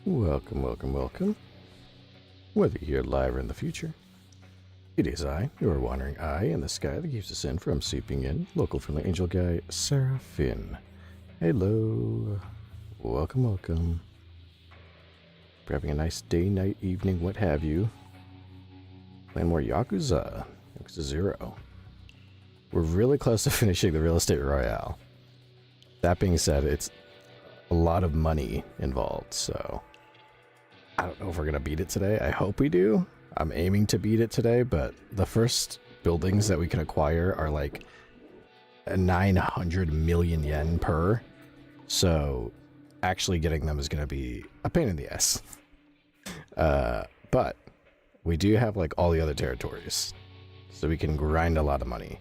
Welcome, welcome, welcome. Whether you're live or in the future, it is I, your wandering eye in the sky that keeps us in from seeping in. Local friendly angel guy, Seraph. Hello. Welcome, welcome. Having a nice day, night, evening, what have you. Playing more Yakuza. Yakuza 0. We're really close to finishing the Real Estate Royale. That being said, it's a lot of money involved, so I don't know if we're going to beat it today. I hope we do. I'm aiming to beat it today, but the first buildings that we can acquire are like 900 million yen per. So actually getting them is going to be a pain in the ass. But we do have like all the other territories, so we can grind a lot of money.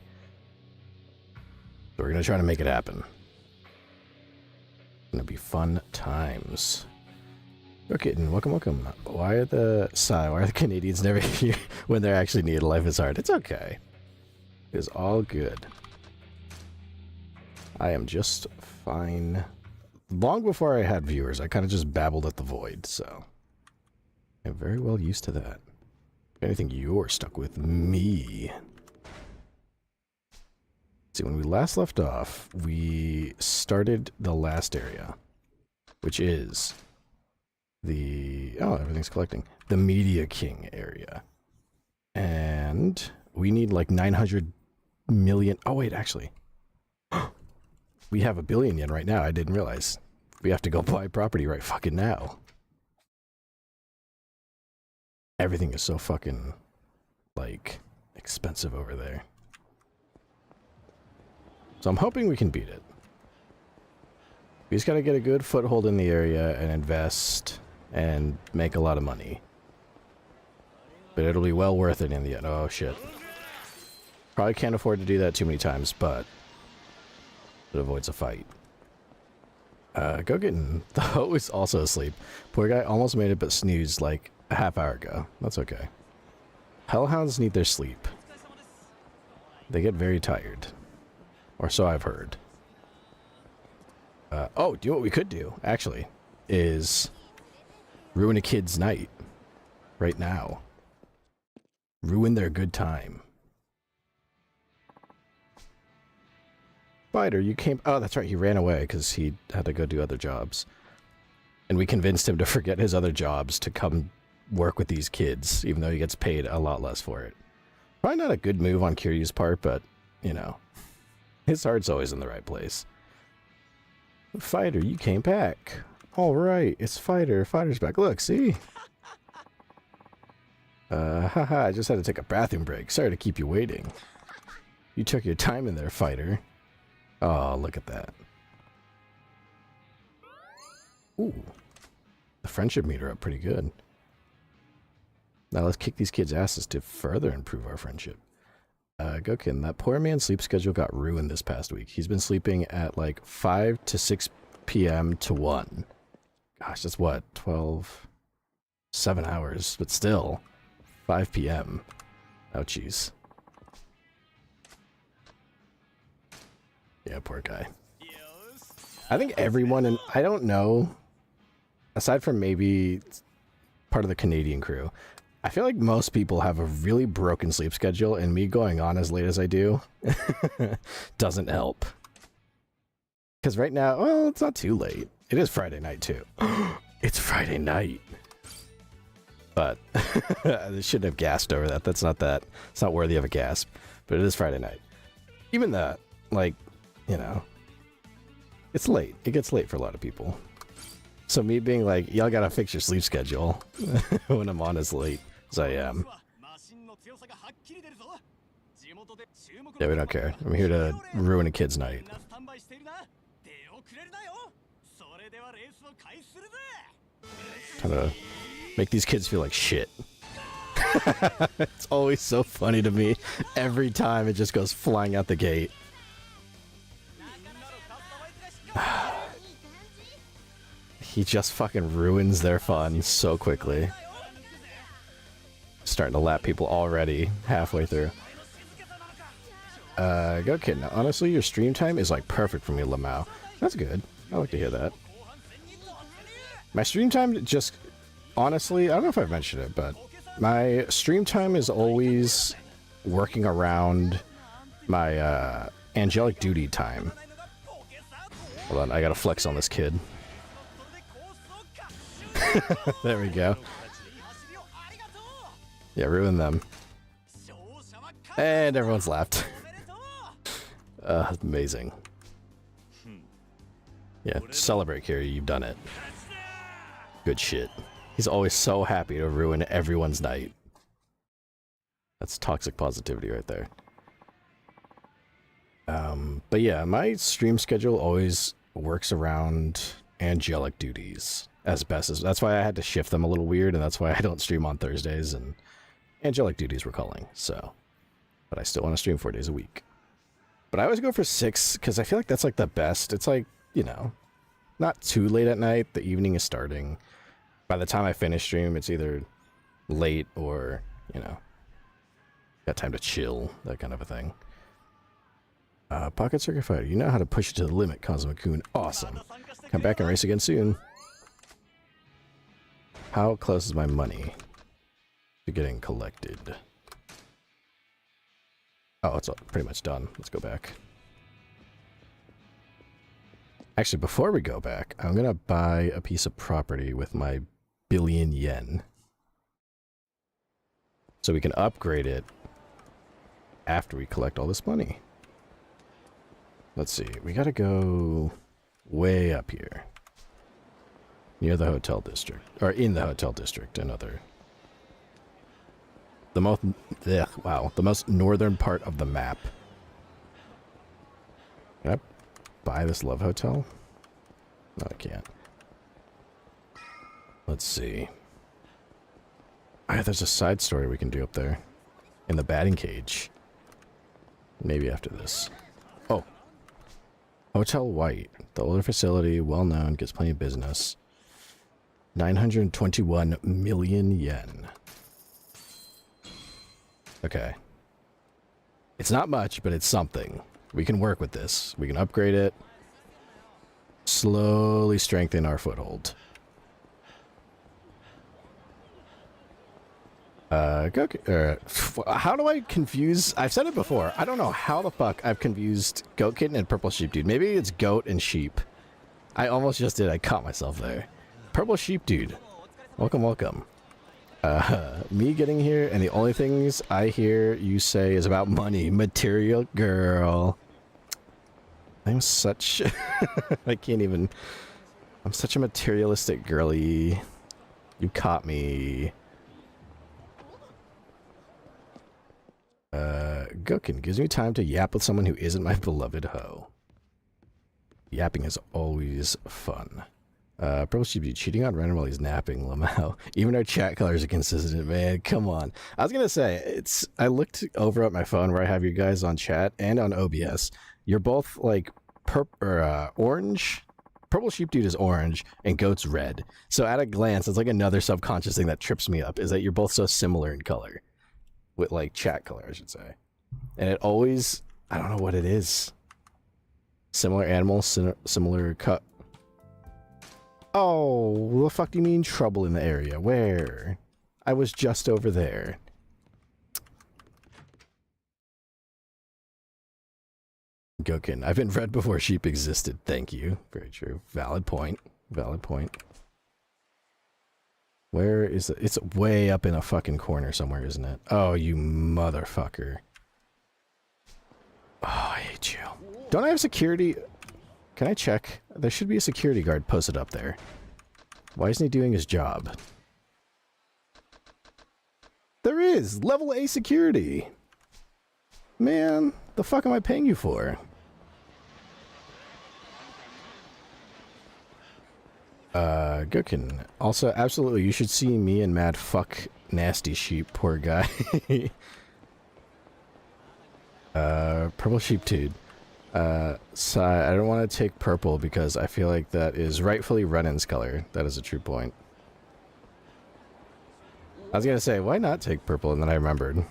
So we're going to try to make it happen. It's going to be fun times. Okay, welcome, welcome. Why are the Canadians never here when they're actually needed? Life is hard. It's okay. It's all good. I am just fine. Long before I had viewers, I kind of just babbled at the void, so I'm very well used to that. If anything, you're stuck with me. See, when we last left off, we started the last area, which is the... oh, everything's collecting. The Media King area. And we need like 900 million... oh, wait, actually. We have 1 billion yen right now. I didn't realize. We have to go buy property right fucking now. Everything is so fucking, like, expensive over there. So I'm hoping we can beat it. We just gotta get a good foothold in the area and invest and make a lot of money. But it'll be well worth it in the end. Oh shit. Probably can't afford to do that too many times, but it avoids a fight. Go getting... the hoe is also asleep. Poor guy almost made it but snoozed like a half hour ago. That's okay. Hellhounds need their sleep. They get very tired. Or so I've heard. Oh, do you know what we could do, actually? Is ruin a kid's night. Right now. Ruin their good time. Spider, you came... oh, that's right, he ran away because he had to go do other jobs. And we convinced him to forget his other jobs to come work with these kids, even though he gets paid a lot less for it. Probably not a good move on Kiryu's part, but, you know... his heart's always in the right place. Fighter, you came back. All right, it's Fighter. Fighter's back. Look, see? Haha, I just had to take a bathroom break. Sorry to keep you waiting. You took your time in there, Fighter. Oh, look at that. Ooh. The friendship meter up pretty good. Now let's kick these kids' asses to further improve our friendship. Gokin, that poor man's sleep schedule got ruined this past week. He's been sleeping at like 5 to 6 p.m. to 1. Gosh, that's what? 12... 7 hours, but still. 5 p.m. Ouchies. Yeah, poor guy. I think everyone, and I don't know, aside from maybe part of the Canadian crew, I feel like most people have a really broken sleep schedule, and me going on as late as I do doesn't help. Because right now, well, it's not too late. It is Friday night, too. It's Friday night. But I shouldn't have gasped over that. That's not that. It's not worthy of a gasp. But it is Friday night. Even that, like, you know, it's late. It gets late for a lot of people. So me being like, y'all gotta fix your sleep schedule when I'm on as late as I am. Yeah, we don't care. I'm here to ruin a kid's night. Trying to make these kids feel like shit. It's always so funny to me. Every time it just goes flying out the gate. He just fucking ruins their fun so quickly. Starting to lap people already halfway through. Go kid. Now, honestly, your stream time is like perfect for me, Lamau. That's good. I like to hear that. My stream time just, honestly, I don't know if I've mentioned it, but my stream time is always working around my angelic duty time. Hold on, I gotta flex on this kid. There we go. Yeah, ruin them. And everyone's laughed. Amazing. Yeah, celebrate, Carrie, you've done it. Good shit. He's always so happy to ruin everyone's night. That's toxic positivity right there. But yeah, my stream schedule always works around angelic duties as best as... That's why I had to shift them a little weird, and that's why I don't stream on Thursdays, and angelic duties we're calling, so... But I still want to stream 4 days a week. But I always go for 6, because I feel like that's like the best. It's like, you know, not too late at night. The evening is starting. By the time I finish stream, it's either late or, you know, got time to chill, that kind of a thing. Pocket Circuit Fighter, you know how to push it to the limit, Cosmo-kun. Awesome. Come back and race again soon. How close is my money to getting collected? Oh, it's pretty much done. Let's go back. Actually, before we go back, I'm going to buy a piece of property with my billion yen. So we can upgrade it after we collect all this money. Let's see. We got to go way up here. Near the hotel district. Or in the hotel district, another. The most... wow. The most northern part of the map. Can I buy this love hotel? No, I can't. Let's see. There's a side story we can do up there. In the batting cage. Maybe after this. Oh. Hotel White. The older facility, well known, gets plenty of business. 921 million yen. Okay. It's not much, but it's something. We can work with this. We can upgrade it. Slowly strengthen our foothold. How do I confuse... I've said it before. I don't know how the fuck I've confused Goat Kitten and Purple Sheep Dude. Maybe it's Goat and Sheep. I almost just did. I caught myself there. Purple Sheep Dude. Welcome, welcome. Me getting here, and the only things I hear you say is about money. Material girl. I'm such... I can't even... I'm such a materialistic girly. You caught me. Gokin gives me time to yap with someone who isn't my beloved hoe. Yapping is always fun. Purple should be cheating on Renner while he's napping, Lamau. Even our chat colors are consistent, man. Come on. I was gonna say, I looked over at my phone where I have you guys on chat and on OBS. You're both like orange. Purple Sheep Dude is orange and Goat's red. So at a glance, it's like another subconscious thing that trips me up, is that you're both so similar in color. With like chat color, I should say. And it always, I don't know what it is. Similar animals, similar cut. Oh, what the fuck do you mean trouble in the area? Where? I was just over there. Gokin, I've been red before sheep existed. Thank you. Very true. Valid point. Valid point. Where is it? It's way up in a fucking corner somewhere, isn't it? Oh, you motherfucker. Oh, I hate you. Don't I have security? Can I check? There should be a security guard posted up there. Why isn't he doing his job? There is! Level A security! Man, the fuck am I paying you for? Gokin. Also, absolutely, you should see me and Mad fuck nasty sheep, poor guy. Purple sheep dude. So I don't want to take purple because I feel like that is rightfully Renan's color. That is a true point. I was gonna say, why not take purple? And then I remembered.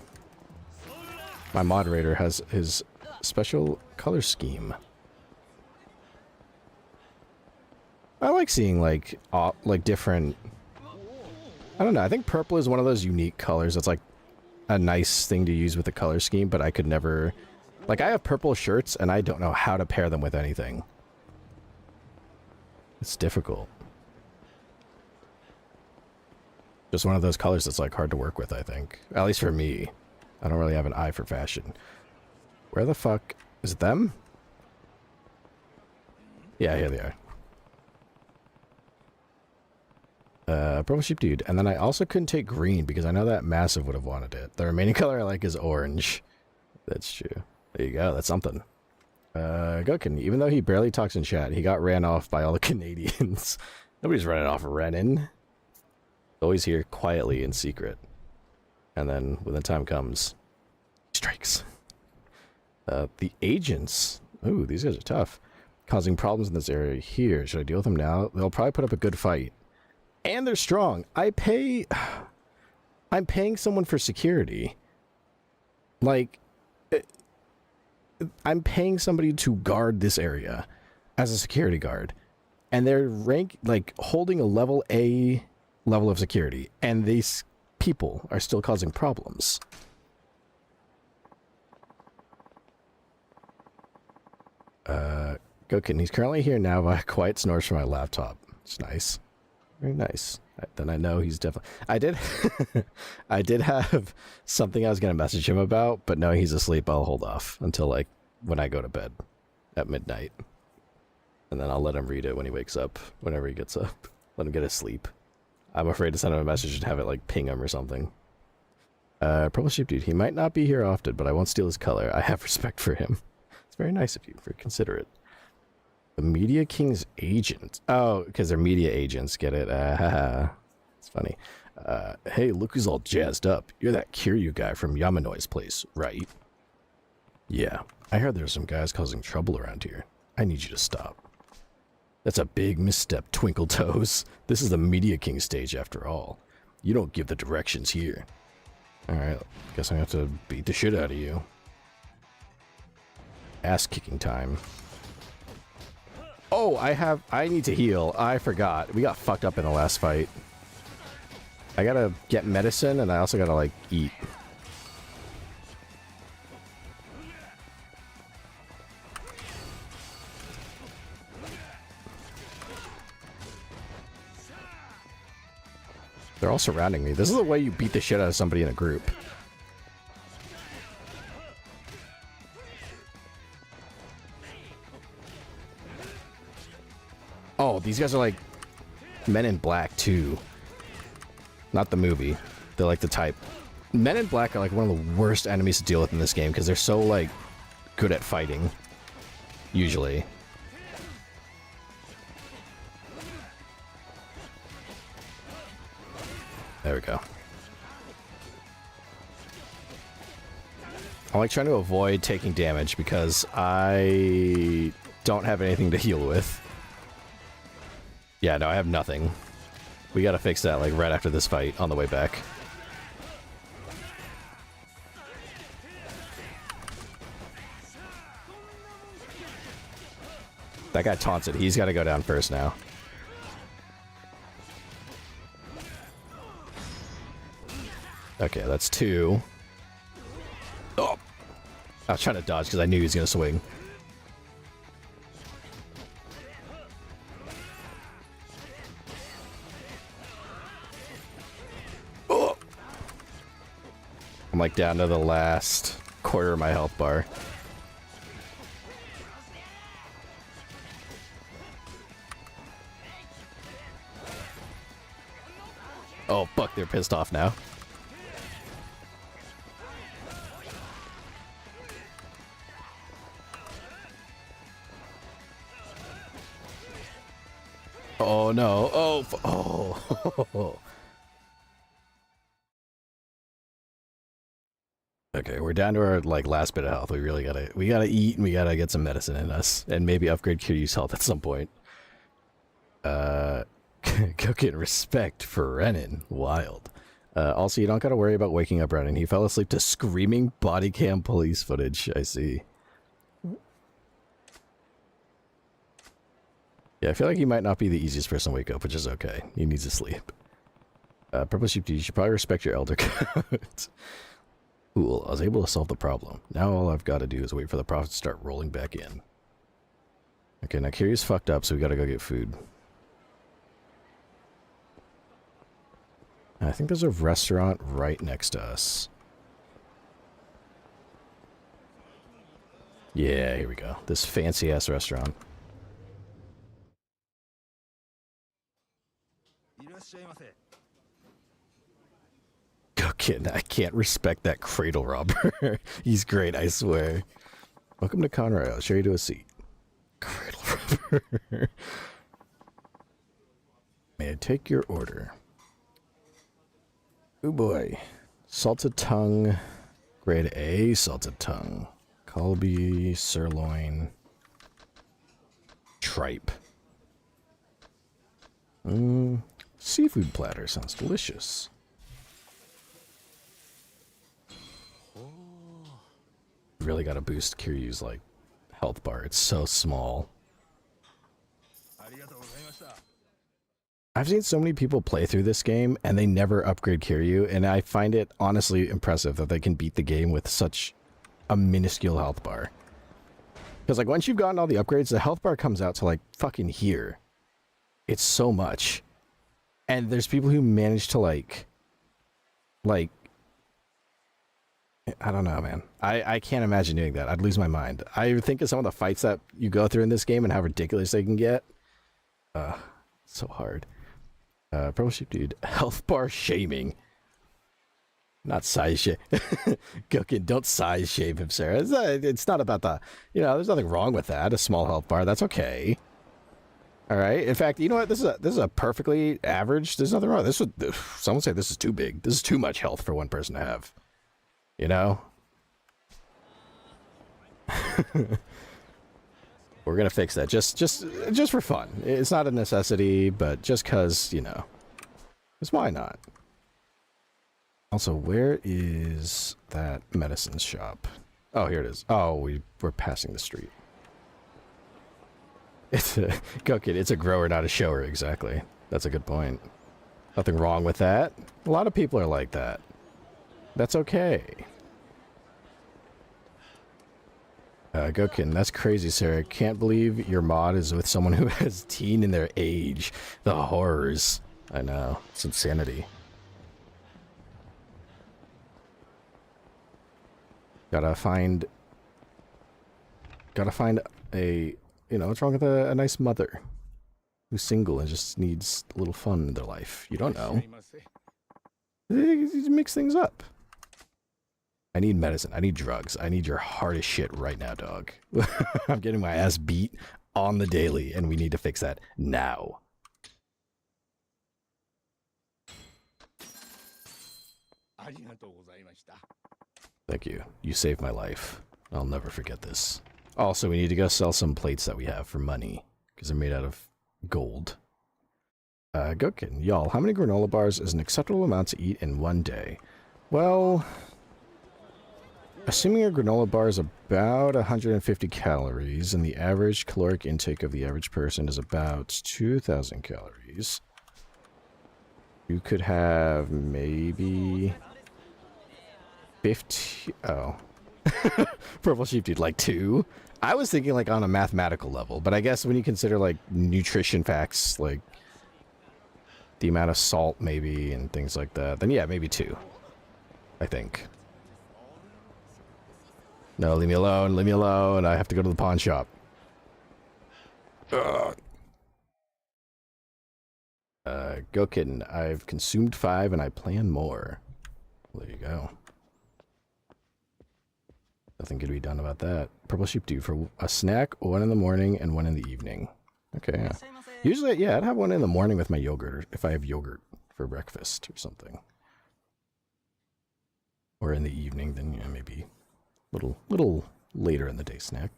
My moderator has his special color scheme. I like seeing like different. I don't know. I think purple is one of those unique colors. That's like a nice thing to use with the color scheme, but I could never. Like I have purple shirts and I don't know how to pair them with anything. It's difficult. Just one of those colors that's like hard to work with, I think. At least for me. I don't really have an eye for fashion. Where the fuck is it them? Yeah, here they are. Purple sheep dude. And then I also couldn't take green because I know that Massive would have wanted it. The remaining color I like is orange. That's true. There you go. That's something. Gokin, even though he barely talks in chat, he got ran off by all the Canadians. Nobody's running off Renin. Always here quietly in secret. And then when the time comes, he strikes. The agents. Ooh, these guys are tough. Causing problems in this area here. Should I deal with them now? They'll probably put up a good fight. And they're strong. I'm paying someone for security. Like, I'm paying somebody to guard this area as a security guard. And they're like holding a level A level of security. And these people are still causing problems. Gokin, he's currently here now by quiet snores from my laptop. It's nice. Very nice. Then I know he's definitely... I did have something I was going to message him about, but knowing he's asleep, I'll hold off until, like, when I go to bed at midnight. And then I'll let him read it when he wakes up, whenever he gets up. Let him get his sleep. I'm afraid to send him a message and have it, like, ping him or something. Purple Sheep Dude, he might not be here often, but I won't steal his color. I have respect for him. It's very nice of you, very considerate. The Media King's agent. Oh, because they're media agents, get it? It's funny. Hey, look who's all jazzed up. You're that Kiryu guy from Yamanoi's place, right? Yeah, I heard there's some guys causing trouble around here. I need you to stop. That's a big misstep, Twinkle Toes. This is the Media King stage after all. You don't give the directions here. Alright, guess I have to beat the shit out of you. Ass-kicking time. Oh, I need to heal. I forgot. We got fucked up in the last fight. I gotta get medicine, and I also gotta, like, eat. They're all surrounding me. This is the way you beat the shit out of somebody in a group. Oh, these guys are like Men in Black too. Not the movie. They're like the type. Men in Black are like one of the worst enemies to deal with in this game because they're so like good at fighting. Usually. There we go. I'm like trying to avoid taking damage because I don't have anything to heal with. Yeah, no, I have nothing. We gotta fix that, like, right after this fight, on the way back. That guy taunts it. He's gotta go down first now. Okay, that's 2. Oh! I was trying to dodge because I knew he was gonna swing. I'm like down to the last quarter of my health bar. Oh, fuck, they're pissed off now. Oh, no. Oh. Okay, we're down to our, like, last bit of health. We gotta eat and we gotta get some medicine in us. And maybe upgrade Kiryu's health at some point. Go get respect for Renin. Wild. Also, you don't gotta worry about waking up Renin. He fell asleep to screaming body cam police footage. I see. Yeah, I feel like he might not be the easiest person to wake up, which is okay. He needs to sleep. Purple Sheep, you should probably respect your elder codes. Cool, I was able to solve the problem. Now all I've got to do is wait for the profit to start rolling back in. Okay, now Kiryu's fucked up, so we gotta go get food. I think there's a restaurant right next to us. Yeah, here we go. This fancy-ass restaurant. I can't respect that cradle robber. He's great, I swear. Welcome to Conrad. I'll show you to a seat. Cradle robber. May I take your order? Oh boy. Salted tongue. Grade A salted tongue. Kalbi, sirloin. Tripe. Seafood platter sounds delicious. Really gotta boost Kiryu's like health bar. It's so small. I've seen so many people play through this game and they never upgrade Kiryu, and I find it honestly impressive that they can beat the game with such a minuscule health bar. Because like once you've gotten all the upgrades, the health bar comes out to like fucking here. It's so much. And there's people who manage to like I don't know, man. I can't imagine doing that. I'd lose my mind. I think of some of the fights that you go through in this game and how ridiculous they can get. So hard. Purple Sheep Dude. Health bar shaming. Not size shame. Gokin, don't size shame him, Sarah. It's not about the... You know, there's nothing wrong with that. A small health bar. That's okay. Alright. In fact, you know what? This is a perfectly average... There's nothing wrong. Some would say this is too big. This is too much health for one person to have. You know? We're gonna fix that. Just for fun. It's not a necessity, but just cause, you know. Because why not? Also, where is that medicine shop? Oh, here it is. Oh, we're passing the street. It's a go kid. It's a grower, not a shower. Exactly. That's a good point. Nothing wrong with that. A lot of people are like that. That's okay. Gokin, that's crazy, Sarah. Can't believe your mod is with someone who has teen in their age. The horrors. I know. It's insanity. Gotta find a, you know, what's wrong with a nice mother who's single and just needs a little fun in their life. You don't know. You mix things up. I need medicine. I need drugs. I need your hardest shit right now, dog. I'm getting my ass beat on the daily, and we need to fix that now. Thank you. You saved my life. I'll never forget this. Also, we need to go sell some plates that we have for money, because they're made out of gold. Gokin, y'all, how many granola bars is an acceptable amount to eat in one day? Well... Assuming a granola bar is about 150 calories, and the average caloric intake of the average person is about 2,000 calories, you could have maybe 50... Oh. Purple Sheep Dude, like 2? I was thinking like on a mathematical level, but I guess when you consider like nutrition facts, like the amount of salt maybe and things like that, then yeah, maybe 2. I think. No, leave me alone, leave me alone. I have to go to the pawn shop. Go kitten. I've consumed 5 and I plan more. There you go. Nothing could be done about that. Purple Sheep Dude for a snack, 1 in the morning and 1 in the evening. Okay, yeah. Usually, yeah, I'd have 1 in the morning with my yogurt, or if I have yogurt for breakfast or something. Or in the evening, then yeah, maybe little later in the day snack.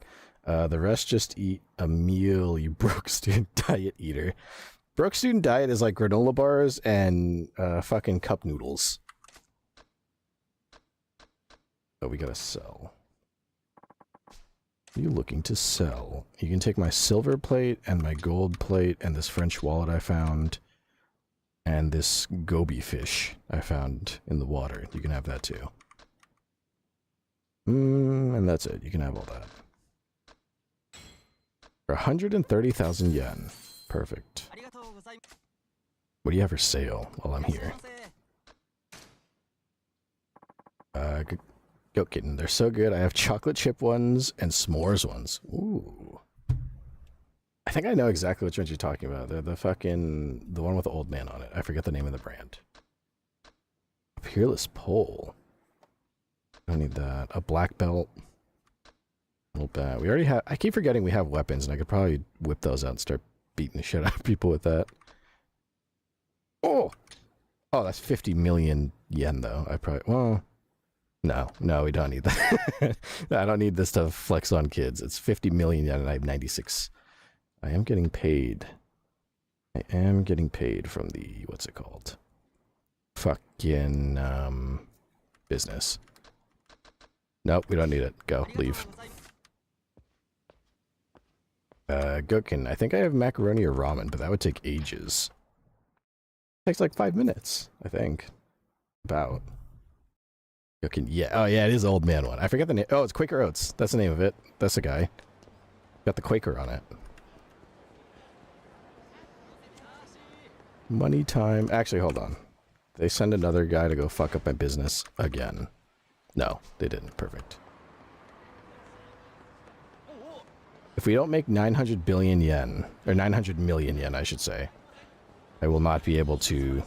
The rest just eat a meal, you broke student diet eater. Broke student diet is like granola bars and fucking cup noodles. Oh, we gotta sell. What are you looking to sell? You can take my silver plate and my gold plate and this French wallet I found and this goby fish I found in the water. You can have that too. And that's it. You can have all that. For 130,000 yen. Perfect. What do you have for sale while I'm here? Go kitten. They're so good. I have chocolate chip ones and s'mores ones. Ooh. I think I know exactly which ones you're talking about. They're the one with the old man on it. I forget the name of the brand. A peerless pole. Don't need that. A black belt. Not bad. We already have... I keep forgetting we have weapons, and I could probably whip those out and start beating the shit out of people with that. Oh! Oh, that's 50 million yen, though. I probably... Well... No, we don't need that. I don't need this to flex on kids. It's 50 million yen, and I have 96. I am getting paid. I am getting paid from the... What's it called? Fucking... business. Nope, we don't need it. Go. Leave. Gokin, I think I have macaroni or ramen, but that would take ages. It takes like 5 minutes, I think. About. Gokin, yeah. Oh, yeah, it is the old man one. I forget the name. Oh, it's Quaker Oats. That's the name of it. That's the guy. Got the Quaker on it. Money time. Actually, hold on. They send another guy to go fuck up my business again. No, they didn't. Perfect. If we don't make 900 billion yen, or 900 million yen, I should say, I will not be able to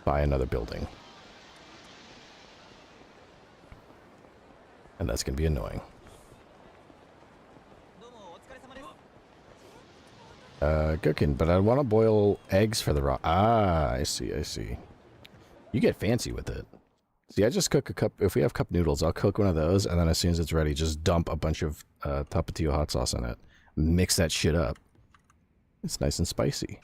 buy another building. And that's going to be annoying. Cooking, but I want to boil eggs for the raw. Ah, I see. You get fancy with it. See, I just cook a cup. If we have cup noodles, I'll cook one of those, and then as soon as it's ready, just dump a bunch of Tapatio hot sauce in it. Mix that shit up. It's nice and spicy.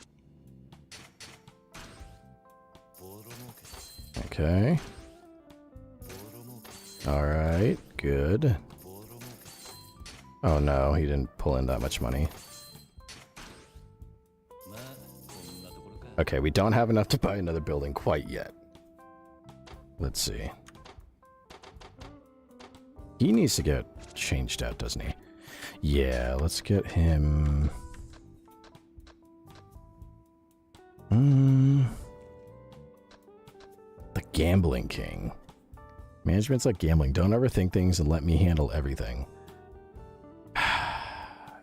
Okay. Alright, good. Oh no, he didn't pull in that much money. Okay, we don't have enough to buy another building quite yet. Let's see. He needs to get changed out, doesn't he? Yeah, let's get him... The Gambling King. Management's like gambling. Don't overthink things and let me handle everything.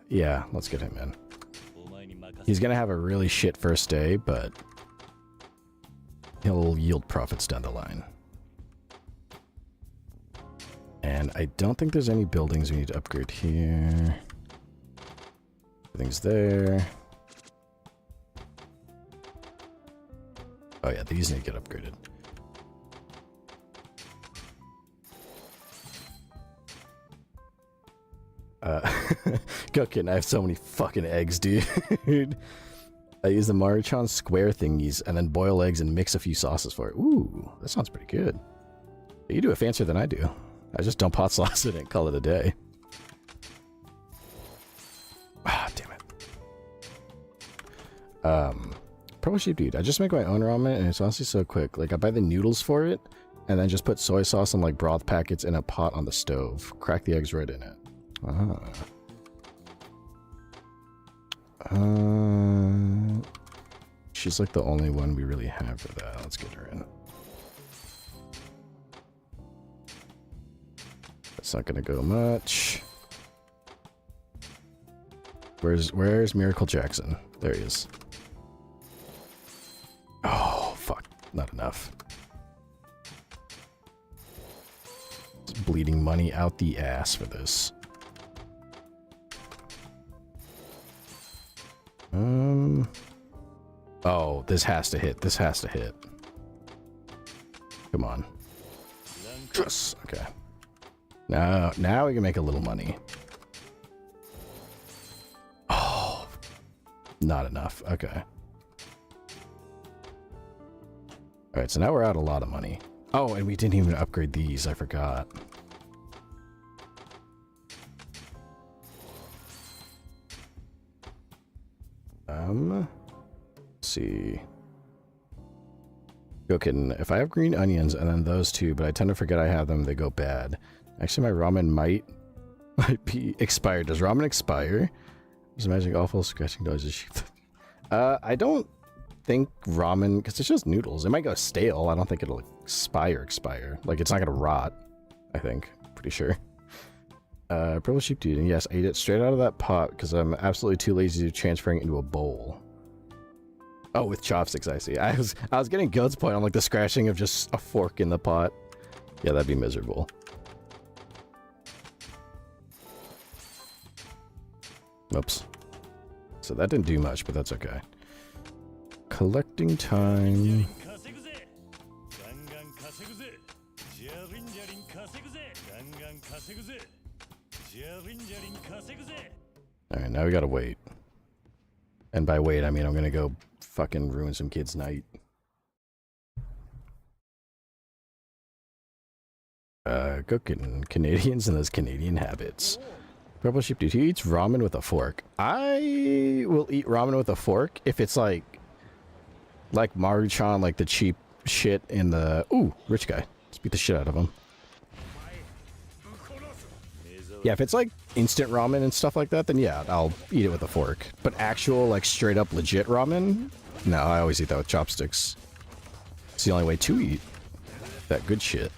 Yeah, let's get him in. He's gonna have a really shit first day, but he'll yield profits down the line. And I don't think there's any buildings we need to upgrade here. Everything's there. Oh yeah, these need to get upgraded. Cooking, I have so many fucking eggs, dude. I use the Maruchan square thingies and then boil eggs and mix a few sauces for it. Ooh, that sounds pretty good. You do it fancier than I do. I just dump hot sauce in it and call it a day. Ah, damn it. Pro sheep, dude. I just make my own ramen and it's honestly so quick. Like, I buy the noodles for it and then just put soy sauce and like broth packets in a pot on the stove. Crack the eggs right in it. She's like the only one we really have for that. Let's get her in. That's not gonna go much. Where's Miracle Jackson? There he is. Oh, fuck. Not enough. Just bleeding money out the ass for this. Oh, this has to hit. This has to hit. Come on. Yes. Okay. Now we can make a little money. Oh, not enough. Okay. All right, so now we're out a lot of money. Oh, and we didn't even upgrade these. I forgot. Let's see. Okay, if I have green onions and then those two, but I tend to forget I have them, they go bad. Actually, my ramen might be expired. Does ramen expire? Just imagining awful scratching noises. I don't think ramen, because it's just noodles. It might go stale. I don't think it'll expire. Like, it's not gonna rot, I think. Pretty sure. Purple sheep dude, and yes, I ate it straight out of that pot because I'm absolutely too lazy to transferring it into a bowl. Oh, with chopsticks, I see. I was getting Goat's point on like the scratching of just a fork in the pot. Yeah, that'd be miserable. Oops. So that didn't do much, but that's okay. Collecting time. Alright, now we gotta wait. And by wait, I mean I'm gonna go fucking ruin some kid's night. Cooking Canadians and those Canadian habits. Purple sheep dude, he eats ramen with a fork. I will eat ramen with a fork if it's like Maruchan, like the cheap shit in the... Ooh, rich guy. Let's beat the shit out of him. Yeah, if it's like instant ramen and stuff like that, then yeah, I'll eat it with a fork. But actual, like straight up legit ramen? No, I always eat that with chopsticks. It's the only way to eat that good shit.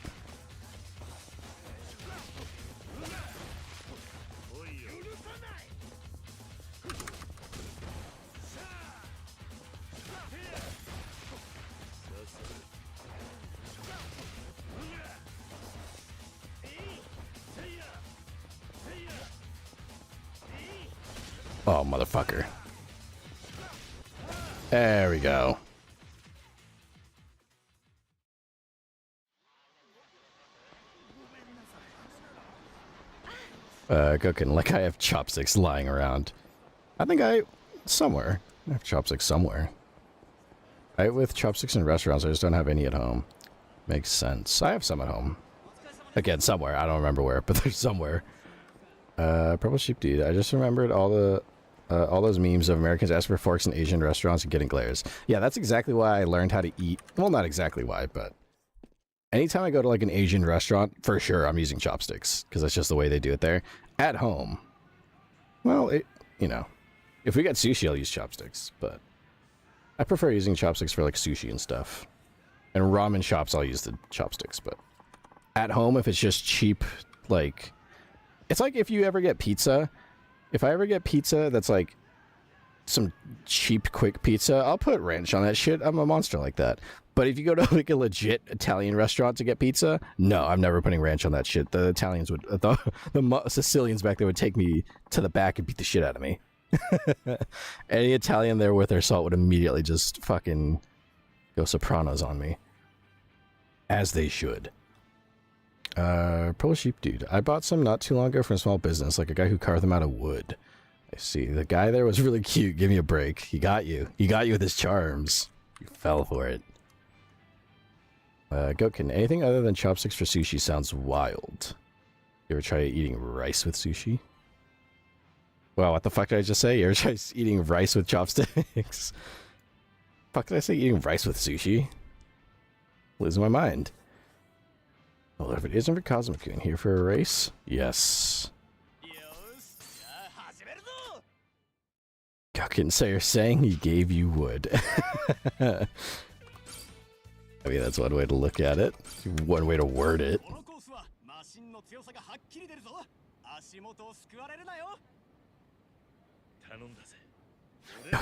Oh, motherfucker. There we go. Cooking like I have chopsticks lying around. I think I have chopsticks somewhere. I eat with chopsticks in restaurants, I just don't have any at home. Makes sense. I have some at home. Again, somewhere. I don't remember where, but there's somewhere. Purple sheep dude. I just remembered all those memes of Americans asking for forks in Asian restaurants and getting glares. Yeah, that's exactly why I learned how to eat. Well, not exactly why, but anytime I go to like an Asian restaurant, for sure I'm using chopsticks because that's just the way they do it there. At home, well, you know, if we get sushi, I'll use chopsticks, but I prefer using chopsticks for like sushi and stuff. And ramen shops, I'll use the chopsticks, but at home, if it's just cheap, like, it's like if you ever get pizza. If I ever get pizza that's like some cheap, quick pizza, I'll put ranch on that shit. I'm a monster like that. But if you go to like a legit Italian restaurant to get pizza, no, I'm never putting ranch on that shit. The Italians would, the Sicilians back there would take me to the back and beat the shit out of me. Any Italian there with their salt would immediately just fucking go Sopranos on me. As they should. Purple sheep dude. I bought some not too long ago from a small business, like a guy who carved them out of wood. I see. The guy there was really cute. Give me a break. He got you. He got you with his charms. You fell for it. Goatkin, anything other than chopsticks for sushi sounds wild. You ever try eating rice with sushi? Wow, what the fuck did I just say? You ever try eating rice with chopsticks? Fuck did I say eating rice with sushi? Losing my mind. Well, if it isn't for Cosmokun, here for a race? Yes. Goatkin, so you're saying he gave you wood. I mean, that's one way to look at it. One way to word it.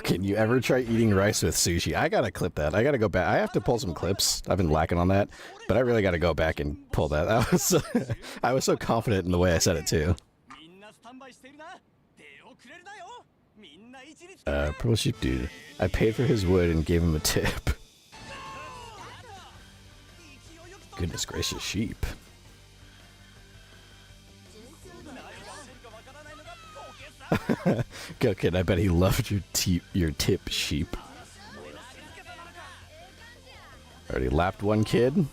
Can you ever try eating rice with sushi? I gotta clip that. I gotta go back. I have to pull some clips. I've been lacking on that, but I really gotta go back and pull that. I was so confident in the way I said it too. Purple sheep dude. I paid for his wood and gave him a tip. Goodness gracious, sheep. Go kid, I bet he loved your tip, sheep. Already lapped one kid.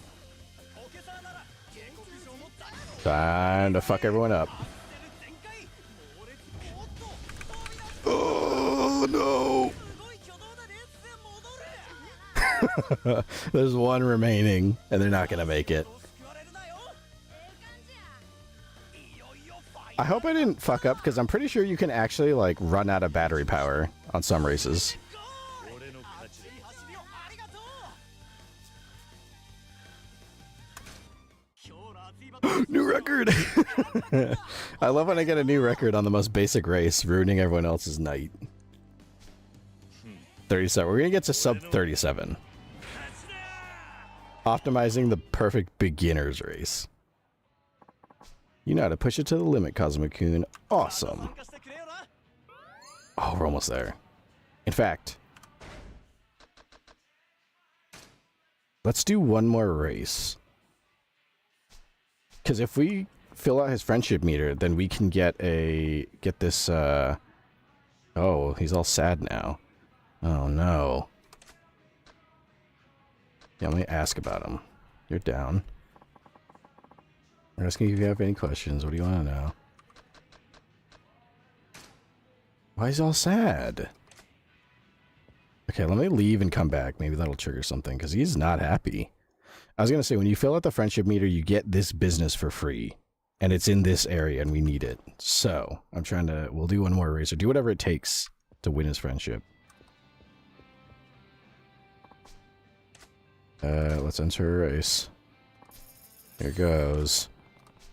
Time to fuck everyone up. Oh no! There's one remaining, and they're not gonna make it. I hope I didn't fuck up, because I'm pretty sure you can actually, like, run out of battery power on some races. New record! I love when I get a new record on the most basic race, ruining everyone else's night. 37. We're gonna get to sub 37. Optimizing the perfect beginner's race. You know how to push it to the limit, Cosmic-kun. Awesome. Oh, we're almost there. In fact, let's do one more race. Because if we fill out his friendship meter, then we can get this, oh, he's all sad now. Oh, no. Yeah, let me ask about him. You're down. I'm asking if you have any questions. What do you want to know? Why is he all sad? Okay, let me leave and come back. Maybe that'll trigger something, because he's not happy. I was going to say, when you fill out the friendship meter, you get this business for free. And it's in this area, and we need it. So, I'm trying to... We'll do one more race, or do whatever it takes to win his friendship. Let's enter a race. Here goes.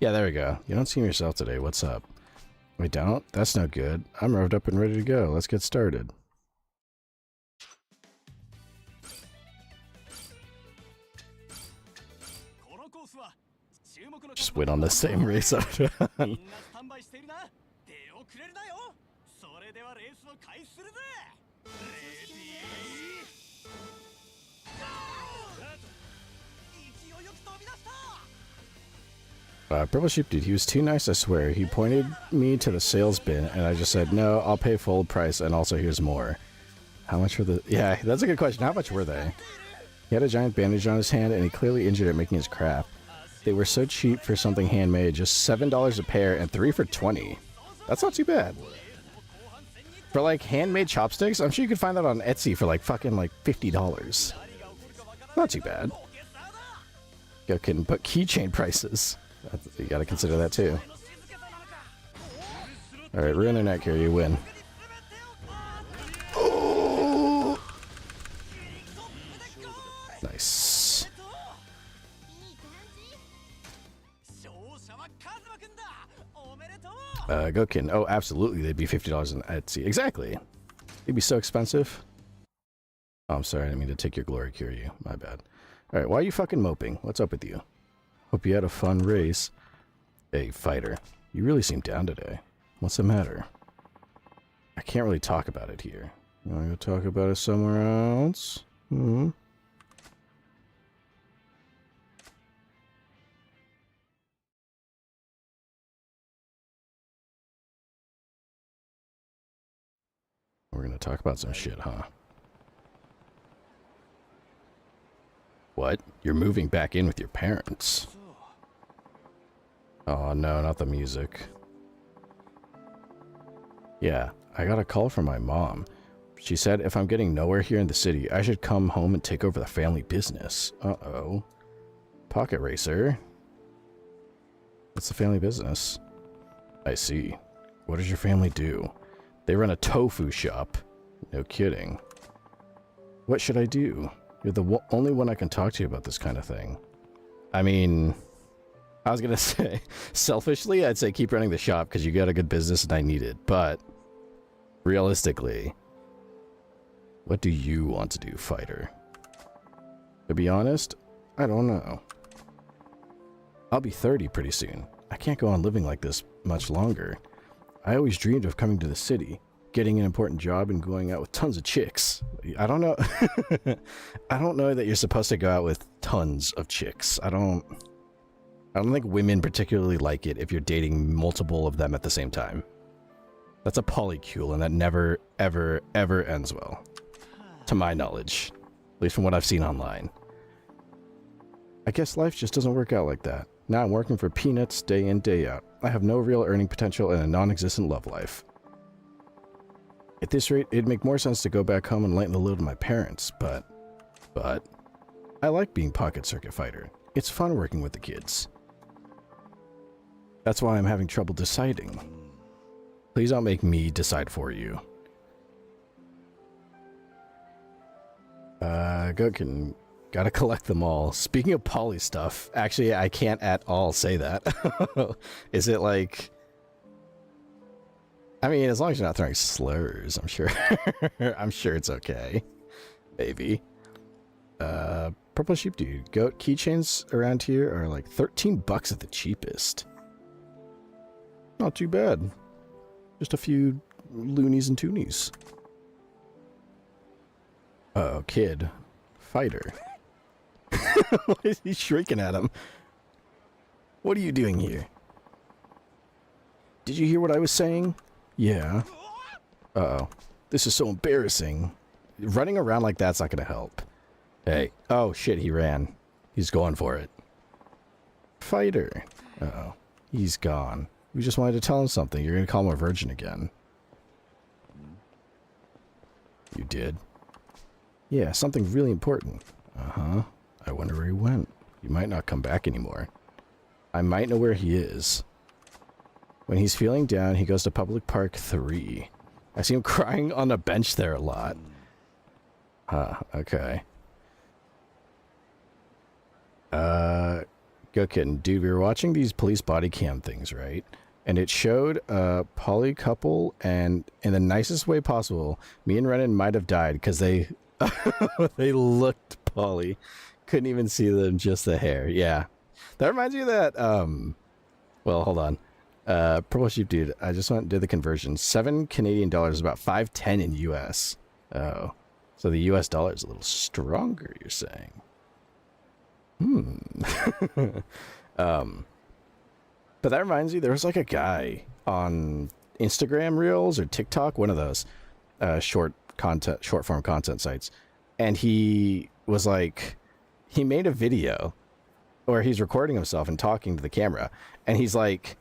Yeah, there we go. You don't seem yourself today. What's up? Wait, don't? That's no good. I'm revved up and ready to go. Let's get started. Just win on the same race after. Purple Sheep Dude, he was too nice, I swear. He pointed me to the sales bin, and I just said, no, I'll pay full price, and also here's more. How much were the... Yeah, that's a good question. How much were they? He had a giant bandage on his hand, and he clearly injured it making his craft. They were so cheap for something handmade, just $7 a pair, and 3 for $20. That's not too bad. For, like, handmade chopsticks, I'm sure you could find that on Etsy for, like, fucking, like, $50. Not too bad. You can put keychain prices. You gotta consider that too. Alright, ruin their neck here, you win. Oh! Nice. Gokin. Oh, absolutely, they'd be $50 on Etsy. Exactly. They'd be so expensive. Oh, I'm sorry, I didn't mean to take your glory cure you. My bad. Alright, why are you fucking moping? What's up with you? Hope you had a fun race. Hey, fighter. You really seem down today. What's the matter? I can't really talk about it here. You want to go talk about it somewhere else? Hmm? We're gonna talk about some shit, huh? What? You're moving back in with your parents? Oh no, not the music. Yeah, I got a call from my mom. She said if I'm getting nowhere here in the city, I should come home and take over the family business. Uh-oh. Pocket racer. What's the family business? I see. What does your family do? They run a tofu shop. No kidding. What should I do? You're the only one I can talk to about this kind of thing. I mean, I was gonna say, selfishly, I'd say keep running the shop because you got a good business and I need it. But realistically, what do you want to do, fighter? To be honest, I don't know. I'll be 30 pretty soon. I can't go on living like this much longer. I always dreamed of coming to the city, getting an important job and going out with tons of chicks. I don't know. I don't know that you're supposed to go out with tons of chicks. I don't think women particularly like it if you're dating multiple of them at the same time. That's a polycule, and that never, ever, ever ends well. To my knowledge. At least from what I've seen online. I guess life just doesn't work out like that. Now I'm working for peanuts day in, day out. I have no real earning potential and a non-existent love life. At this rate, it'd make more sense to go back home and lighten the load of my parents, but But I like being pocket circuit fighter. It's fun working with the kids. That's why I'm having trouble deciding. Please don't make me decide for you. Gotta collect them all. Speaking of poly stuff, actually, I can't at all say that. Is it like... I mean, as long as you're not throwing slurs, I'm sure. I'm sure it's okay. Maybe. Purple sheep dude. Goat keychains around here are like 13 bucks at the cheapest. Not too bad. Just a few loonies and toonies. Uh-oh, kid. Fighter. Why is he shrieking at him? What are you doing here? Did you hear what I was saying? Yeah. Uh-oh. This is so embarrassing. Running around like that's not gonna help. Hey. Oh, shit, he ran. He's going for it. Fighter. Uh-oh. He's gone. We just wanted to tell him something. You're gonna call him a virgin again. You did? Yeah, something really important. Uh-huh. I wonder where he went. He might not come back anymore. I might know where he is. When he's feeling down, he goes to Public Park 3. I see him crying on a bench there a lot. Huh, okay. Go kitten. Dude, we were watching these police body cam things, right? And it showed a poly couple, and in the nicest way possible, me and Renan might have died because they they looked poly. Couldn't even see them, just the hair. Yeah. That reminds me of that, well, hold on. Purple Sheep Dude, I just went and did the conversion. 7 Canadian dollars is about 5.10 in US. Oh. So the US dollar is a little stronger, you're saying. But that reminds me, there was like a guy on Instagram Reels or TikTok, one of those short form content sites, and he was like, he made a video where he's recording himself and talking to the camera, and he's like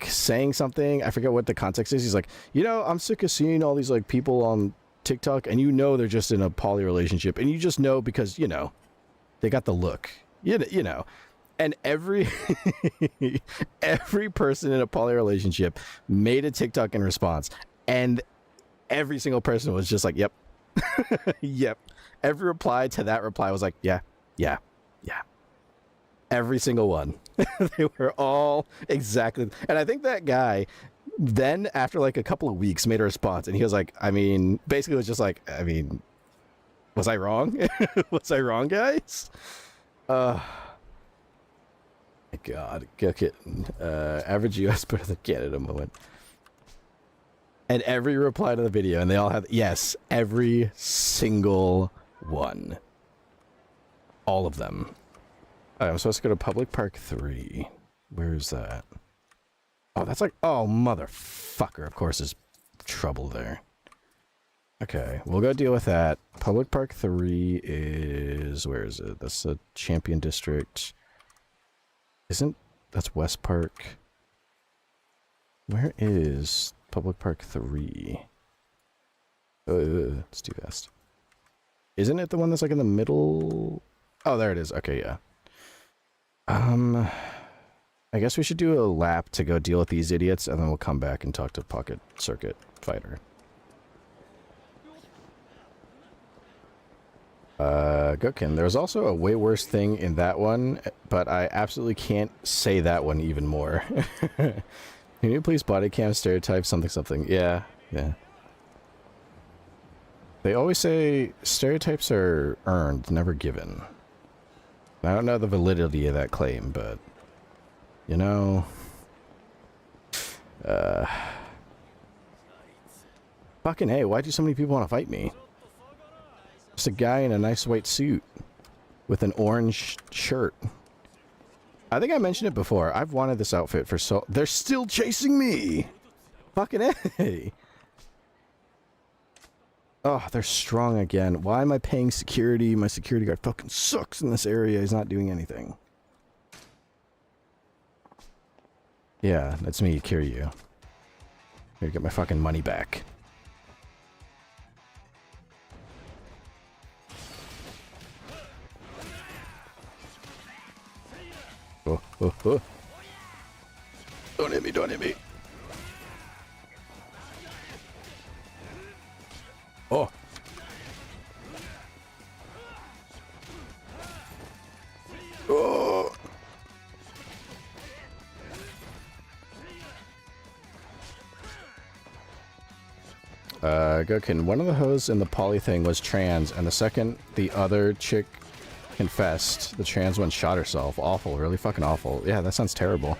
saying something, I forget what the context is. He's like, you know, I'm sick of seeing all these like people on TikTok, and you know they're just in a poly relationship, and you just know because, you know, they got the look, you know. And every person in a poly relationship made a TikTok in response, and every single person was just like, yep. Yep. Every reply to that reply was like, yeah. Every single one. They were all exactly. And I think that guy then, after like a couple of weeks, made a response, and he was like, I mean, basically it was just like, I mean, was I wrong? Was I wrong, guys? My God, go kitten. Average US better than Canada moment. And every reply to the video, and they all had, yes, every single one. All of them. All right, I'm supposed to go to Public Park 3. Where is that? Oh, that's like, oh, motherfucker. Of course there's trouble there. Okay, we'll go deal with that. Public Park 3 is, where is it? That's the Champion District. That's West Park. Where is Public Park 3? It's too fast. Isn't it the one that's like in the middle? Oh, there it is. Okay, yeah. I guess we should do a lap to go deal with these idiots, and then we'll come back and talk to Pocket Circuit Fighter. Gootkin, there's also a way worse thing in that one, but I absolutely can't say that one even more. Can you please body cam stereotype something? Yeah. They always say stereotypes are earned, never given. I don't know the validity of that claim, but, you know, fucking hey, why do so many people want to fight me? Just a guy in a nice white suit with an orange shirt. I think I mentioned it before. I've wanted this outfit for so... They're still chasing me! Fucking hey! Oh, they're strong again. Why am I paying security? My security guard fucking sucks in this area. He's not doing anything. Yeah, that's me, Kiryu. Here, get my fucking money back. oh. Don't hit me, don't hit me. Oh. Oh. Gokin, one of the hoes in the poly thing was trans, and the second the other chick confessed, the trans one shot herself. Awful, really fucking awful. Yeah, that sounds terrible.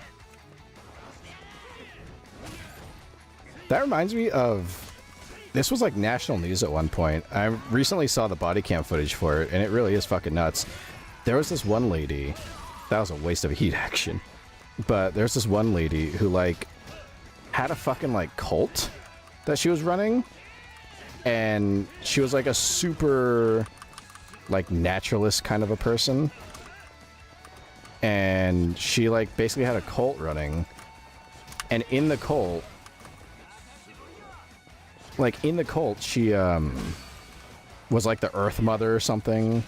That reminds me of... This was like national news at one point. I recently saw the body cam footage for it, and it really is fucking nuts. There was this one lady... That was a waste of heat action. But there's this one lady who, like, had a fucking, like, cult that she was running. And she was, like, a super, like, naturalist kind of a person. And she, like, basically had a cult running. And in the cult... Like, in the cult, she, was, like, the Earth Mother or something.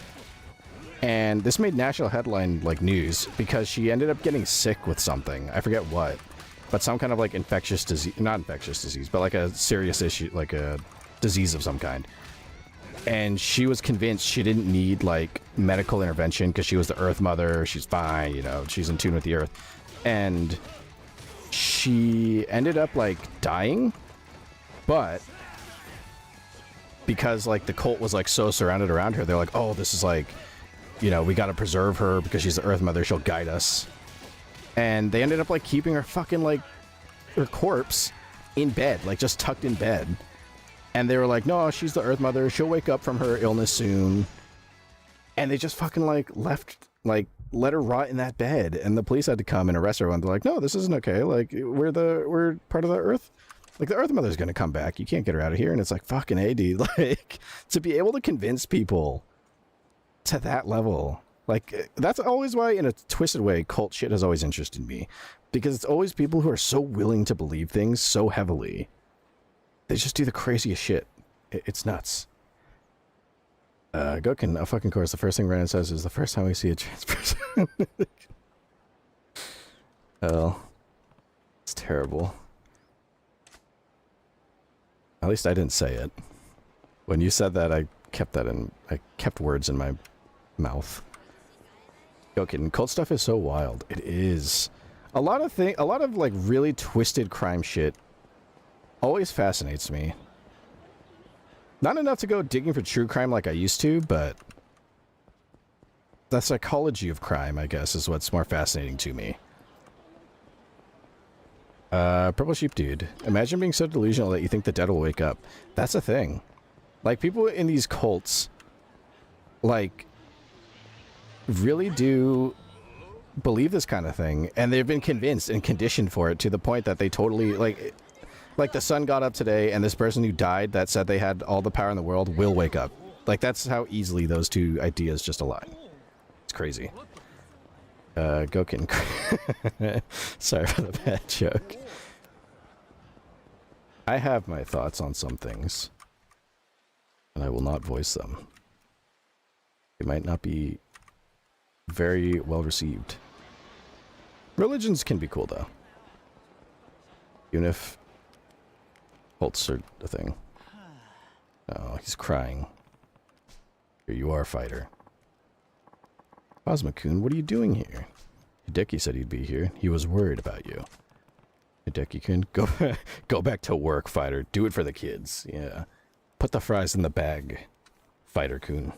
And this made national headline, like, news, because she ended up getting sick with something. I forget what. But some kind of, like, infectious disease. Not infectious disease, but, like, a serious issue, like, a disease of some kind. And she was convinced she didn't need, like, medical intervention because she was the Earth Mother. She's fine, you know, she's in tune with the Earth. And she ended up, like, dying. But... because, like, the cult was, like, so surrounded around her, they're like, oh, this is, like... You know, we gotta preserve her because she's the Earth Mother, she'll guide us. And they ended up, like, keeping her fucking, like, her corpse in bed, like, just tucked in bed. And they were like, no, she's the Earth Mother, she'll wake up from her illness soon. And they just fucking, like, left, like, let her rot in that bed. And the police had to come and arrest her, and they're like, no, this isn't okay, like, we're part of the Earth. Like, the Earth Mother's gonna come back, you can't get her out of here. And it's like, fucking A, dude, like, to be able to convince people to that level, like, that's always why, in a twisted way, cult shit has always interested me, because it's always people who are so willing to believe things so heavily. They just do the craziest shit. It's nuts. Gokin, a fucking course, the first thing Ryan says is the first time we see a trans person. Oh, it's terrible. At least I didn't say it. When you said that, I kept words in my mouth. Joking, cult stuff is so wild. It is. A lot of like really twisted crime shit always fascinates me. Not enough to go digging for true crime like I used to, but the psychology of crime, I guess, is what's more fascinating to me. Purple Sheep Dude. Imagine being so delusional that you think the dead will wake up. That's a thing. Like, people in these cults, like, really do believe this kind of thing, and they've been convinced and conditioned for it to the point that they totally, like the sun got up today, and this person who died that said they had all the power in the world will wake up. Like, that's how easily those two ideas just align. It's crazy. Gokin. Sorry for the bad joke. I have my thoughts on some things, and I will not voice them. They might not be very well received. Religions can be cool, though. Even if cults are a thing. Oh, he's crying. Here you are, fighter. Cosmo-kun, what are you doing here? Hideki said he'd be here. He was worried about you. Hideki-kun, go back to work, fighter. Do it for the kids. Yeah. Put the fries in the bag, fighter-kun.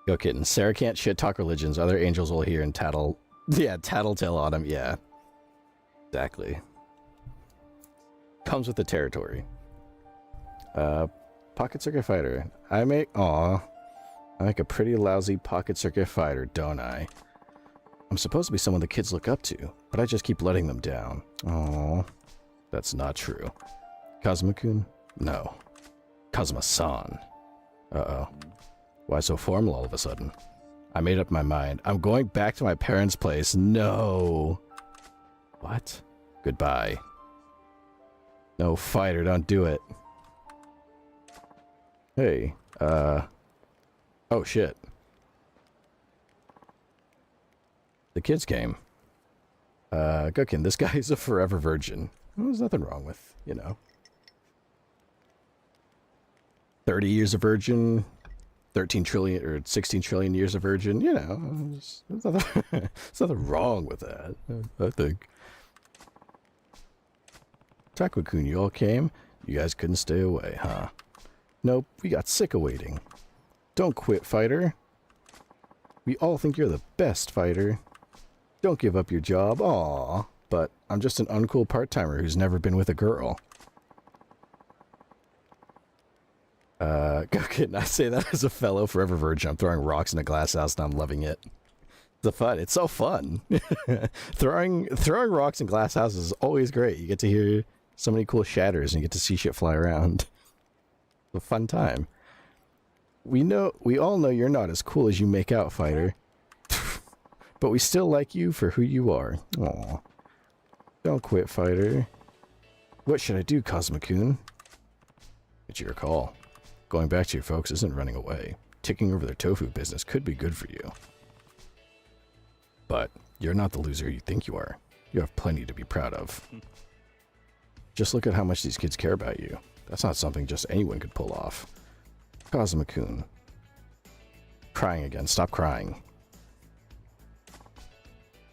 Go kitten. Sarah can't shit talk religions. Other angels will hear and tattle. Yeah, tattletale on him. Yeah. Exactly. Comes with the territory. Pocket circuit fighter. I make a pretty lousy pocket circuit fighter, don't I? I'm supposed to be someone the kids look up to, but I just keep letting them down. Aw. That's not true. Kazuma-kun? No. Kazuma-san. Uh-oh. Why so formal all of a sudden? I made up my mind. I'm going back to my parents' place. No. What? Goodbye. No, fighter, don't do it. Hey, oh shit. The kids came. Gukin, this guy is a forever virgin. Well, there's nothing wrong with, 30 years a virgin, 13 trillion or 16 trillion years a virgin. There's nothing wrong with that, I think. Takwa-kun, you all came? You guys couldn't stay away, huh? Nope, we got sick of waiting. Don't quit, fighter. We all think you're the best fighter. Don't give up your job. Aw, but I'm just an uncool part-timer who's never been with a girl. Go kid, I say that as a fellow forever virgin. I'm throwing rocks in a glass house and I'm loving it. It's so fun. throwing rocks in glass houses is always great. You get to hear so many cool shatters and you get to see shit fly around. It's a fun time. We all know you're not as cool as you make out, fighter. But we still like you for who you are. Aw. Don't quit, fighter. What should I do, Cosmo-kun? It's your call. Going back to your folks isn't running away. Taking over their tofu business could be good for you. But you're not the loser you think you are. You have plenty to be proud of. Just look at how much these kids care about you. That's not something just anyone could pull off. Cosmo-kun. Crying again. Stop crying.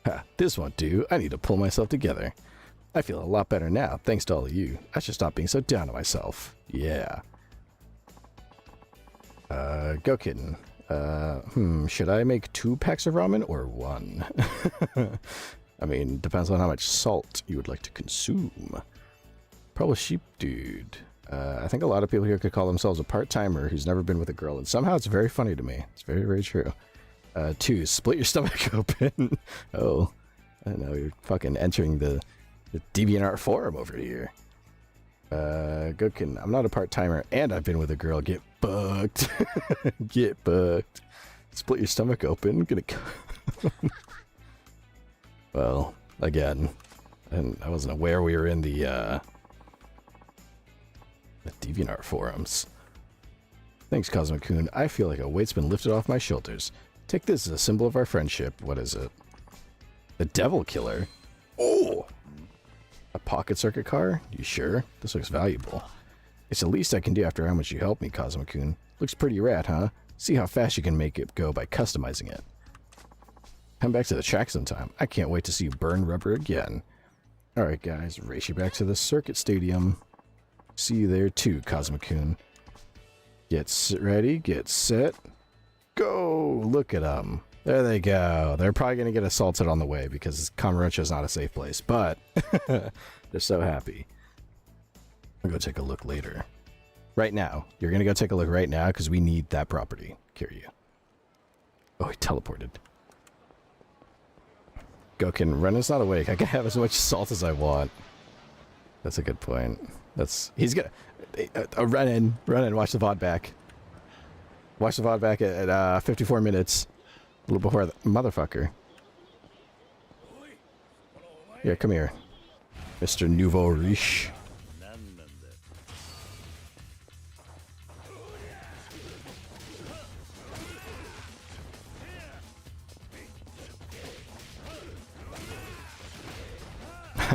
Ha, this won't do. I need to pull myself together. I feel a lot better now, thanks to all of you. I should stop being so down on myself. Yeah. Go kitten. Should I make 2 packs of ramen or 1? I mean, depends on how much salt you would like to consume. Probably sheep dude. I think a lot of people here could call themselves a part-timer who's never been with a girl, and somehow it's very funny to me. It's very, very true. 2, split your stomach open. Oh, I know, you're fucking entering the DeviantArt forum over here. Goodkin, I'm not a part-timer, and I've been with a girl. Get bugged. Get bugged. Split your stomach open. Gonna. Well, again, and I wasn't aware we were in the DeviantArt forums. Thanks, Cosmo-kun. I feel like a weight's been lifted off my shoulders. Take this as a symbol of our friendship. What is it? The Devil Killer? Oh! A pocket circuit car? You sure? This looks valuable. It's the least I can do after how much you helped me, Cosmo-kun. Looks pretty rad, huh? See how fast you can make it go by customizing it. Come back to the track sometime. I can't wait to see you burn rubber again. Alright guys, race you back to the circuit stadium. See you there too, Cosmo-kun. Get ready, get set, go! Look at them. There they go. They're probably going to get assaulted on the way because Kamurocho is not a safe place, but they're so happy. I'll go take a look later. Right now. You're going to go take a look right now because we need that property. Kiryu. Oh, he teleported. Gokin, Renan's not awake. I can have as much salt as I want. That's a good point. He's gonna... Renan, watch the VOD back. Watch the VOD back at 54 minutes. A little before the motherfucker. Yeah, come here. Mr. Nouveau Riche.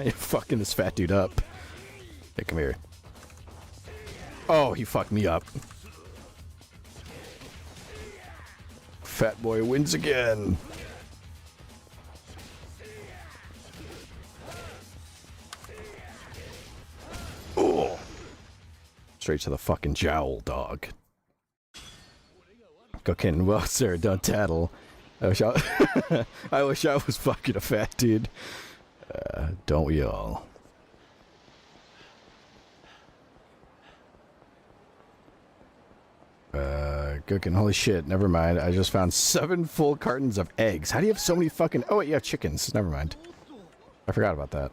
You're fucking this fat dude up. Hey, come here. Oh, he fucked me up. Fat boy wins again. Oh. Straight to the fucking jowl, dog. Gokin, well, sir, don't tattle. I wish I was fucking a fat dude. Don't we all? Gokin, holy shit, never mind. I just found 7 full cartons of eggs. How do you have so many fucking... Oh, wait, you have chickens. Never mind. I forgot about that.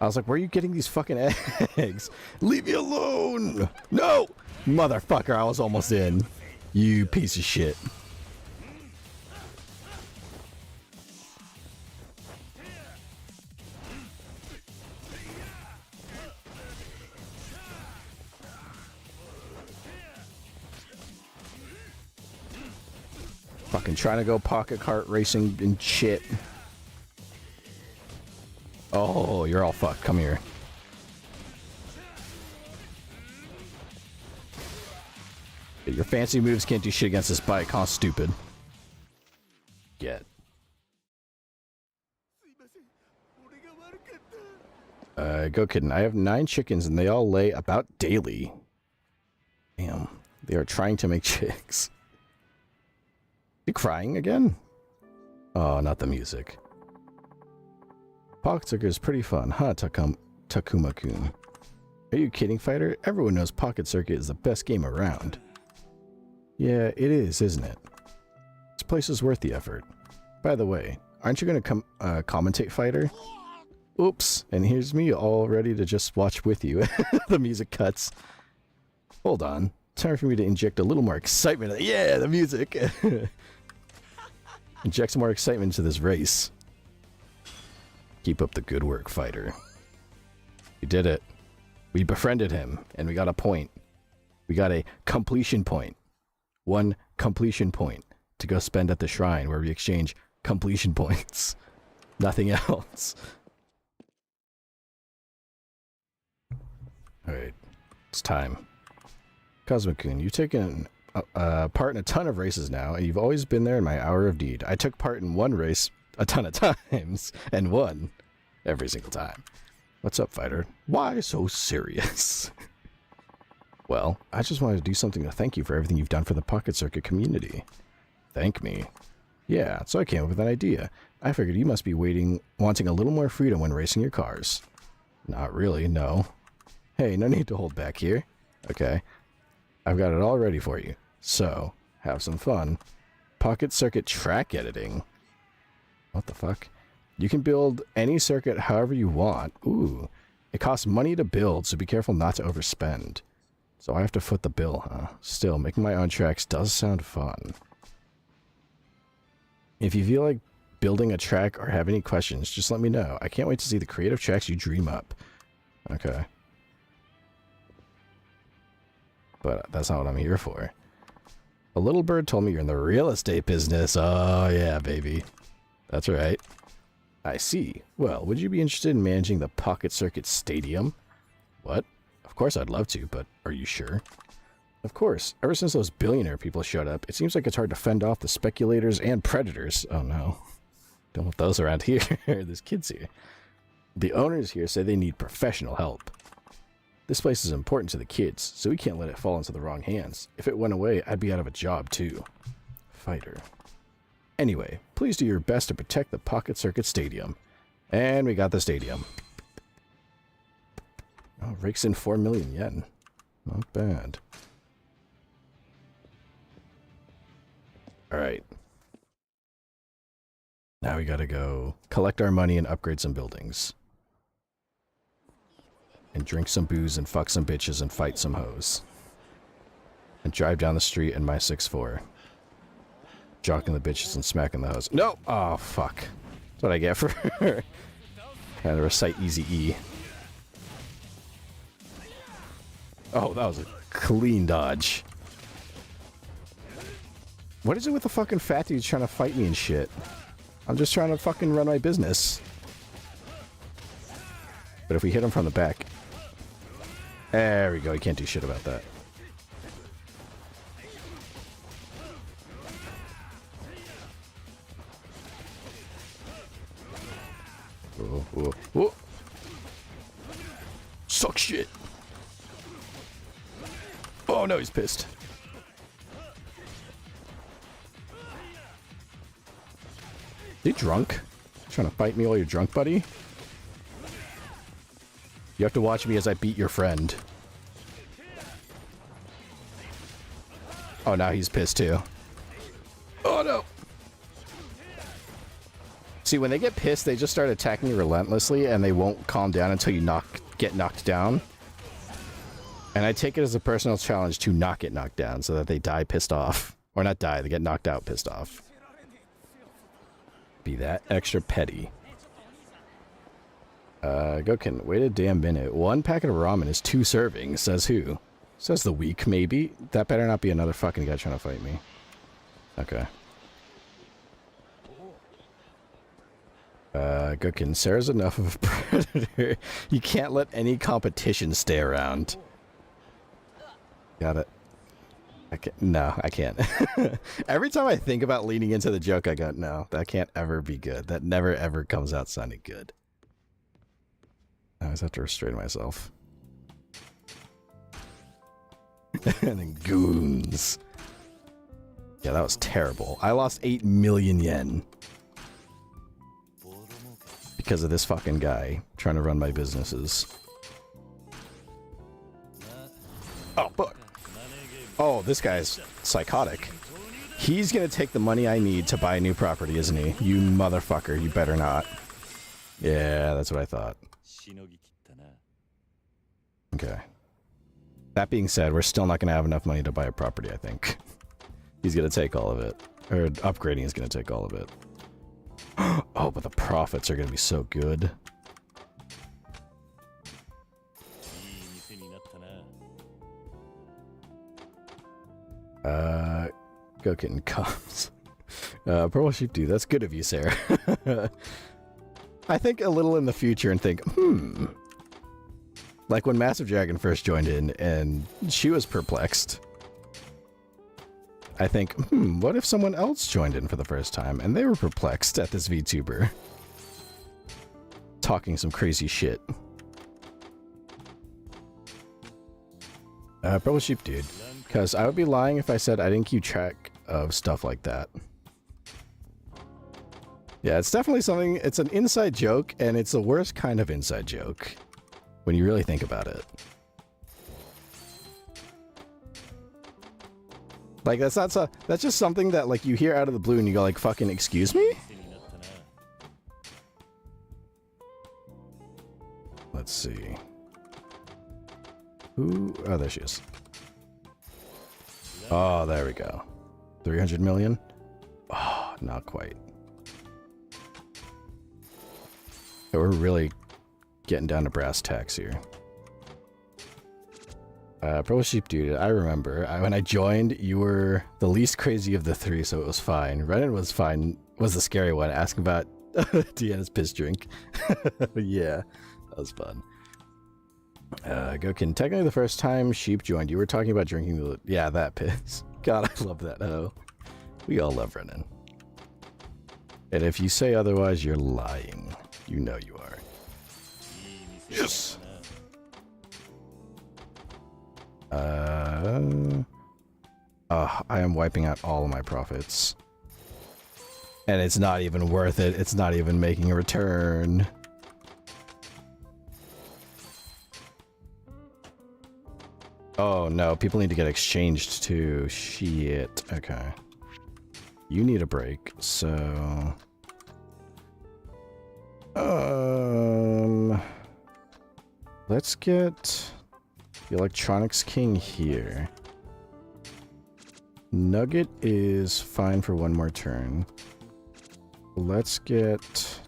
I was like, where are you getting these fucking eggs? Leave me alone! No! Motherfucker, I was almost in. You piece of shit. Fucking trying to go pocket cart racing and shit. well, you're all fucked. Come here. Your fancy moves can't do shit against this bike, huh? Stupid. Get. Go kidding. I have 9 chickens and they all lay about daily. Damn. They are trying to make chicks. You crying again? Oh, not the music. Pocket Circuit is pretty fun, huh, Takuma-kun? Are you kidding, fighter? Everyone knows Pocket Circuit is the best game around. Yeah, it is, isn't it? This place is worth the effort. By the way, aren't you going to commentate, fighter? Oops, and here's me all ready to just watch with you. The music cuts. Hold on. Time for me to inject a little more excitement. Yeah, the music! Inject some more excitement into this race. Keep up the good work, fighter. We did it. We befriended him, and we got a point. We got a completion point. 1 completion point to go spend at the shrine where we exchange completion points. Nothing else. Alright. It's time. Kazuma-kun, you've taken part in a ton of races now, and you've always been there in my hour of need. I took part in one race a ton of times, and won every single time. What's up, fighter? Why so serious? Well, I just wanted to do something to thank you for everything you've done for the Pocket Circuit community. Thank me? Yeah, so I came up with an idea. I figured you must be wanting a little more freedom when racing your cars. Not really, no. Hey, no need to hold back here. Okay. I've got it all ready for you. So, have some fun. Pocket Circuit track editing. What the fuck? You can build any circuit however you want. Ooh. It costs money to build, so be careful not to overspend. So I have to foot the bill, huh? Still, making my own tracks does sound fun. If you feel like building a track or have any questions, just let me know. I can't wait to see the creative tracks you dream up. Okay. But that's not what I'm here for. A little bird told me you're in the real estate business. Oh, yeah, baby. That's right. I see. Well, would you be interested in managing the Pocket Circuit Stadium? What? Of course I'd love to, but are you sure? Of course. Ever since those billionaire people showed up, it seems like it's hard to fend off the speculators and predators. Oh, no. Don't want those around here. There's kids here. The owners here say they need professional help. This place is important to the kids, so we can't let it fall into the wrong hands. If it went away, I'd be out of a job, too. Fighter. Anyway, please do your best to protect the Pocket Circuit Stadium. And we got the stadium. Oh, rakes in 4 million yen. Not bad. Alright. Now we gotta go collect our money and upgrade some buildings. And drink some booze and fuck some bitches and fight some hoes. And drive down the street in my 6'4". Jocking the bitches and smacking the hoes. No! Oh, fuck. That's what I get for trying to recite Easy-E. Oh, that was a clean dodge. What is it with the fucking fat dudes trying to fight me and shit? I'm just trying to fucking run my business. But if we hit him from the back... There we go, he can't do shit about that. Whoa, whoa, whoa. Suck shit. Oh no, he's pissed. You drunk? Trying to fight me while you're drunk, buddy? You have to watch me as I beat your friend. Oh, now he's pissed too. Oh no! See, when they get pissed, they just start attacking you relentlessly, and they won't calm down until you get knocked down. And I take it as a personal challenge to not get knocked down, so that they die pissed off. Or not die, they get knocked out pissed off. Be that extra petty. Gokin, wait a damn minute. 1 packet of ramen is 2 servings. Says who? Says the weak, maybe? That better not be another fucking guy trying to fight me. Okay. Gookin, Sarah's enough of a predator. You can't let any competition stay around. Got it. No, I can't. Every time I think about leaning into the joke, I go, no, that can't ever be good. That never ever comes out sounding good. I always have to restrain myself. And then goons. Yeah, that was terrible. I lost 8 million yen. Because of this fucking guy trying to run my businesses. Oh, fuck. Oh, this guy's psychotic. He's gonna take the money I need to buy a new property, isn't he? You motherfucker, you better not. Yeah, that's what I thought. Okay. That being said, we're still not gonna have enough money to buy a property, I think. He's gonna take all of it. Or upgrading is gonna take all of it. Oh, but the profits are gonna be so good. Go getting comes. Purple Sheep Dude, that's good of you, Sarah. I think a little in the future and think, like when Massive Dragon first joined in and she was perplexed. I think, what if someone else joined in for the first time and they were perplexed at this VTuber? Talking some crazy shit. Purple Sheep Dude. Because I would be lying if I said I didn't keep track of stuff like that. Yeah, it's definitely something, it's an inside joke, and it's the worst kind of inside joke. When you really think about it. Like, that's not so, that's just something that, like, you hear out of the blue and you go, like, fucking, excuse me? Let's see. Who? Oh, there she is. Oh, there we go. 300 million? Oh, not quite. So we're really getting down to brass tacks here. Purple Sheep Dude, I remember. When I joined, you were the least crazy of the three, so it was fine. Renan was fine, was the scary one, asking about Deanna's piss drink. Yeah, that was fun. Gokin, technically the first time Sheep joined, you were talking about drinking the... Yeah, that piss. God, I love that. Oh, we all love Renan. And if you say otherwise, you're lying. You know you are. Yes! I am wiping out all of my profits. And it's not even worth it. It's not even making a return. Oh no, people need to get exchanged too. Shit. Okay. You need a break, so... Let's get the Electronics King here. Nugget is fine for one more turn. Let's get...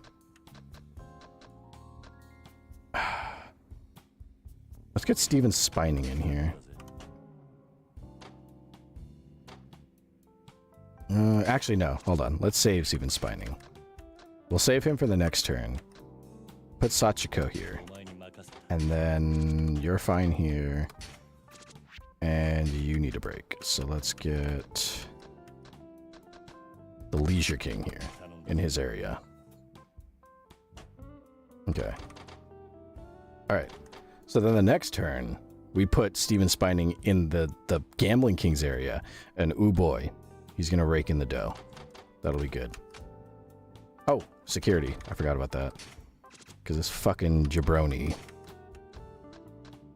Let's get Steven Spining in here. Actually, no. Hold on. Let's save Steven Spining. We'll save him for the next turn. Put Sachiko here. And then you're fine here. And you need a break. So let's get the Leisure King here in his area. Okay. Alright. So then the next turn, we put Steven Spining in the Gambling King's area. And ooh boy, he's going to rake in the dough. That'll be good. Oh, security. I forgot about that. Because this fucking jabroni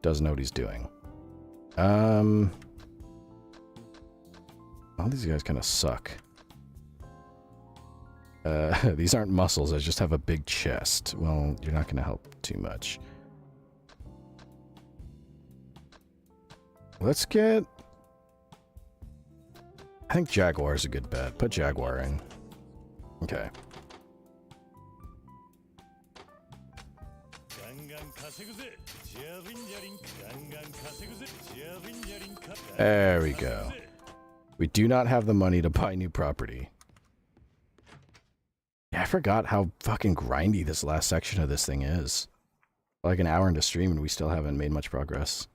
doesn't know what he's doing. All these guys kind of suck. These aren't muscles, I just have a big chest. Well, you're not going to help too much. Let's get... I think Jaguar is a good bet. Put Jaguar in. Okay. There we go. We do not have the money to buy new property. Yeah, I forgot how fucking grindy this last section of this thing is. Like an hour into stream and we still haven't made much progress.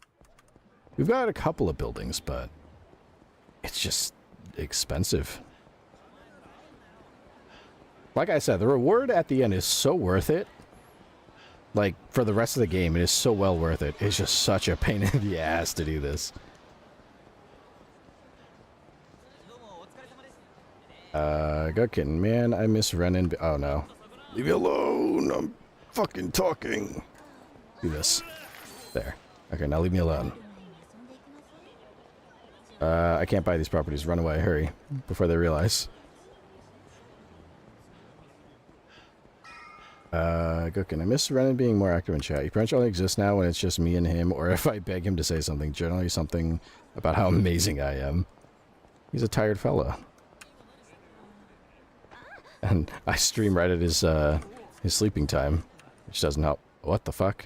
We've got a couple of buildings, but it's just expensive. Like I said, the reward at the end is so worth it. Like, for the rest of the game, it is so well worth it. It's just such a pain in the ass to do this. Go kidding, man. I miss running. Oh, no. Leave me alone. I'm fucking talking. Do this. There. Okay, now leave me alone. I can't buy these properties. Run away. Hurry. Before they realize. Gookin, I miss Renan being more active in chat. He pretty much only exists now when it's just me and him, or if I beg him to say something. Generally something about how amazing I am. He's a tired fella. And I stream right at his sleeping time, which doesn't help. What the fuck?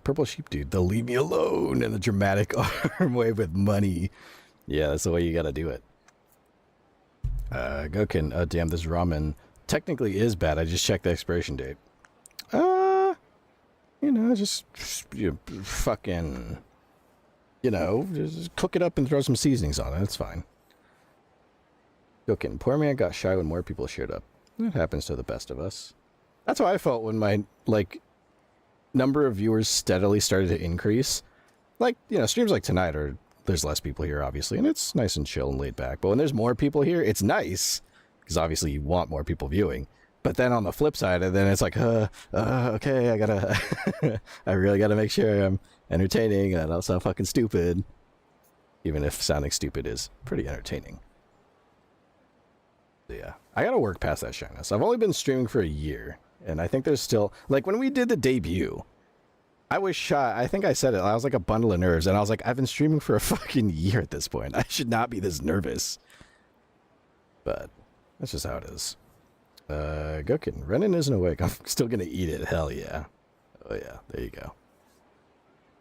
Purple sheep dude, they'll leave me alone in the dramatic arm wave with money. Yeah, that's the way you gotta do it. Gokin, damn, this ramen technically is bad. I just checked the expiration date. You know, just fucking, you know, just cook it up and throw some seasonings on it. It's fine. Gokin, poor man got shy when more people showed up. It happens to the best of us. That's how I felt when my, like, number of viewers steadily started to increase. Like, you know, streams like tonight are, there's less people here, obviously, and it's nice and chill and laid back. But when there's more people here, it's nice, because obviously you want more people viewing. But then on the flip side, and then it's like, okay, I gotta, I really gotta make sure I'm entertaining and I don't sound fucking stupid. Even if sounding stupid is pretty entertaining. So yeah, I gotta work past that shyness. I've only been streaming for a year. And I think there's still, like, when we did the debut, I was shy. I think I said it. I was like a bundle of nerves. And I was like, I've been streaming for a fucking year at this point. I should not be this nervous. But that's just how it is. Gokin, Renan isn't awake. I'm still going to eat it. Hell yeah. Oh yeah, there you go.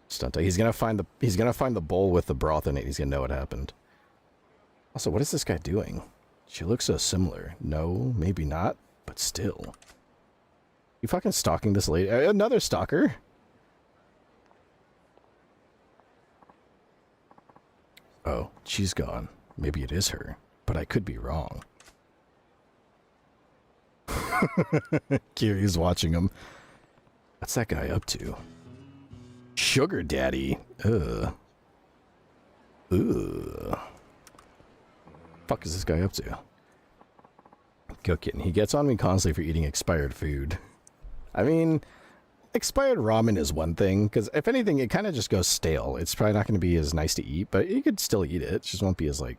Stunt. He's going to find the bowl with the broth in it. He's going to know what happened. Also, what is this guy doing? She looks so similar. No, maybe not, but still. You fucking stalking this lady? Another stalker? Oh, she's gone. Maybe it is her, but I could be wrong. Kiri's watching him. What's that guy up to? Sugar daddy. Ugh. Fuck is this guy up to? Go kitten. He gets on me constantly for eating expired food. I mean, expired ramen is one thing, because if anything, it kind of just goes stale. It's probably not going to be as nice to eat, but you could still eat it. It just won't be as, like,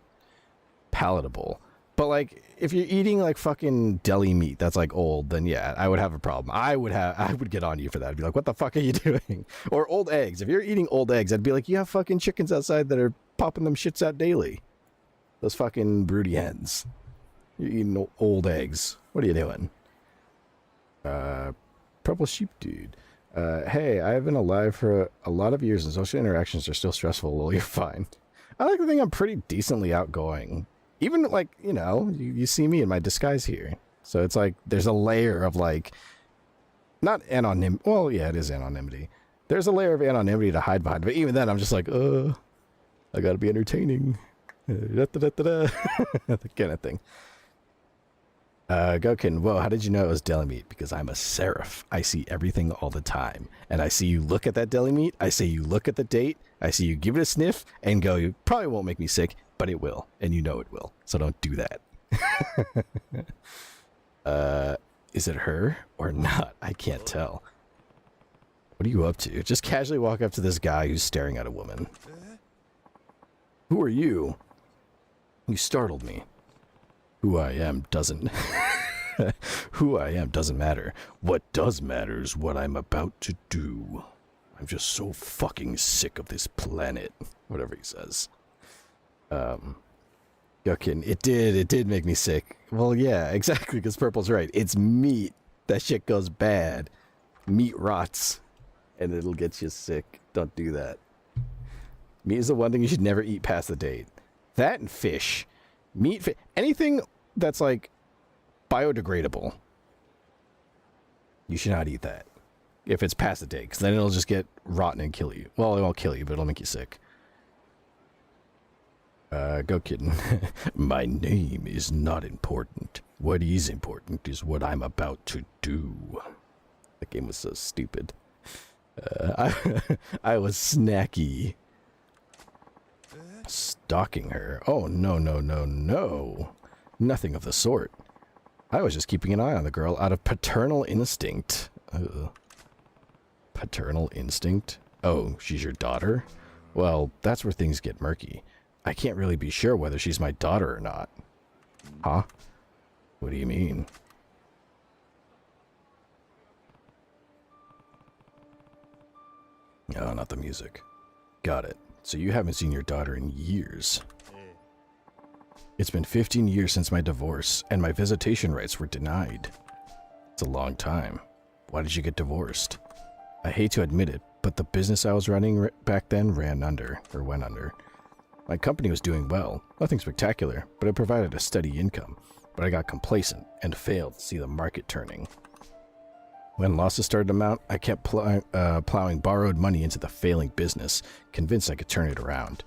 palatable. But, like, if you're eating, like, fucking deli meat that's, like, old, then, yeah, I would have a problem. I would get on you for that. I'd be like, what the fuck are you doing? Or old eggs. If you're eating old eggs, I'd be like, you have fucking chickens outside that are popping them shits out daily. Those fucking broody hens. You're eating old eggs. What are you doing? Purple sheep dude. Hey, I've been alive for a lot of years and social interactions are still stressful. Well, you're fine. I like to think I'm pretty decently outgoing. Even, like, you know, you see me in my disguise here. So it's like, there's a layer of, like, not anonymity. Well, yeah, it is anonymity. There's a layer of anonymity to hide behind. But even then, I'm just like, I gotta be entertaining. That kind of thing. Gokin, whoa, how did you know it was deli meat? Because I'm a seraph. I see everything all the time. And I see you look at that deli meat. I see you look at the date. I see you give it a sniff and go, you probably won't make me sick, but it will. And you know it will. So don't do that. Is it her or not? I can't tell. What are you up to? Just casually walk up to this guy who's staring at a woman. Who are you? You startled me. Who I am doesn't... Who I am doesn't matter. What does matter is what I'm about to do. I'm just so fucking sick of this planet. Whatever he says. Yuckin, it did make me sick. Well, yeah, exactly, because Purple's right. It's meat. That shit goes bad. Meat rots. And it'll get you sick. Don't do that. Meat is the one thing you should never eat past the date. That and fish. Meat, anything that's like biodegradable. You should not eat that if it's past the date, because then it'll just get rotten and kill you. Well, it won't kill you, but it'll make you sick. Go kidding. My name is not important. What is important is what I'm about to do. That game was so stupid. I was snacky. Stalking her. Oh, no, no, no, no. Nothing of the sort. I was just keeping an eye on the girl out of paternal instinct. Paternal instinct? Oh, she's your daughter? Well, that's where things get murky. I can't really be sure whether she's my daughter or not. Huh? What do you mean? Oh, not the music. Got it. So you haven't seen your daughter in years. It's been 15 years since my divorce, and my visitation rights were denied. It's a long time. Why did you get divorced? I hate to admit it, but the business I was running back then went under. My company was doing well, nothing spectacular, but it provided a steady income. But I got complacent and failed to see the market turning. When losses started to mount, I kept plowing borrowed money into the failing business, convinced I could turn it around.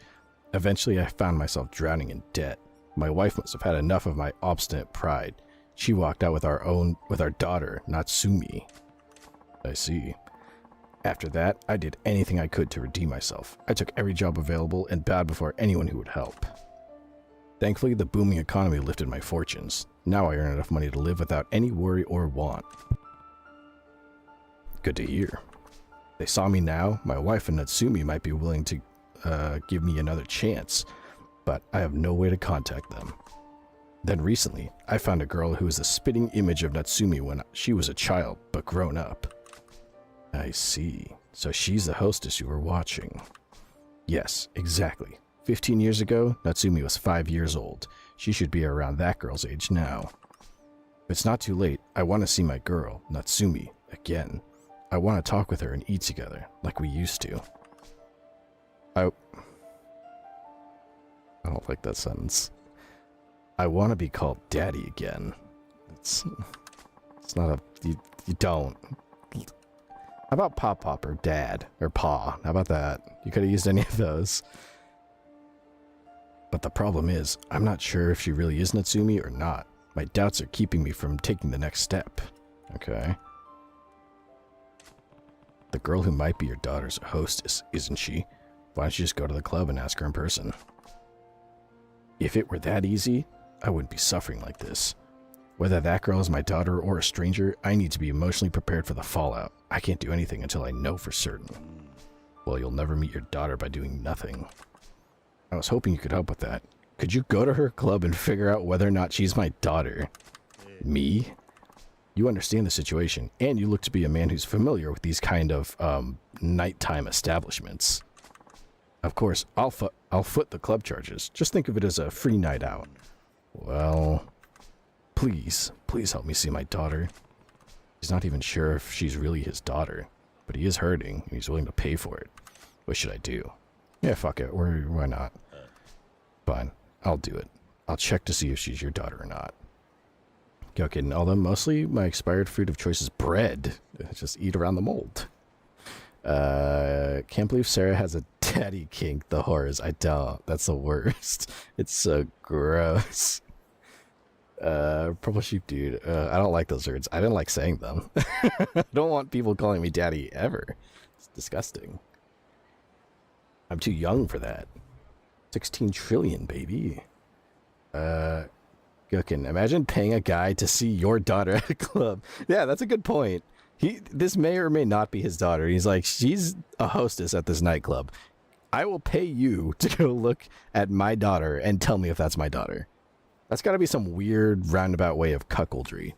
Eventually, I found myself drowning in debt. My wife must have had enough of my obstinate pride. She walked out with our daughter, Natsumi. I see. After that, I did anything I could to redeem myself. I took every job available and bowed before anyone who would help. Thankfully, the booming economy lifted my fortunes. Now I earn enough money to live without any worry or want. Good to hear. They saw me now. My wife and Natsumi might be willing to give me another chance, but I have no way to contact them. Then recently, I found a girl who was the spitting image of Natsumi when she was a child, but grown up. I see. So she's the hostess you were watching. Yes, exactly. 15 years ago, Natsumi was 5 years old. She should be around that girl's age now. If it's not too late, I want to see my girl, Natsumi, again. I want to talk with her and eat together, like we used to. I don't like that sentence. I want to be called Daddy again. It's not a... You don't. How about Pop or Dad or Pa? How about that? You could have used any of those. But the problem is, I'm not sure if she really is Natsumi or not. My doubts are keeping me from taking the next step. Okay. The girl who might be your daughter's a hostess, isn't she? Why don't you just go to the club and ask her in person? If it were that easy, I wouldn't be suffering like this. Whether that girl is my daughter or a stranger, I need to be emotionally prepared for the fallout. I can't do anything until I know for certain. Well, you'll never meet your daughter by doing nothing. I was hoping you could help with that. Could you go to her club and figure out whether or not she's my daughter? Me? You understand the situation, and you look to be a man who's familiar with these kind of, nighttime establishments. Of course, I'll foot the club charges. Just think of it as a free night out. Well... Please help me see my daughter. He's not even sure if she's really his daughter, but he is hurting, and he's willing to pay for it. What should I do? Yeah, fuck it. Why not? Fine. I'll do it. I'll check to see if she's your daughter or not. Okay, although mostly my expired food of choice is bread. Just eat around the mold. Can't believe Sarah has a daddy kink. The horrors. I don't. That's the worst. It's so gross. Purple sheep dude. I don't like those words. I didn't like saying them. I don't want people calling me daddy ever. It's disgusting. I'm too young for that. 16 trillion, baby. Gookin, imagine paying a guy to see your daughter at a club. Yeah, that's a good point. This may or may not be his daughter. He's like, she's a hostess at this nightclub. I will pay you to go look at my daughter and tell me if that's my daughter. That's got to be some weird roundabout way of cuckoldry.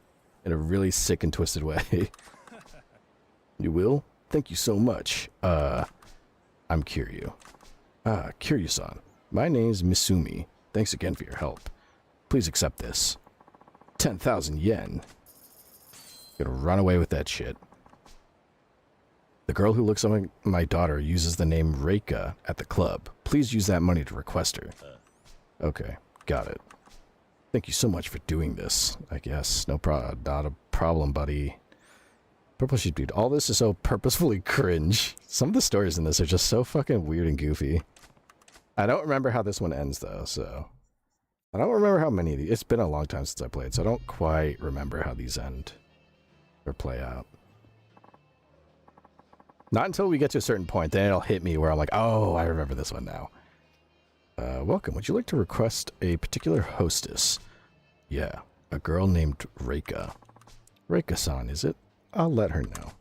In a really sick and twisted way. You will? Thank you so much. I'm Kiryu. Kiryu-san. My name's Misumi. Thanks again for your help. Please accept this. 10,000 yen. Gonna run away with that shit. The girl who looks like my daughter uses the name Reika at the club. Please use that money to request her. Okay, got it. Thank you so much for doing this, I guess. No problem, not a problem, buddy. Purple Sheep Dude, all this is so purposefully cringe. Some of the stories in this are just so fucking weird and goofy. I don't remember how this one ends, though, so... I don't remember how many of these... It's been a long time since I played, so I don't quite remember how these end. Or play out. Not until we get to a certain point, then it'll hit me where I'm like, oh, I remember this one now. Welcome. Would you like to request a particular hostess? Yeah, a girl named Reika. Reika-san, is it? I'll let her know.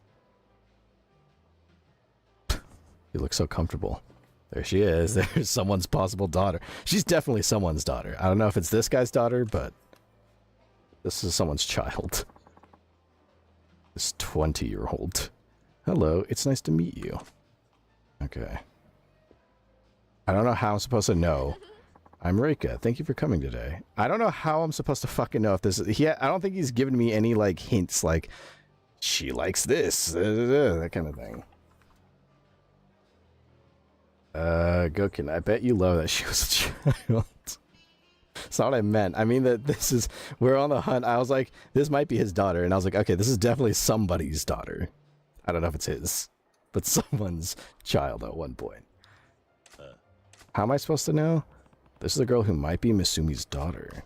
You look so comfortable. There she is. There's someone's possible daughter. She's definitely someone's daughter. I don't know if it's this guy's daughter, but this is someone's child. This 20-year-old. Hello, it's nice to meet you. Okay. I don't know how I'm supposed to know. I'm Reika. Thank you for coming today. I don't know how I'm supposed to fucking know if this is... I don't think he's given me any, like, hints, like, she likes this, that kind of thing. Gokin, I bet you love that she was a child. It's not what I meant. I mean that this is... We're on the hunt. I was like, this might be his daughter. And I was like, okay, this is definitely somebody's daughter. I don't know if it's his, but someone's child at one point. How am I supposed to know? This is a girl who might be Misumi's daughter.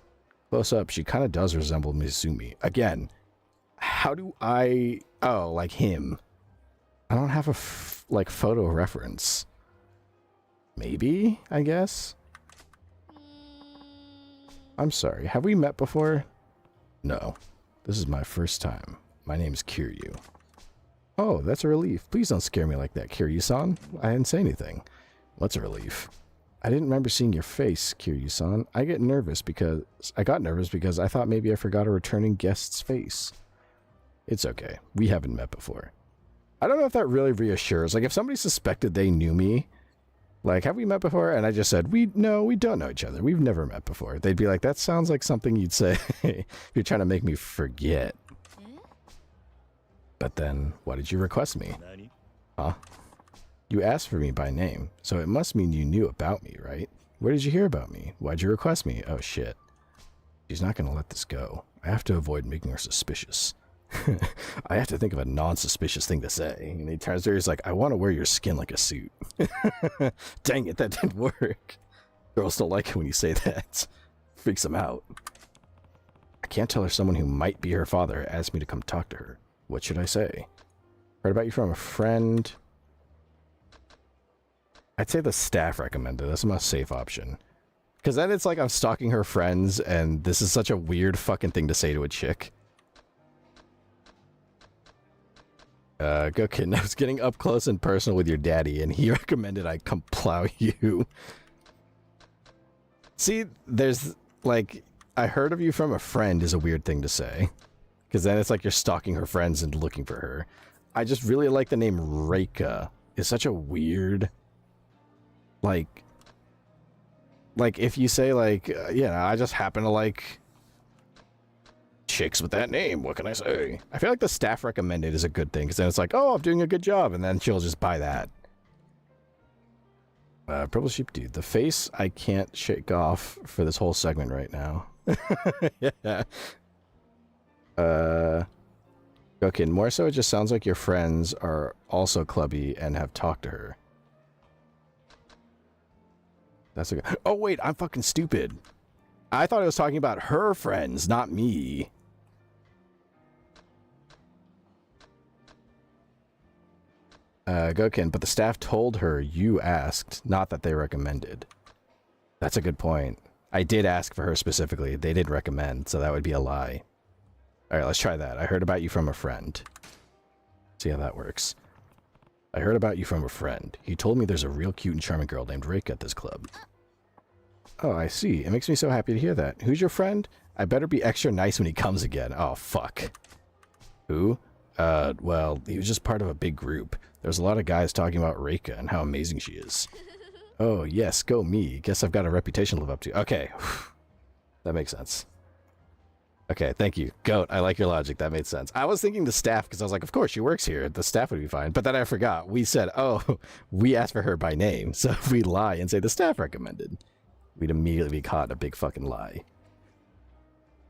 Close up, she kind of does resemble Misumi. Again, how do I... Oh, like him. I don't have a, like, photo reference. Maybe, I guess? I'm sorry, have we met before? No. This is my first time. My name's Kiryu. Oh, that's a relief. Please don't scare me like that, Kiryu-san. I didn't say anything. What's a relief? I didn't remember seeing your face, Kiryu-san. I got nervous because I thought maybe I forgot a returning guest's face. It's okay. We haven't met before. I don't know if that really reassures. Like, if somebody suspected they knew me, like, have we met before? And I just said, no, we don't know each other. We've never met before. They'd be like, that sounds like something you'd say if you're trying to make me forget. But then, why did you request me? Huh? You asked for me by name, so it must mean you knew about me, right? Where did you hear about me? Why'd you request me? Oh, shit. She's not gonna let this go. I have to avoid making her suspicious. I have to think of a non-suspicious thing to say. And he turns to her, he's like, I want to wear your skin like a suit. Dang it, that didn't work. Girls don't like it when you say that. Freaks them out. I can't tell her someone who might be her father asked me to come talk to her. What should I say? Heard about you from a friend. I'd say the staff recommended. That's the most safe option. Because then it's like I'm stalking her friends, and this is such a weird fucking thing to say to a chick. Go kid. I was getting up close and personal with your daddy, and he recommended I come plow you. See, there's, like, I heard of you from a friend is a weird thing to say. Because then it's like you're stalking her friends and looking for her. I just really like the name Reika. It's such a weird... Like if you say, like, yeah, I just happen to like chicks with that name, what can I say? I feel like the staff recommended is a good thing, because then it's like, oh, I'm doing a good job, and then she'll just buy that. Purple Sheep Dude, the face I can't shake off for this whole segment right now. Yeah. Okay, more so it just sounds like your friends are also clubby and have talked to her. That's okay. Oh, wait, I'm fucking stupid. I thought I was talking about her friends, not me. Gokin, but the staff told her you asked, not that they recommended. That's a good point. I did ask for her specifically. They did recommend, so that would be a lie. Alright, let's try that. I heard about you from a friend. See how that works. I heard about you from a friend. He told me there's a real cute and charming girl named Reika at this club. Oh, I see. It makes me so happy to hear that. Who's your friend? I better be extra nice when he comes again. Oh, fuck. Who? Well, he was just part of a big group. There's a lot of guys talking about Reika and how amazing she is. Oh, yes, go me. Guess I've got a reputation to live up to. Okay. That makes sense. Okay, thank you. Goat, I like your logic. That made sense. I was thinking the staff because I was like, of course, she works here. The staff would be fine. But then I forgot. We said, oh, we asked for her by name. So if we lie and say the staff recommended, we'd immediately be caught in a big fucking lie.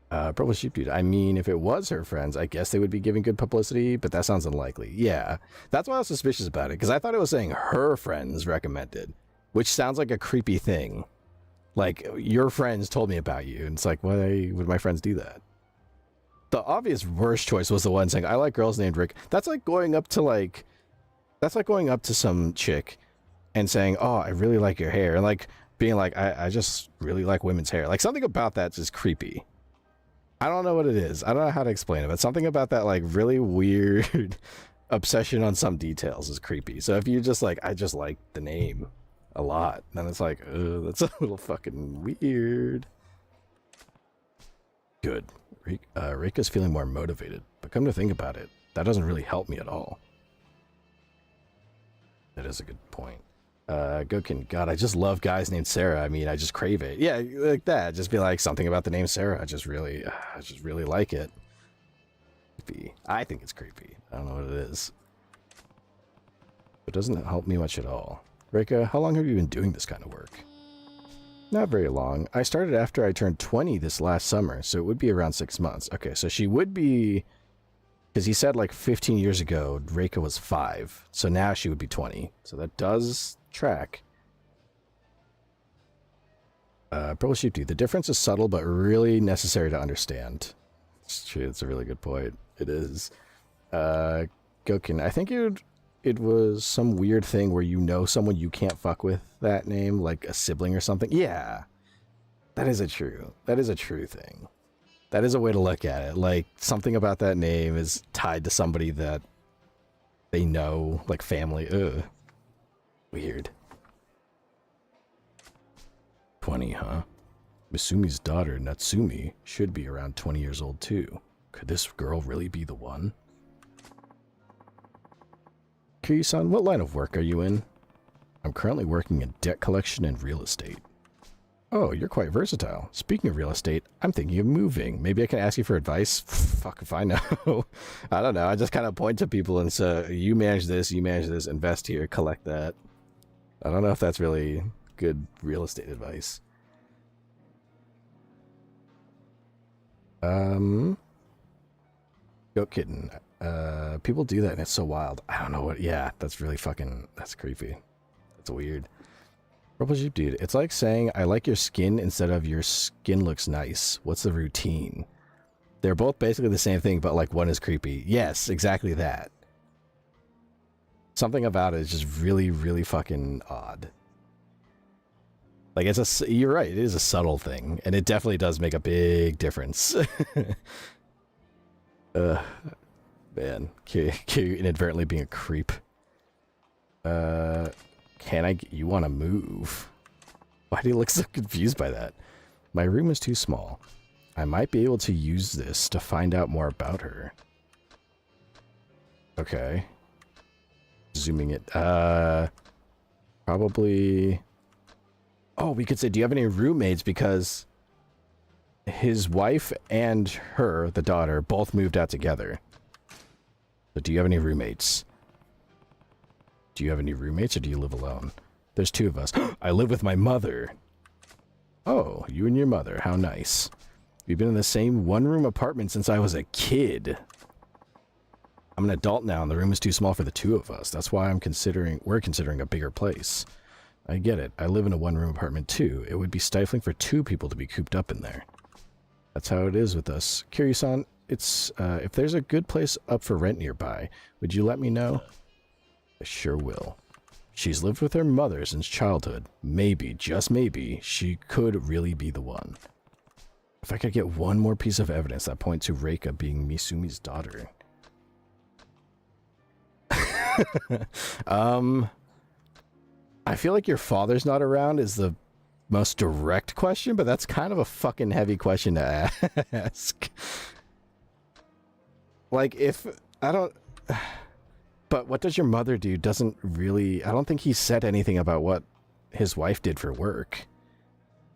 Purple Sheep Dude. I mean, if it was her friends, I guess they would be giving good publicity, but that sounds unlikely. Yeah, that's why I was suspicious about it, because I thought it was saying her friends recommended, which sounds like a creepy thing. Like, your friends told me about you, and it's like, why would my friends do that? The obvious worst choice was the one saying, I like girls named Rick. That's like going up to some chick and saying, oh, I really like your hair. And like being like, I just really like women's hair. Like something about that's just creepy. I don't know what it is. I don't know how to explain it, but something about that like really weird obsession on some details is creepy. So if you just like, I just like the name a lot, then it's like, that's a little fucking weird. Good. Rika's feeling more motivated, but come to think about it, that doesn't really help me at all. That is a good point. Gokin, God, I just love guys named Sarah. I mean, I just crave it. Yeah, like that. Just be like something about the name Sarah. I just really like it. Creepy. I think it's creepy. I don't know what it is. It doesn't help me much at all. Rika, how long have you been doing this kind of work? Not very long. I started after I turned 20 this last summer, so it would be around 6 months. Okay, so she would be... Because he said like 15 years ago, Rika was 5. So now she would be 20. So that does track. Purple Sheep Dude. The difference is subtle, but really necessary to understand. It's true. It's a really good point. It is. Gokin. I think it was some weird thing where you know someone you can't fuck with that name, like a sibling or something. Yeah. That is a true thing. That is a way to look at it. Like, something about that name is tied to somebody that they know, like family. Ugh. Weird. 20, huh? Misumi's daughter, Natsumi, should be around 20 years old, too. Could this girl really be the one? Kiryu-san, what line of work are you in? I'm currently working in debt collection and real estate. Oh, you're quite versatile. Speaking of real estate, I'm thinking of moving. Maybe I can ask you for advice? Fuck if I know. I don't know. I just kind of point to people and say, you manage this, invest here, collect that. I don't know if that's really good real estate advice. Goat Kitten. People do that and it's so wild. I don't know what... Yeah, that's really fucking... That's creepy. That's weird. Purple Sheep Dude, it's like saying, I like your skin instead of your skin looks nice. What's the routine? They're both basically the same thing, but like one is creepy. Yes, exactly that. Something about it is just really, really fucking odd. Like, you're right, it is a subtle thing, and it definitely does make a big difference. Man, Q inadvertently being a creep. You want to move? Why do you look so confused by that? My room is too small. I might be able to use this to find out more about her. Okay. Zooming it. Probably... Oh, we could say, do you have any roommates? Because his wife and her, the daughter, both moved out together. But do you have any roommates? Do you have any roommates or do you live alone? There's 2 of us. I live with my mother. Oh, you and your mother. How nice. We've been in the same one-room apartment since I was a kid. I'm an adult now and the room is too small for the 2 of us. That's why we're considering a bigger place. I get it. I live in a one-room apartment too. It would be stifling for 2 people to be cooped up in there. That's how it is with us. Kiryu-san, it's, if there's a good place up for rent nearby, would you let me know? I sure will. She's lived with her mother since childhood. Maybe, just maybe, she could really be the one. If I could get one more piece of evidence that points to Reika being Misumi's daughter. I feel like your father's not around is the most direct question, but that's kind of a fucking heavy question to ask. Like, if... I don't... But what does your mother do doesn't really... I don't think he said anything about what his wife did for work.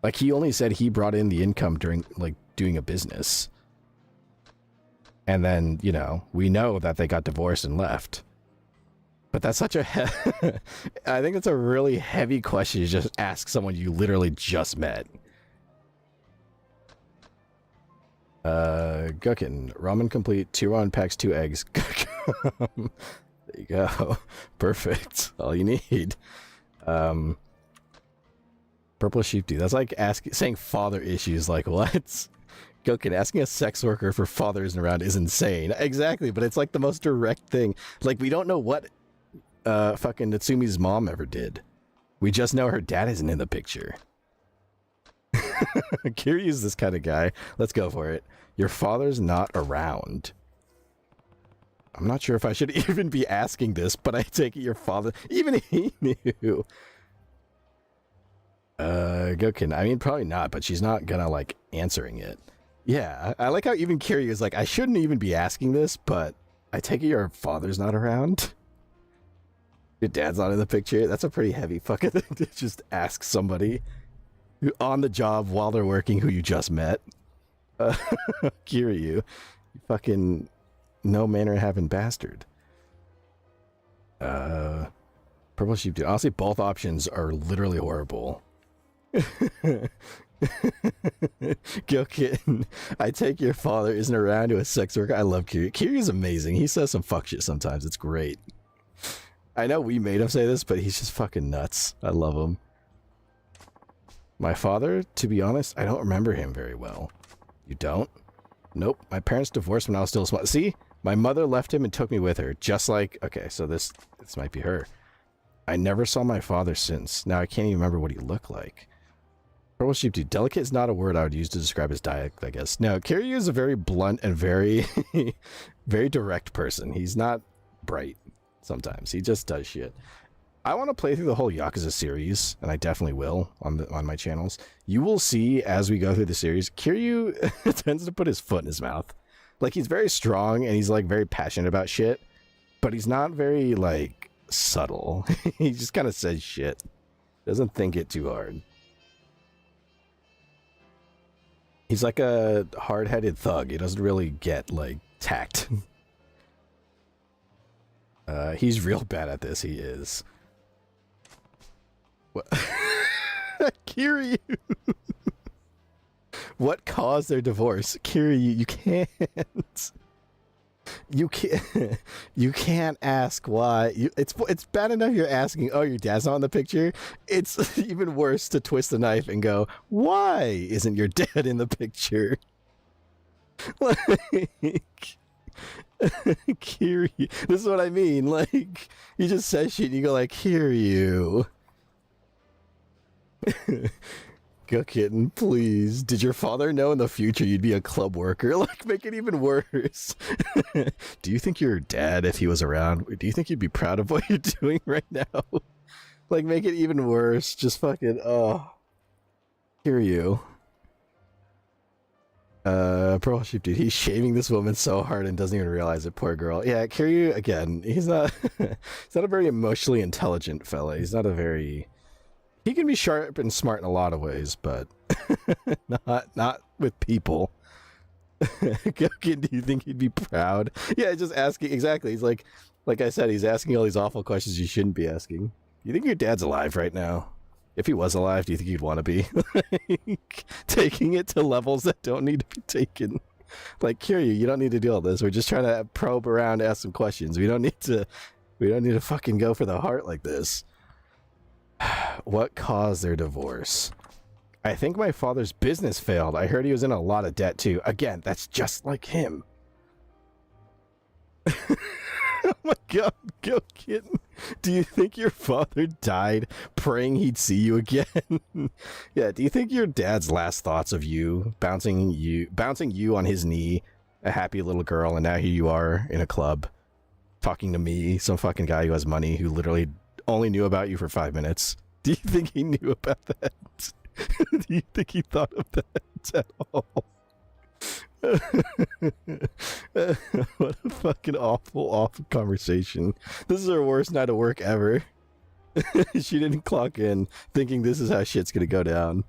Like, he only said he brought in the income during, like, doing a business. And then, you know, we know that they got divorced and left. But that's such a I think it's a really heavy question to just ask someone you literally just met. Gukin, ramen complete, 2 ramen packs, 2 eggs. There you go. Perfect. All you need. Purple sheep dude. That's like saying father issues. Like what? Gukin, asking a sex worker for father isn't around is insane. Exactly, but it's like the most direct thing. Like we don't know what fucking Natsumi's mom ever did. We just know her dad isn't in the picture. Kiryu's this kind of guy. Let's go for it. Your father's not around. I'm not sure if I should even be asking this, but I take it your father... Even he knew. Gokin, I mean, probably not, but she's not gonna, like, answering it. Yeah, I like how even Kiryu is like, I shouldn't even be asking this, but I take it your father's not around. Your dad's not in the picture. That's a pretty heavy fucking thing to just ask somebody who on the job while they're working who you just met. Kiryu, you fucking no manner having bastard. Purple sheep dude. Honestly, both options are literally horrible. Go kitten. I take your father isn't around to a sex worker. I love Kiryu. Kiryu's amazing. He says some fuck shit sometimes. It's great. I know we made him say this, but he's just fucking nuts. I love him. My father, to be honest, I don't remember him very well. You don't? Nope. My parents divorced when I was still small. See? My mother left him and took me with her. Just like... Okay, so this might be her. I never saw my father since. Now I can't even remember what he looked like. Purple sheep dude. Delicate is not a word I would use to describe his dialect, I guess. No, Kiryu is a very blunt and very... very direct person. He's not bright sometimes. He just does shit. I want to play through the whole Yakuza series, and I definitely will on my channels. You will see as we go through the series, Kiryu tends to put his foot in his mouth. Like, he's very strong, and he's, like, very passionate about shit, but he's not very, like, subtle. He just kind of says shit. Doesn't think it too hard. He's like a hard-headed thug. He doesn't really get, like, tact. He's real bad at this, he is. What? Kiryu! What caused their divorce? Kiryu, you can't. You can't ask why. It's bad enough you're asking, oh, your dad's not in the picture. It's even worse to twist the knife and go, why isn't your dad in the picture? Like... Kiryu. This is what I mean. Like, he just says shit and you go like, Kiryu. Go kitten, please. Did your father know in the future you'd be a club worker? Like, make it even worse. Do you think your dad, if he was around, do you think he'd be proud of what you're doing right now? Like, make it even worse. Just fucking, oh. Kiryu. Pearl sheep dude, he's shaming this woman so hard and doesn't even realize it, poor girl. Yeah, Kiryu, again, he's not he's not a very emotionally intelligent fella. He's not a very... He can be sharp and smart in a lot of ways, but not with people. Gokin, do you think he'd be proud? Yeah, just asking, exactly. He's like I said, he's asking all these awful questions you shouldn't be asking. Do you think your dad's alive right now? If he was alive, do you think he'd want to be? Like, taking it to levels that don't need to be taken. Like, Kiryu, you don't need to do all this. We're just trying to probe around, ask some questions. We don't need to fucking go for the heart like this. What caused their divorce? I think my father's business failed. I heard he was in a lot of debt too. Again, that's just like him. Oh my god, go kitten. Do you think your father died praying he'd see you again? Yeah, do you think your dad's last thoughts of you, bouncing you on his knee, a happy little girl, and now here you are in a club, talking to me, some fucking guy who has money, who literally only knew about you for 5 minutes? Do you think he knew about that? Do you think he thought of that at all? What a fucking awful conversation. This is her worst night of work ever. She didn't clock in thinking this is how shit's gonna go down.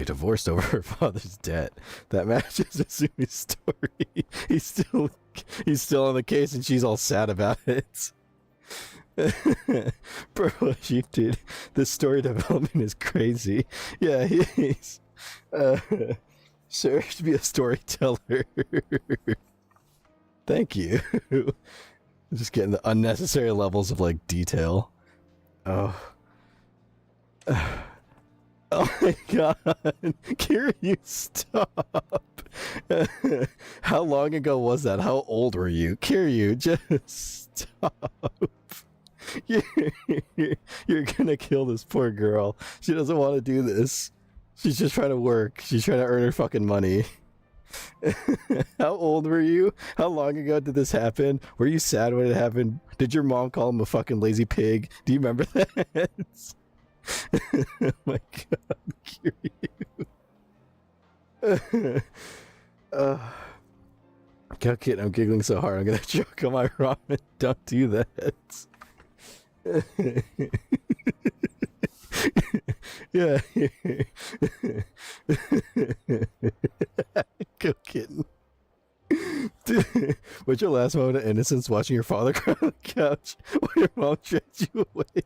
They divorced over her father's debt. That matches Asumi's story. He's still on the case, and she's all sad about it. Bro, dude, this story development is crazy. Yeah, he's sure to be a storyteller. Thank you. Just getting the unnecessary levels of like detail. Oh. Oh my god. Kiryu, stop. How long ago was that? How old were you? Kiryu, just stop. You're gonna kill this poor girl. She doesn't want to do this. She's just trying to work. She's trying to earn her fucking money. How old were you? How long ago did this happen? Were you sad when it happened? Did your mom call him a fucking lazy pig? Do you remember that? Oh my god, Kiryu. God, kid, I'm giggling so hard I'm gonna choke on my ramen. Don't do that. Yeah. Go kitten. Dude, what's your last moment of innocence watching your father cry on the couch while your mom dragged you away?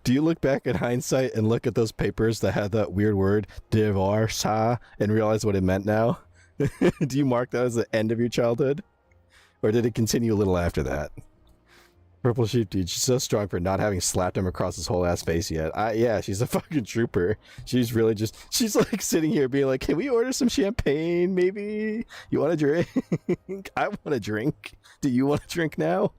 Do you look back in hindsight and look at those papers that had that weird word divorce and realize what it meant now? Do you mark that as the end of your childhood? Or did it continue a little after that? Purple Sheep, dude, she's so strong for not having slapped him across his whole ass face yet. Yeah, she's a fucking trooper. She's really just, she's like sitting here being like, can we order some champagne, maybe? You want a drink? I want a drink. Do you want a drink now?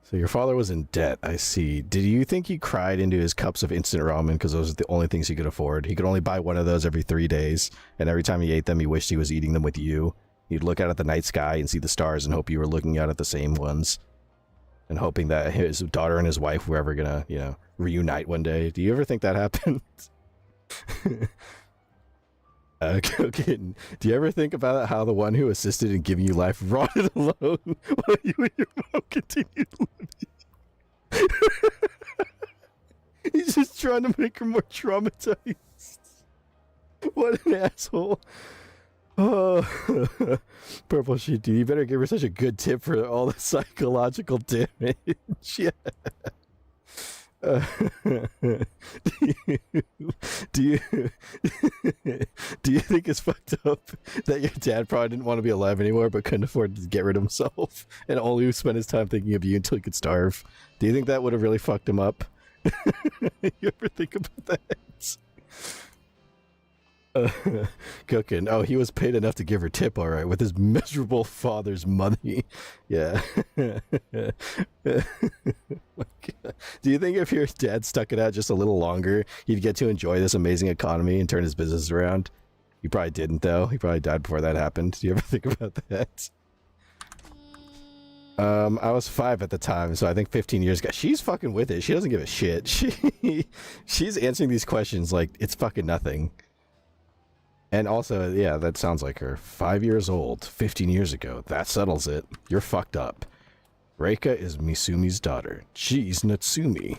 So your father was in debt, I see. Did you think he cried into his cups of instant ramen because those are the only things he could afford? He could only buy one of those every 3 days, and every time he ate them, he wished he was eating them with you. You'd look out at the night sky and see the stars and hope you were looking out at the same ones. And hoping that his daughter and his wife were ever gonna, you know, reunite one day. Do you ever think that happened? Okay. Do you ever think about how the one who assisted in giving you life rotted alone while you and your mom continued living? He's just trying to make her more traumatized. What an asshole. Oh, Purple Sheep, dude, you better give her such a good tip for all the psychological damage. Yeah. Do you think it's fucked up that your dad probably didn't want to be alive anymore but couldn't afford to get rid of himself and only spent his time thinking of you until he could starve? Do you think that would have really fucked him up? You ever think about that? Cooking. Oh, he was paid enough to give her tip, all right, with his miserable father's money. Yeah. Oh my God. Do you think if your dad stuck it out just a little longer, he'd get to enjoy this amazing economy and turn his business around? He probably didn't, though. He probably died before that happened. Do you ever think about that? I was 5 at the time, so I think 15 years ago. She's fucking with it. She doesn't give a shit. She's answering these questions like it's fucking nothing. And also, yeah, that sounds like her. 5 years old, 15 years ago. That settles it. You're fucked up. Reika is Misumi's daughter. She's Natsumi.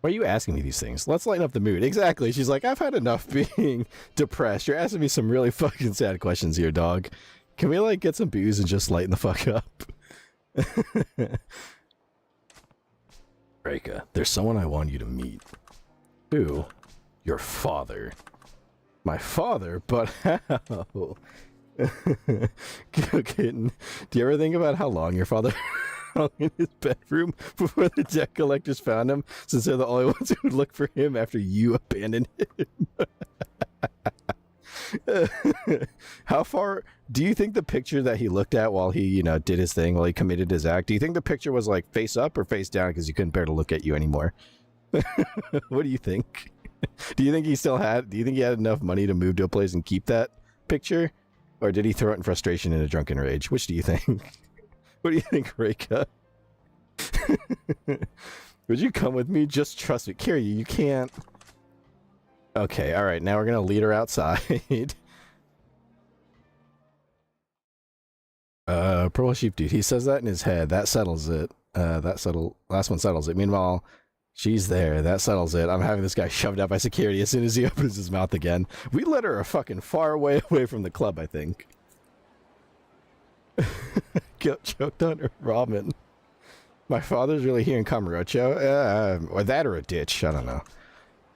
Why are you asking me these things? Let's lighten up the mood. Exactly. She's like, I've had enough being depressed. You're asking me some really fucking sad questions here, dog. Can we, like, get some booze and just lighten the fuck up? Reika, there's someone I want you to meet. Who? Your father. My father? But how? Kitten, do you ever think about how long your father hung in his bedroom before the debt collectors found him, since they're the only ones who would look for him after you abandoned him? How far do you think the picture that he looked at while he, you know, did his thing, while he committed his act, do you think the picture was like face up or face down because you couldn't bear to look at you anymore? What do you think? Do you think he had enough money to move to a place and keep that picture? Or did he throw it in frustration in a drunken rage? Which do you think? What do you think, Reika? Would you come with me? Just trust me. Kiryu, you can't. Okay, alright, now we're gonna lead her outside. Purple Sheep, dude, he says that in his head. That settles it. Last one settles it. Meanwhile, she's there. That settles it. I'm having this guy shoved out by security as soon as he opens his mouth again. We let her a fucking far way away from the club, I think. Got choked on her ramen. My father's really here in Kamurocho? Or that or a ditch. I don't know.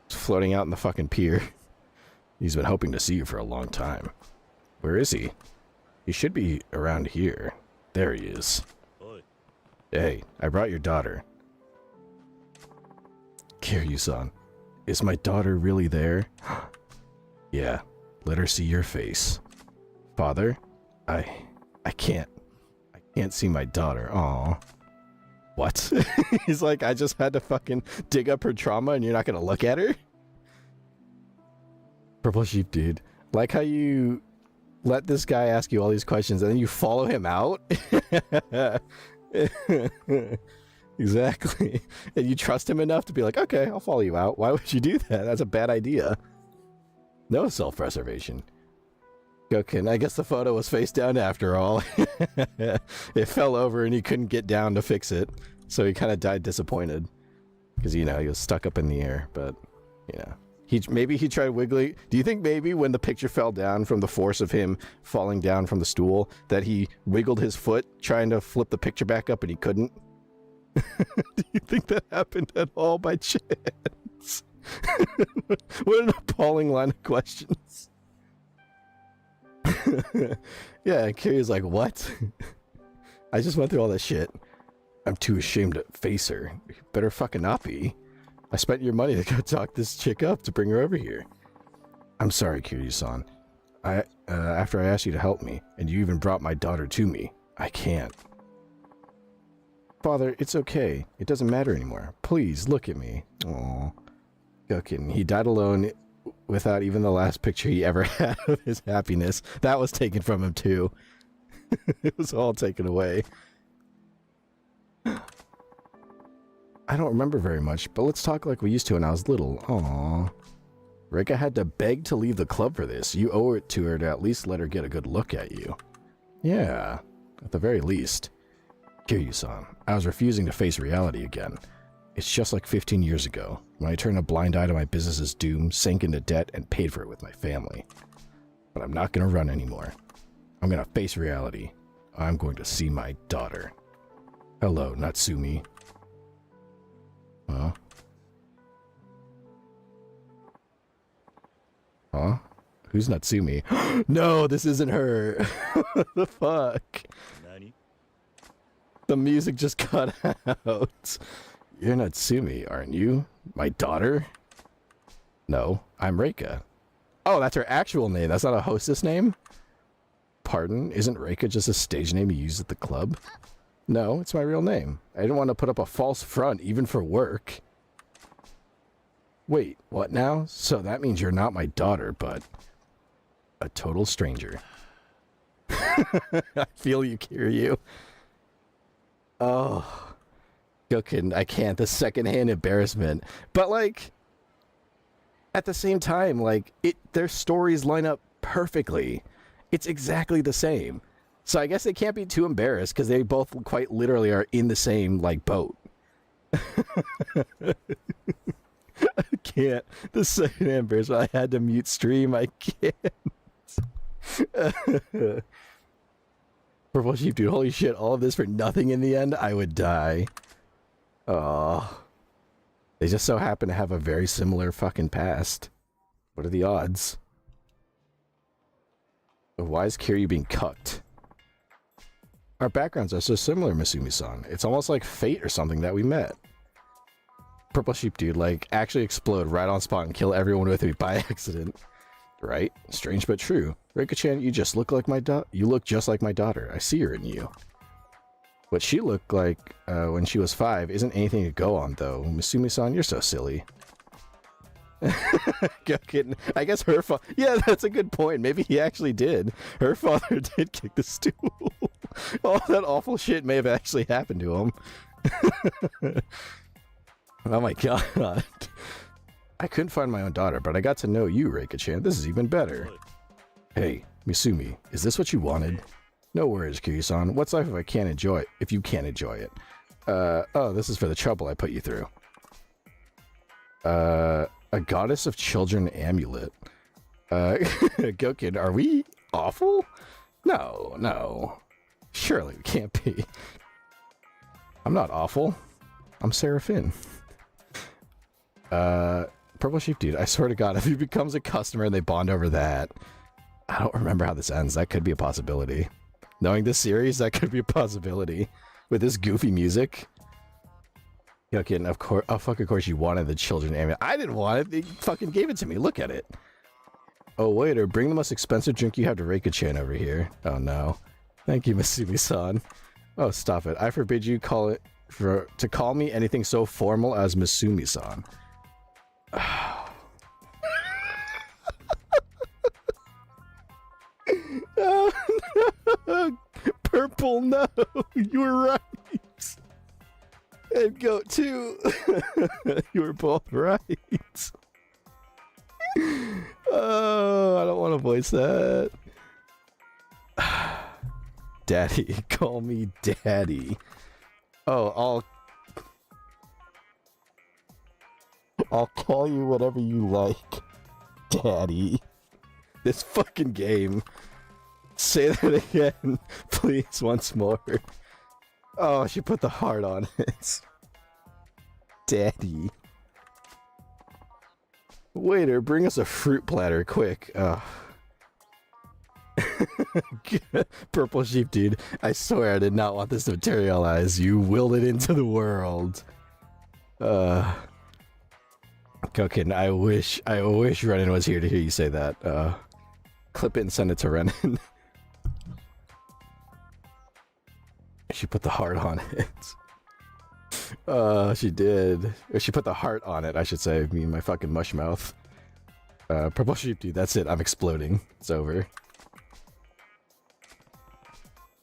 It's floating out in the fucking pier. He's been hoping to see you for a long time. Where is he? He should be around here. There he is. Hey, I brought your daughter. Kiryu-san, is my daughter really there? Yeah, let her see your face. Father, I can't see my daughter. Aw. What? He's like, I just had to fucking dig up her trauma and you're not gonna look at her? Purple Sheep Dude, like how you let this guy ask you all these questions and then you follow him out? Exactly. And you trust him enough to be like, okay, I'll follow you out. Why would you do that? That's a bad idea. No self-preservation. Goken, I guess the photo was face down after all. It fell over and he couldn't get down to fix it. So he kind of died disappointed. Because, you know, he was stuck up in the air. But, you know. Maybe he tried wiggling. Do you think maybe when the picture fell down from the force of him falling down from the stool, that he wiggled his foot trying to flip the picture back up and he couldn't? Do you think that happened at all by chance? What an appalling line of questions. Yeah, Kiryu's like, what? I just went through all that shit. I'm too ashamed to face her. You better fucking not be. I spent your money to go talk this chick up to bring her over here. I'm sorry, Kiryu-san. After I asked you to help me, and you even brought my daughter to me, I can't. Father, it's okay. It doesn't matter anymore. Please, look at me. Aww. Goken, he died alone without even the last picture he ever had of his happiness. That was taken from him, too. It was all taken away. I don't remember very much, but let's talk like we used to when I was little. Aww. Reika had to beg to leave the club for this. You owe it to her to at least let her get a good look at you. Yeah, at the very least. Kiryu-san, I was refusing to face reality again. It's just like 15 years ago, when I turned a blind eye to my business's doom, sank into debt, and paid for it with my family. But I'm not going to run anymore. I'm going to face reality. I'm going to see my daughter. Hello, Natsumi. Huh? Huh? Who's Natsumi? No, this isn't her. What the fuck? Nani? The music just cut out. You're Natsumi, aren't you? My daughter? No, I'm Reika. Oh, that's her actual name. That's not a hostess name? Pardon? Isn't Reika just a stage name you use at the club? No, it's my real name. I didn't want to put up a false front, even for work. Wait, what now? So that means you're not my daughter, but a total stranger. I feel you, Kiryu. Oh. Goken, I can't. The secondhand embarrassment. But, like, at the same time, like, their stories line up perfectly. It's exactly the same. So I guess they can't be too embarrassed because they both quite literally are in the same, like, boat. I can't. The second embarrassment. I had to mute stream. I can't. Purple Sheep Dude, holy shit, all of this for nothing in the end? I would die. Oh. They just so happen to have a very similar fucking past. What are the odds? Why is Kiryu being cucked? Our backgrounds are so similar, Misumi-san. It's almost like fate or something that we met. Purple Sheep Dude, like, actually explode right on spot and kill everyone with me by accident. Right? Strange but true. Reika-chan, you just look like you look just like my daughter. I see her in you. What she looked like when she was 5 isn't anything to go on, though. Misumi-san, you're so silly. I guess her father... Yeah, that's a good point. Maybe he actually did. Her father did kick the stool. All that awful shit may have actually happened to him. Oh my god. I couldn't find my own daughter, but I got to know you, Reika-chan. This is even better. Hey, Misumi, is this what you wanted? No worries, Kiryu-san. What's life if you can't enjoy it? Oh, this is for the trouble I put you through. A goddess of children amulet. Gokin, are we awful? No, no. Surely we can't be. I'm not awful. I'm Seraphine. Purple Sheep Dude, I swear to God, if he becomes a customer and they bond over that, I don't remember how this ends. That could be a possibility. Knowing this series, that could be a possibility. With this goofy music. Okay, and of course, oh fuck, of course you wanted the children amulet. I didn't want it. They fucking gave it to me. Look at it. Oh, waiter, bring the most expensive drink you have to Reika-chan over here. Oh no. Thank you, Masumi-san. Oh, stop it. I forbid you to call me anything so formal as Masumi-san. Oh, no. Purple, no. You were right. And Goat too. You were both right. Oh, I don't want to voice that. Daddy, call me Daddy. Oh, I'll call you whatever you like, Daddy. This fucking game. Say that again, please, once more. Oh, she put the heart on it. Daddy. Waiter, bring us a fruit platter, quick. Purple Sheep Dude, I swear I did not want this to materialize. You willed it into the world. Kokin, I wish Renan was here to hear you say that. Clip it and send it to Renan. She put the heart on it. She did. Or she put the heart on it, I should say. I mean, my fucking mush mouth. Purple Sheep Dude, that's it. I'm exploding. It's over.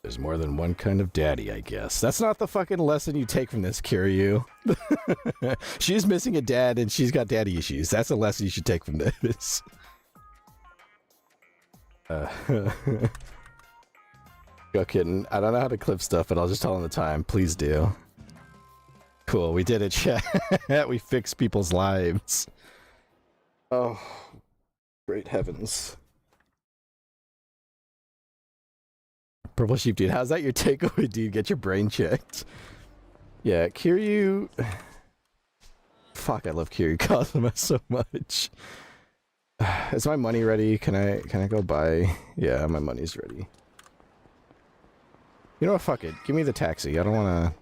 There's more than one kind of daddy, I guess. That's not the fucking lesson you take from this, Kiryu. She's missing a dad and she's got daddy issues. That's a lesson you should take from this. Go kidding. I don't know how to clip stuff, but I'll just tell them the time. Please do. Cool, we did it, chat. We fixed people's lives. Oh, great heavens. Purple Sheep Dude, how's that your takeaway, dude? Get your brain checked. Yeah, Kiryu... Fuck, I love Kiryu Kazuma so much. Is my money ready? Can I go buy? Yeah, my money's ready. You know what? Fuck it. Give me the taxi. I don't want to...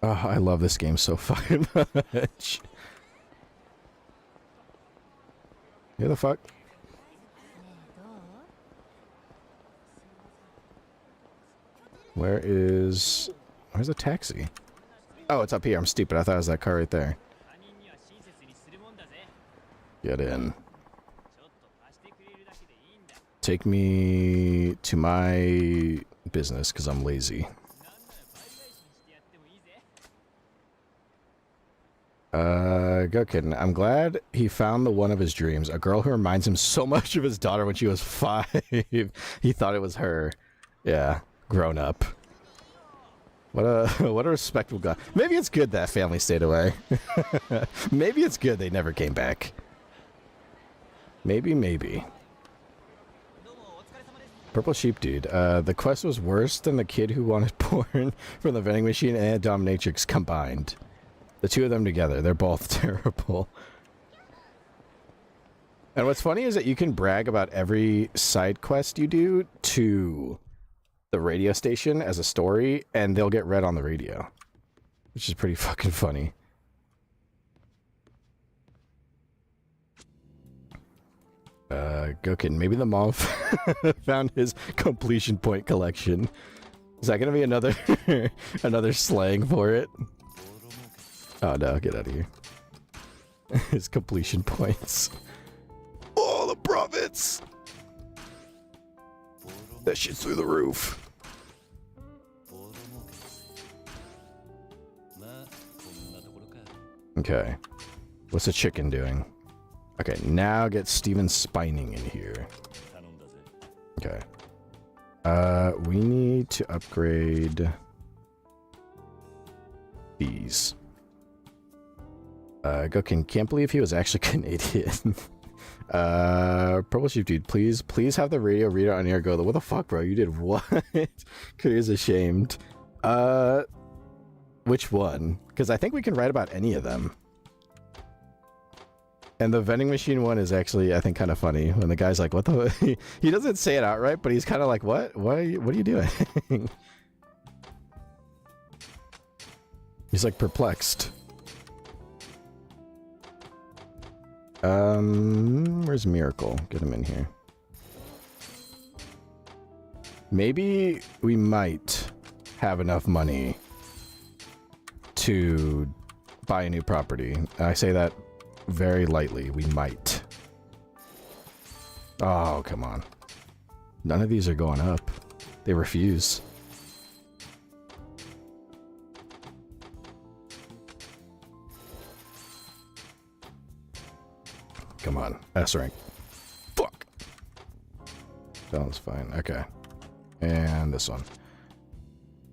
Oh, I love this game so fucking much. Who the fuck? Where's the taxi? Oh, it's up here. I'm stupid. I thought it was that car right there. Get in. Take me to my business, because I'm lazy. Go kidding. I'm glad he found the one of his dreams. A girl who reminds him so much of his daughter when she was 5. He thought it was her. Yeah, grown up. What a respectable guy. Maybe it's good that family stayed away. Maybe it's good they never came back. Maybe. Purple Sheep Dude. The quest was worse than the kid who wanted porn from the vending machine and dominatrix combined. The two of them together, they're both terrible. And what's funny is that you can brag about every side quest you do to the radio station as a story, and they'll get read on the radio. Which is pretty fucking funny. Gokin, maybe the mom found his completion point collection. Is that gonna be another another slang for it? Oh no, get out of here. His completion points. Oh, the profits! That shit's through the roof. Okay. What's the chicken doing? Okay, now get Steven Spining in here. Okay. We need to upgrade please. Gokin, can't believe he was actually Canadian. Purple Sheep Dude, please have the radio reader on air go. What the fuck, bro? You did what? Korea's ashamed. Which one? Because I think we can write about any of them. And the vending machine one is actually, I think, kind of funny when the guy's like, what the... He doesn't say it outright, but he's kind of like, what? What are you doing? He's like perplexed. Where's Miracle? Get him in here. Maybe we might have enough money to buy a new property. I say that very lightly. We might. Oh, come on. None of these are going up. They refuse. Come on. S rank. Fuck. That was fine. Okay. And this one.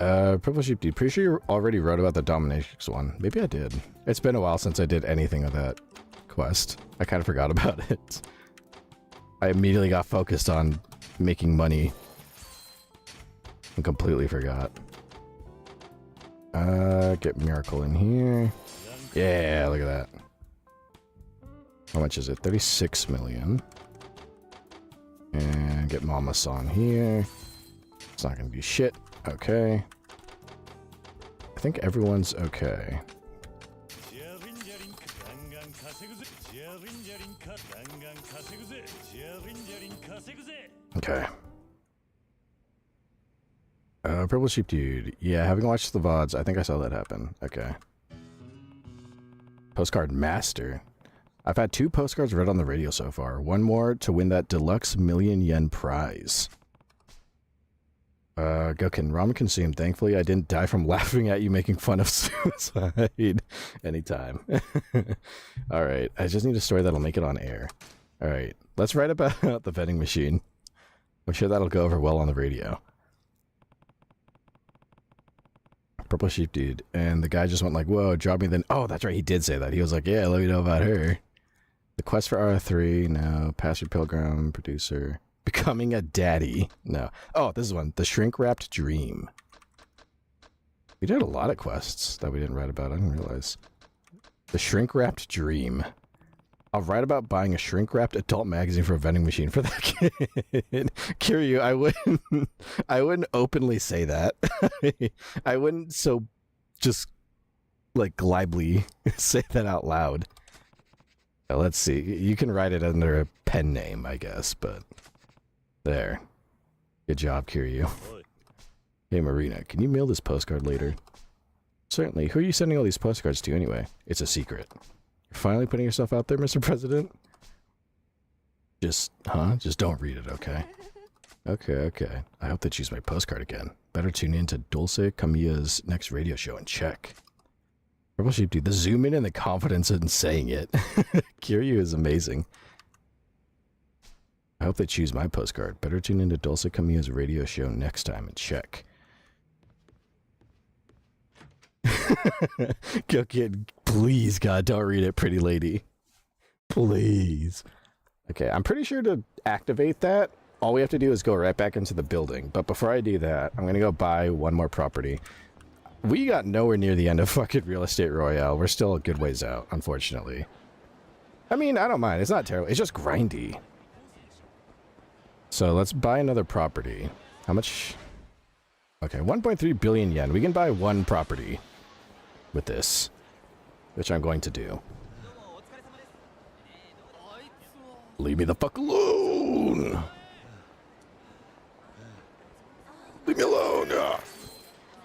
Purple Sheep Dude, pretty sure you already wrote about the Dominatrix one. Maybe I did. It's been a while since I did anything of that quest. I kind of forgot about it. I immediately got focused on making money and completely forgot. Get Miracle in here. Yeah, look at that. How much is it? 36 million. And get Mama-san here. It's not gonna do shit. Okay. I think everyone's okay. Okay. Purple Sheep Dude. Yeah, having watched the VODs, I think I saw that happen. Okay. Postcard Master. I've had 2 postcards read on the radio so far. One more to win that deluxe million-yen prize. Gokin, ramen consumed. Thankfully, I didn't die from laughing at you making fun of suicide. Anytime. Alright, I just need a story that'll make it on air. Alright, let's write about the vending machine. I'm sure that'll go over well on the radio. Purple Sheep Dude. And the guy just went like, whoa, drop me then. Oh, that's right, he did say that. He was like, yeah, let me know about her. The quest for R3, no. Pastor Pilgrim, producer. Becoming a daddy. No. Oh, this is one. The Shrink-Wrapped Dream. We did a lot of quests that we didn't write about. I didn't realize. The Shrink-Wrapped Dream. I'll write about buying a shrink-wrapped adult magazine for a vending machine for that kid. Kiryu, I wouldn't openly say that. I wouldn't so just like glibly say that out loud. Now, let's see. You can write it under a pen name, I guess, but there. Good job, Kiryu. Hey, Marina, can you mail this postcard later? Certainly. Who are you sending all these postcards to anyway? It's a secret. You're finally putting yourself out there, Mr. President? Just don't read it, okay? Okay. I hope they choose my postcard again. Better tune in to Dulce Camilla's next radio show and check. Purple Sheep Dude, the zoom in and the confidence in saying it. Kiryu is amazing. I hope they choose my postcard. Better tune in to Dulce Camilla's radio show next time and check. Go kid, please, God, don't read it, pretty lady. Please. Okay, I'm pretty sure to activate that, all we have to do is go right back into the building. But before I do that, I'm going to go buy one more property. We got nowhere near the end of fucking Real Estate Royale. We're still a good ways out, unfortunately. I mean, I don't mind. It's not terrible. It's just grindy. So let's buy another property. How much? Okay, 1.3 billion yen. We can buy one property with this, which I'm going to do. Leave me the fuck alone! Leave me alone! Ah.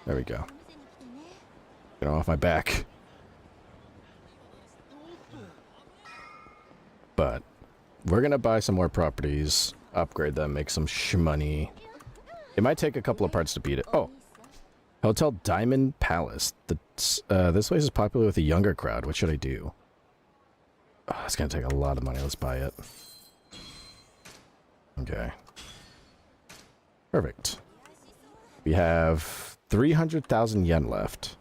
There we go. Get off my back. But we're gonna buy some more properties, upgrade them, make some shmoney. It might take a couple of parts to beat it. Oh, Hotel Diamond Palace. This place is popular with a younger crowd. What should I do? Oh, it's gonna take a lot of money. Let's buy it. Okay. Perfect. We have 300,000 yen left.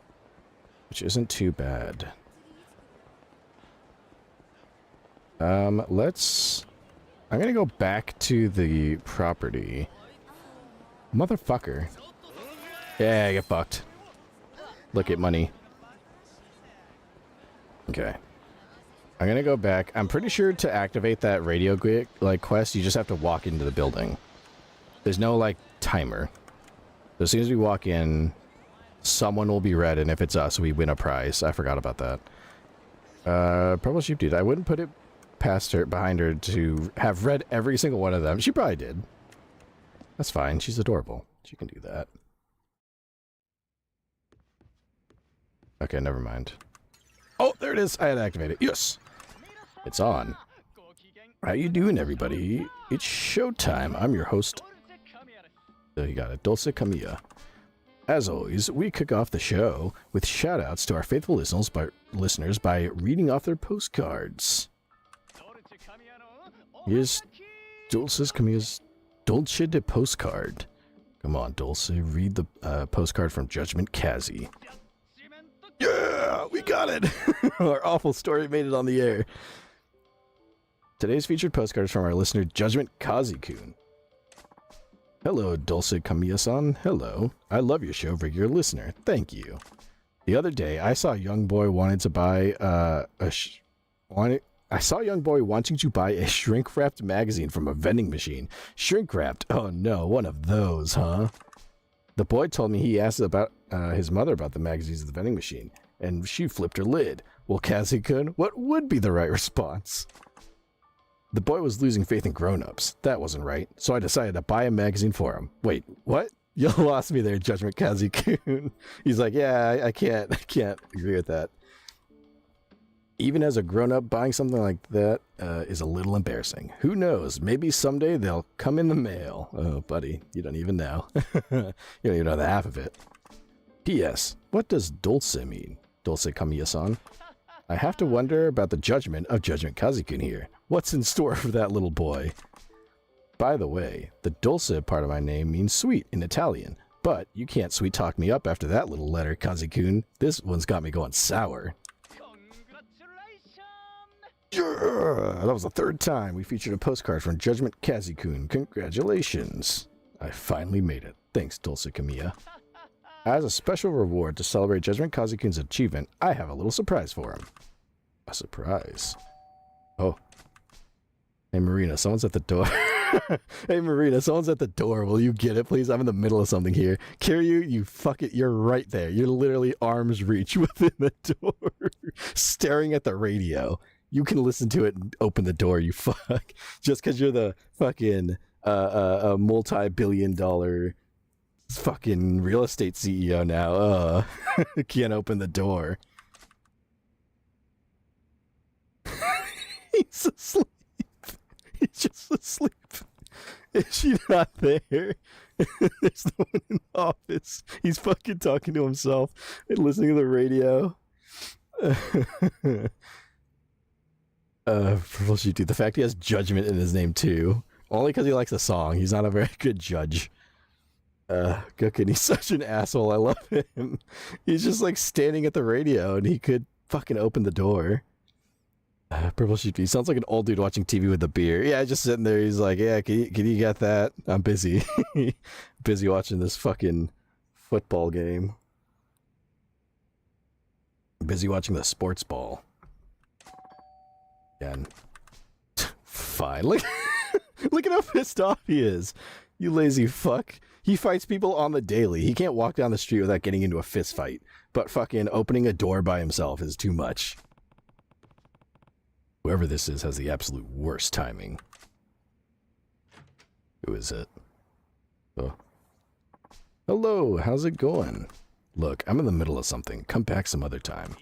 which isn't too bad. I'm gonna go back to the property. Motherfucker. Yeah, get fucked. Look at money. Okay. I'm gonna go back. I'm pretty sure to activate that radio quest, you just have to walk into the building. There's no, like, timer. So as soon as we walk in, someone will be red, and if it's us, we win a prize. I forgot about that. Purple Sheep Dude. I wouldn't put it past her, behind her, to have read every single one of them. She probably did. That's fine. She's adorable. She can do that. Okay, never mind. Oh, there it is. I had to activate it. Yes. It's on. How you doing, everybody? It's showtime. I'm your host. Oh, you got it. Dulce Camilla. As always, we kick off the show with shout-outs to our faithful listeners by reading off their postcards. Here's Dulce Camilla's Dolce de postcard. Come on, Dulce, read the postcard from Judgment Kazi. Yeah, we got it! Our awful story made it on the air. Today's featured postcard is from our listener, Judgment Kazi-kun. Hello, Dulce Camilla-san. Hello. I love your show, regular listener. Thank you. The other day, I saw a young boy wanting to buy wanting to buy a shrink-wrapped magazine from a vending machine. Shrink-wrapped? Oh no, one of those, huh? The boy told me he asked about his mother about the magazines at the vending machine, and she flipped her lid. Well, Kazi-kun, what would be the right response? The boy was losing faith in grown-ups. That wasn't right, so I decided to buy a magazine for him. Wait, what? You lost me there, Judgment Kazi-kun. He's like, yeah, I can't agree with that. Even as a grown-up, buying something like that is a little embarrassing. Who knows? Maybe someday they'll come in the mail. Oh, buddy, you don't even know. You don't even know the half of it. P.S. What does Dulce mean? Dulce Camilla-san. I have to wonder about the judgment of Judgment Kazi-kun here. What's in store for that little boy? By the way, the Dulce part of my name means sweet in Italian. But you can't sweet-talk me up after that little letter, Kazi-kun. This one's got me going sour. Yeah! That was the third time we featured a postcard from Judgment Kazi-kun. Congratulations. I finally made it. Thanks, Dulce Camilla. As a special reward to celebrate Judgment Kazi-kun's achievement, I have a little surprise for him. A surprise? Oh. Hey, Marina, someone's at the door. Hey, Marina, someone's at the door. Will you get it, please? I'm in the middle of something here. Kiryu, you fuck it. You're right there. You're literally arm's reach within the door, staring at the radio. You can listen to it and open the door, you fuck. Just because you're the fucking multi-billion-dollar fucking real estate CEO now. Can't open the door. He's asleep. He's just asleep. Is she not there? There's no one in the office. He's fucking talking to himself and listening to the radio. Purple Sheep Dude. The fact he has judgment in his name too. Only because he likes the song. He's not a very good judge. Gukin, he's such an asshole. I love him. He's just like standing at the radio and he could fucking open the door. Purple Sheep Dude. Sounds like an old dude watching TV with a beer. Yeah, just sitting there. He's like, yeah, can you get that? I'm busy. Busy watching this fucking football game. Busy watching the sports ball. Again. Fine. Look at how pissed off he is. You lazy fuck. He fights people on the daily. He can't walk down the street without getting into a fist fight. But fucking opening a door by himself is too much. Whoever this is has the absolute worst timing. Who is it? Oh. Hello, how's it going? Look, I'm in the middle of something. Come back some other time.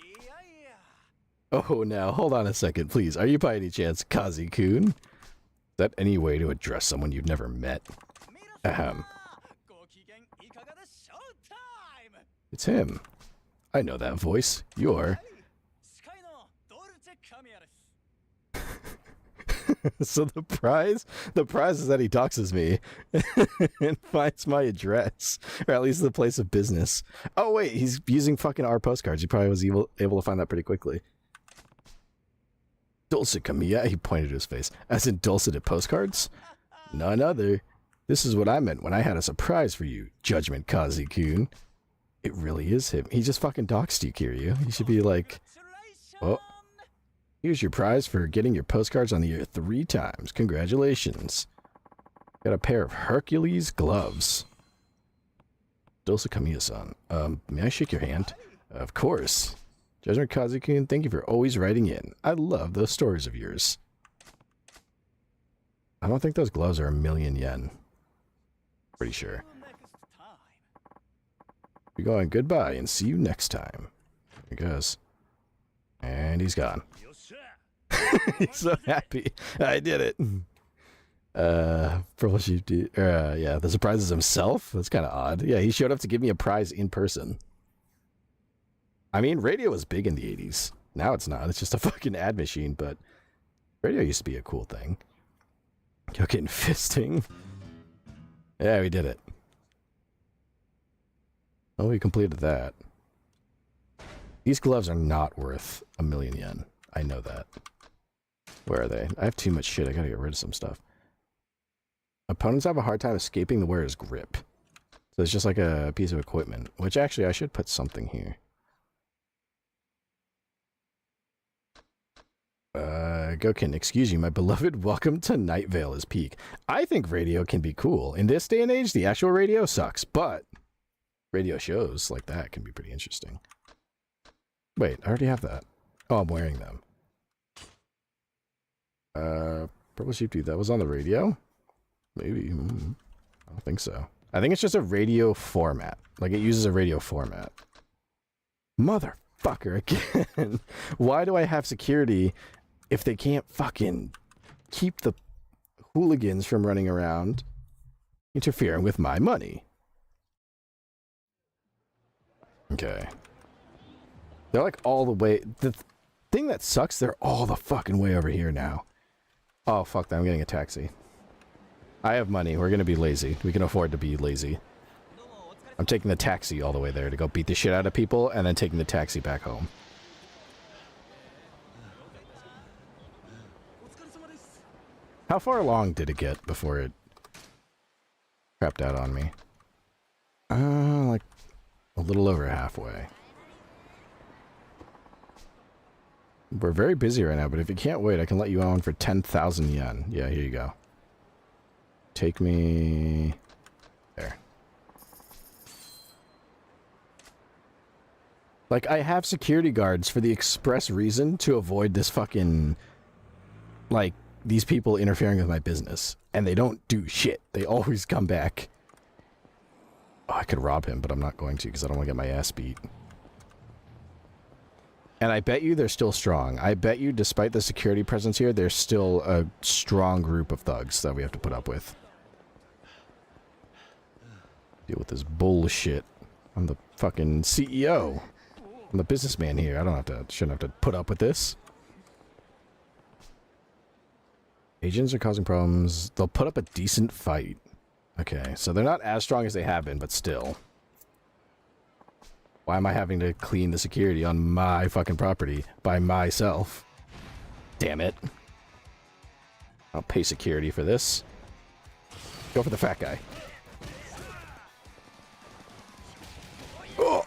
Oh, now, hold on a second, please. Are you by any chance Kazi-kun? Is that any way to address someone you've never met? Ahem. It's him. I know that voice. You're... So the prize is that he doxes me and finds my address, or at least the place of business. Oh wait, he's using fucking our postcards. He probably was able to find that pretty quickly. Dulcet Camilla, he pointed to his face. As in dulcet postcards? None other. This is what I meant when I had a surprise for you, Judgment Kazi-kun. It really is him. He just fucking doxed you, Kiryu. He should be like, oh, here's your prize for getting your postcards on the air 3 times. Congratulations. Got a pair of Hercules gloves. Dulce Camilla-san, may I shake your hand? Of course. Judgment Kazi-kun, thank you for always writing in. I love those stories of yours. I don't think those gloves are 1,000,000 yen. Pretty sure. We're going goodbye and see you next time. There he goes. And he's gone. He's so happy. I did it. Yeah, the surprise is himself? That's kind of odd. Yeah, he showed up to give me a prize in person. I mean, radio was big in the 80s. Now it's not. It's just a fucking ad machine, but radio used to be a cool thing. You're getting fisting. Yeah, we did it. Oh, we completed that. These gloves are not worth 1,000,000 yen. I know that. Where are they? I have too much shit. I gotta get rid of some stuff. Opponents have a hard time escaping the wearer's grip. So it's just like a piece of equipment. Which actually, I should put something here. Gokin, excuse you, my beloved, welcome to Night Vale is peak. I think radio can be cool. In this day and age, the actual radio sucks, but radio shows like that can be pretty interesting. Wait, I already have that. Oh, I'm wearing them. Purple Sheep Dude, that was on the radio? Maybe. I don't think so. I think it's just a radio format. Like, it uses a radio format. Motherfucker, again. Why do I have security if they can't fucking keep the hooligans from running around interfering with my money? Okay. They're like all the way... The thing that sucks, they're all the fucking way over here now. Oh, fuck that. I'm getting a taxi. I have money. We're gonna be lazy. We can afford to be lazy. I'm taking the taxi all the way there to go beat the shit out of people, and then taking the taxi back home. How far along did it get before it crapped out on me? Like a little over halfway. We're very busy right now, but if you can't wait, I can let you on for 10,000 yen. Yeah, here you go. Take me... there. Like, I have security guards for the express reason to avoid this fucking... like, these people interfering with my business. And they don't do shit. They always come back. Oh, I could rob him, but I'm not going to because I don't want to get my ass beat. And I bet you they're still strong. I bet you, despite the security presence here, there's still a strong group of thugs that we have to put up with. Deal with this bullshit. I'm the fucking CEO. I'm the businessman here. I don't have to, shouldn't have to put up with this. Agents are causing problems. They'll put up a decent fight. Okay, so they're not as strong as they have been, but still. Why am I having to clean the security on my fucking property by myself? Damn it. I'll pay security for this. Go for the fat guy. Oh!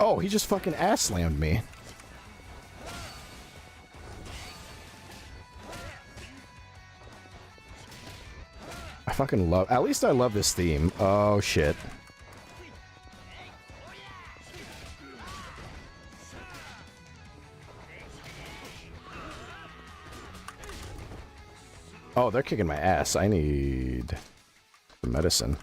Oh, he just fucking ass slammed me. I fucking love... At least I love this theme. Oh, shit. Oh, they're kicking my ass. I need... the medicine.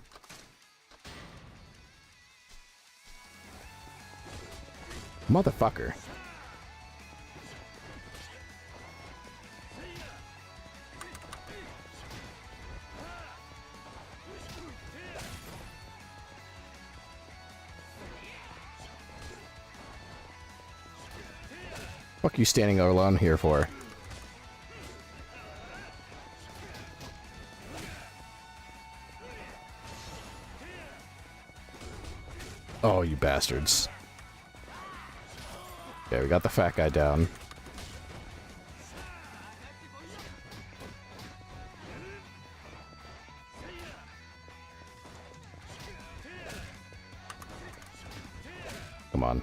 Motherfucker. Fuck you standing alone here for? Oh, you bastards. Okay, we got the fat guy down. Come on.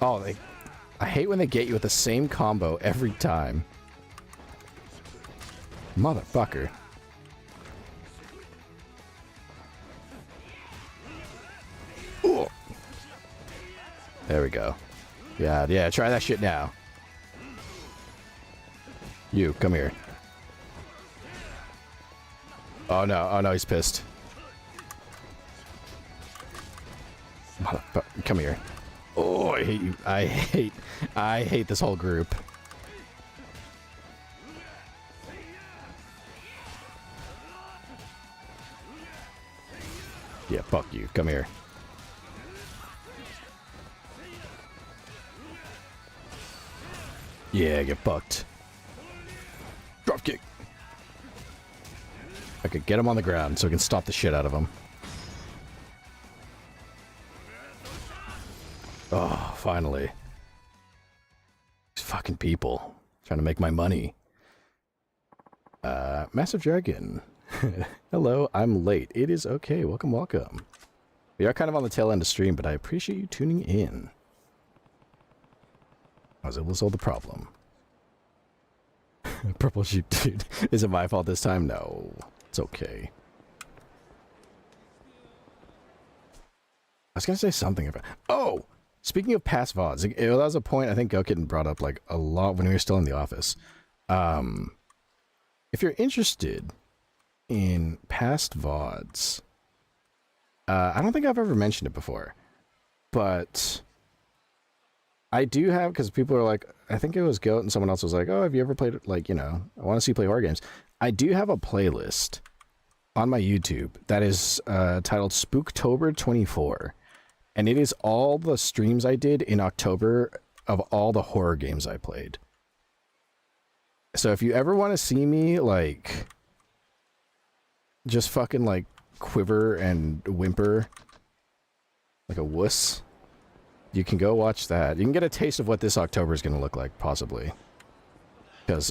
Oh, I hate when they get you with the same combo every time. Motherfucker. Ooh. There we go. Yeah, try that shit now. You, come here. Oh no, he's pissed. Motherfucker, come here. Oh, I hate you. I hate this whole group. Yeah, fuck you. Come here. Yeah, get fucked. Drop kick. Okay, get him on the ground so we can stop the shit out of him. Oh, finally. These fucking people. Trying to make my money. Massive Dragon. Hello, I'm late. It is okay. Welcome, welcome. We are kind of on the tail end of stream, but I appreciate you tuning in. I was able to solve the problem. Purple sheep, dude. Is it my fault this time? No. It's okay. I was going to say something about... Oh! Speaking of past VODs, that was a point I think Gokitten brought up like a lot when we were still in the office. If you're interested in past VODs, I don't think I've ever mentioned it before, but I do have, because people are like, I think it was Goat and someone else was like, oh, have you ever played, like, you know, I want to see you play horror games. I do have a playlist on my YouTube that is titled Spooktober 24. And it is all the streams I did in October of all the horror games I played. So if you ever want to see me, like, just fucking, like, quiver and whimper like a wuss, you can go watch that. You can get a taste of what this October is going to look like, possibly. Because,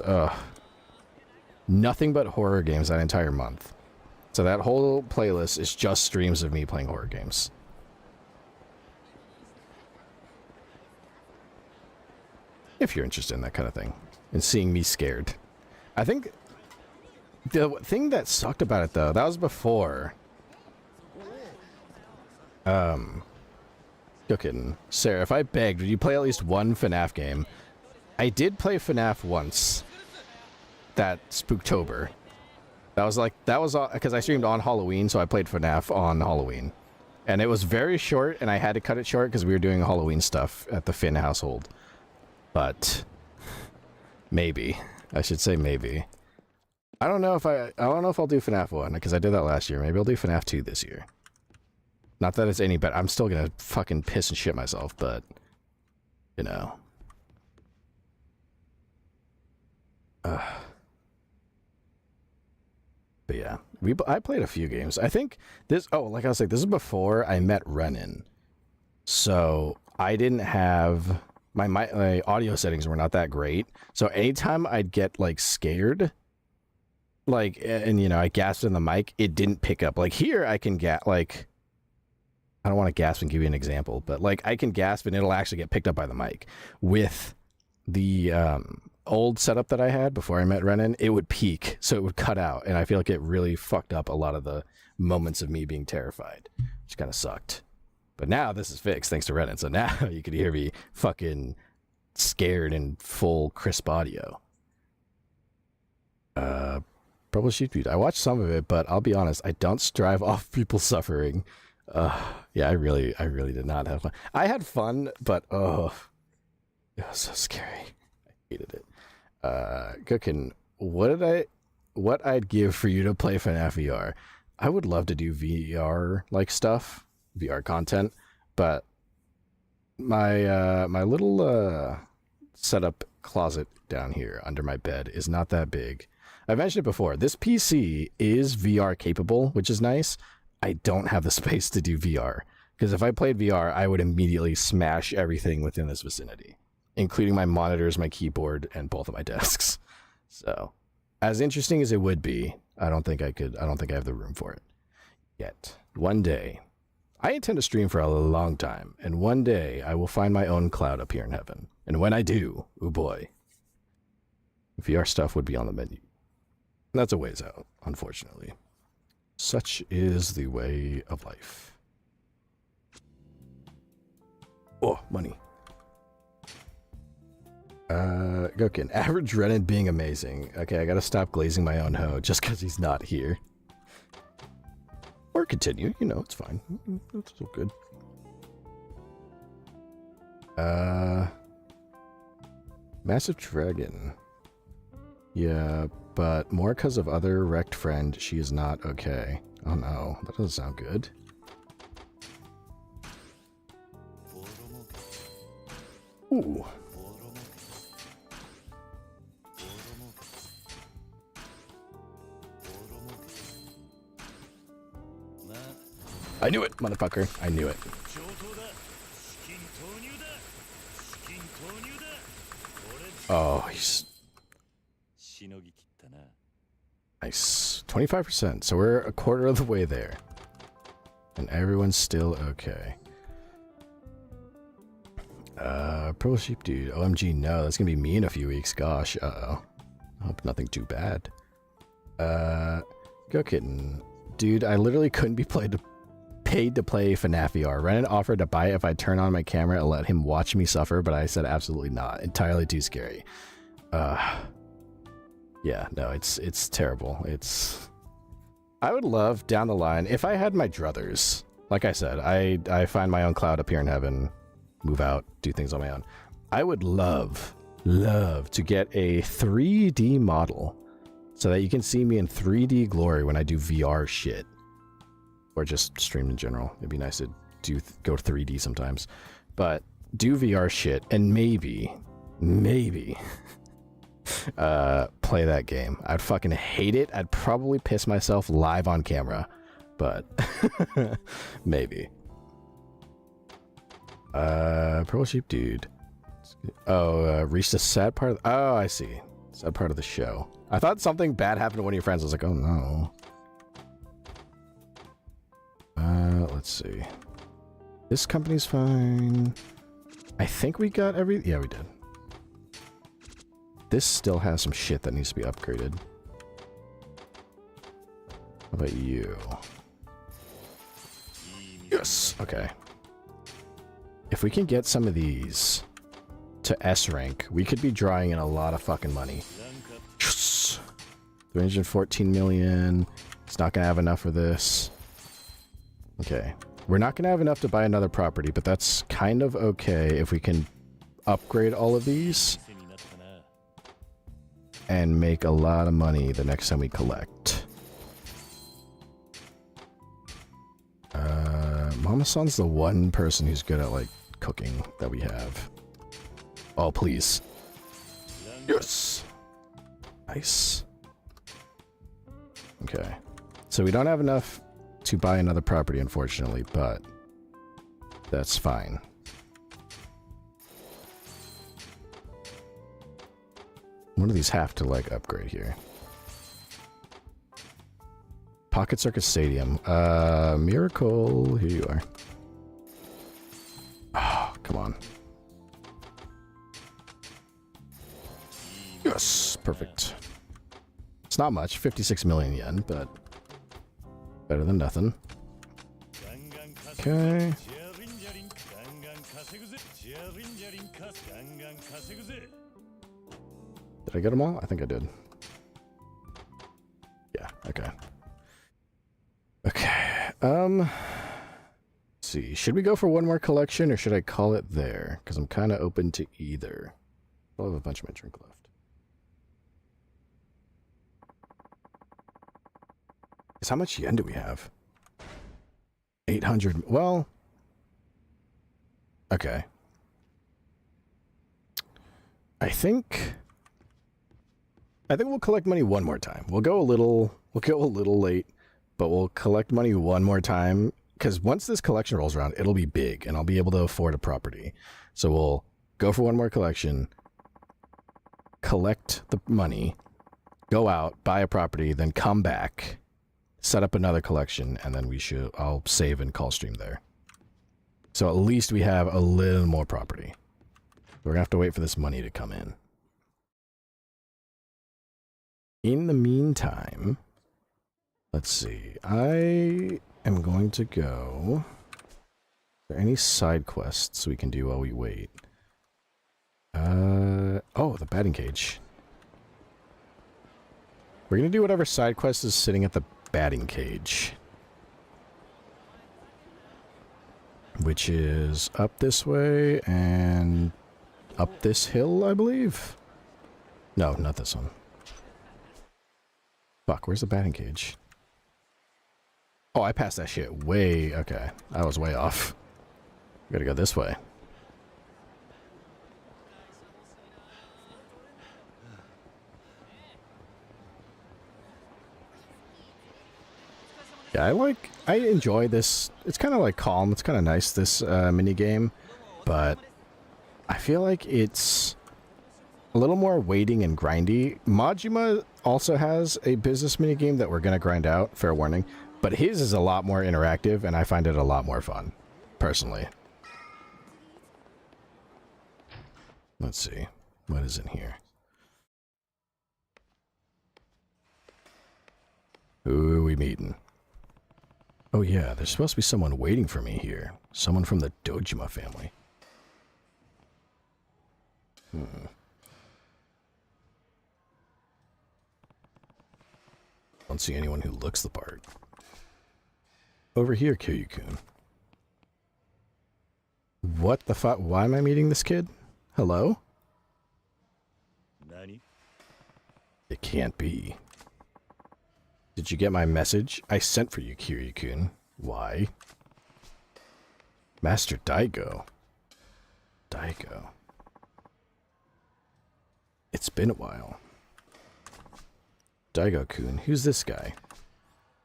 nothing but horror games that entire month. So that whole playlist is just streams of me playing horror games. If you're interested in that kind of thing. And seeing me scared. I think the thing that sucked about it, though, that was before. Cookin'. Sarah, if I begged, would you play at least one FNAF game? I did play FNAF once. That Spooktober. That was because I streamed on Halloween, so I played FNAF on Halloween. And it was very short, and I had to cut it short because we were doing Halloween stuff at the Finn household. But maybe. I should say maybe. I don't know if I'll do FNAF 1, because I did that last year. Maybe I'll do FNAF 2 this year. Not that it's any better. I'm still gonna fucking piss and shit myself, but you know. But yeah, I played a few games. I think this. Oh, like I was like, this is before I met Renan, so I didn't have my audio settings were not that great. So anytime I'd get like scared, like, and you know, I gasped in the mic, it didn't pick up. Like here, I can get like, I don't want to gasp and give you an example, but like I can gasp and it'll actually get picked up by the mic. With the old setup that I had before I met Renan, it would peak, so it would cut out, and I feel like it really fucked up a lot of the moments of me being terrified, which kind of sucked. But now this is fixed thanks to Renan, so now you can hear me fucking scared in full crisp audio. Purple Sheep Dude. I watched some of it, but I'll be honest, I don't strive off people suffering. Yeah, I really did not have fun. I had fun, but it was so scary. I hated it. Cookin', what I'd give for you to play FNAF VR. I would love to do VR like stuff, VR content, but My little setup closet down here under my bed is not that big. I mentioned it before. This PC is VR capable, which is nice. I don't have the space to do VR because if I played VR, I would immediately smash everything within this vicinity, including my monitors, my keyboard, and both of my desks. So, as interesting as it would be, I don't think I could. I don't think I have the room for it yet. One day, I intend to stream for a long time, and one day I will find my own cloud up here in heaven. And when I do, oh boy, VR stuff would be on the menu. That's a ways out, unfortunately. Such is the way of life. Oh, money. Gokin, average Renan being amazing. Okay, I gotta stop glazing my own hoe just because he's not here. Or continue, you know, it's fine. It's still good. Massive Dragon. Yeah, but more because of other wrecked friend, she is not okay. Oh no, that doesn't sound good. Ooh. I knew it, motherfucker. I knew it. Oh, he's... Nice. 25%. So we're a quarter of the way there. And everyone's still okay. Purple Sheep Dude. OMG, no. That's gonna be me in a few weeks. Gosh. Uh-oh. I hope nothing too bad. Go Kitten. Dude, I literally couldn't be paid to play FNAF VR. Renan offered to buy it if I turn on my camera and let him watch me suffer, but I said absolutely not. Entirely too scary. Yeah, no, it's terrible. I would love down the line if I had my druthers. Like I said, I find my own cloud up here in heaven, move out, do things on my own. I would love to get a 3D model so that you can see me in 3D glory when I do VR shit. Or just stream in general. It'd be nice to go 3D sometimes. But do VR shit and maybe play that game. I'd fucking hate it. I'd probably piss myself live on camera. But maybe. Purple Sheep Dude. Oh, reached the sad part of oh, I see. Sad part of the show. I thought something bad happened to one of your friends. I was like, oh no. Let's see. This company's fine. I think we got yeah, we did. This still has some shit that needs to be upgraded. How about you? Yes! Okay. If we can get some of these to S rank, we could be drawing in a lot of fucking money. Yes! 314 million. It's not gonna have enough for this. Okay. We're not gonna have enough to buy another property, but that's kind of okay if we can upgrade all of these and make a lot of money the next time we collect. Mama-san's the one person who's good at, like, cooking that we have. Oh, please. Yes! Nice. Okay. So we don't have enough to buy another property, unfortunately, but that's fine. One of these have to, like, upgrade here. Pocket Circus Stadium. Miracle. Here you are. Oh, come on. Yes, perfect. It's not much, 56 million yen, but better than nothing. Okay. Did I get them all? I think I did. Yeah, okay. Okay, let's see. Should we go for one more collection, or should I call it there? Because I'm kind of open to either. I'll have a bunch of my drink left. How much yen do we have? 800. Well, okay. I think we'll collect money one more time. We'll go a little late, but we'll collect money one more time, because once this collection rolls around, it'll be big, and I'll be able to afford a property. So we'll go for one more collection, collect the money, go out, buy a property, then come back, set up another collection, and then I'll save and call stream there. So at least we have a little more property. We're gonna have to wait for this money to come in. In the meantime, let's see. I am going to go... Are there any side quests we can do while we wait? Oh, the batting cage. We're gonna do whatever side quest is sitting at the batting cage. Which is up this way and up this hill, I believe? No, not this one. Fuck, where's the batting cage? Oh, I passed that shit way... Okay, I was way off. We gotta go this way. Yeah, I enjoy this. It's kind of like calm. It's kind of nice, this mini game, but I feel like it's a little more waiting and grindy. Majima also has a business mini game that we're gonna grind out, fair warning, but his is a lot more interactive, and I find it a lot more fun, personally. Let's see, what is in here? Who are we meeting? Oh yeah, there's supposed to be someone waiting for me here. Someone from the Dojima family. Don't see anyone who looks the part. Over here, Kiryu-kun. What the fuck? Why am I meeting this kid? Hello? Nani? It can't be. Did you get my message? I sent for you, Kiryu-kun. Why? Master Daigo. Daigo. It's been a while. Daigo-kun, who's this guy?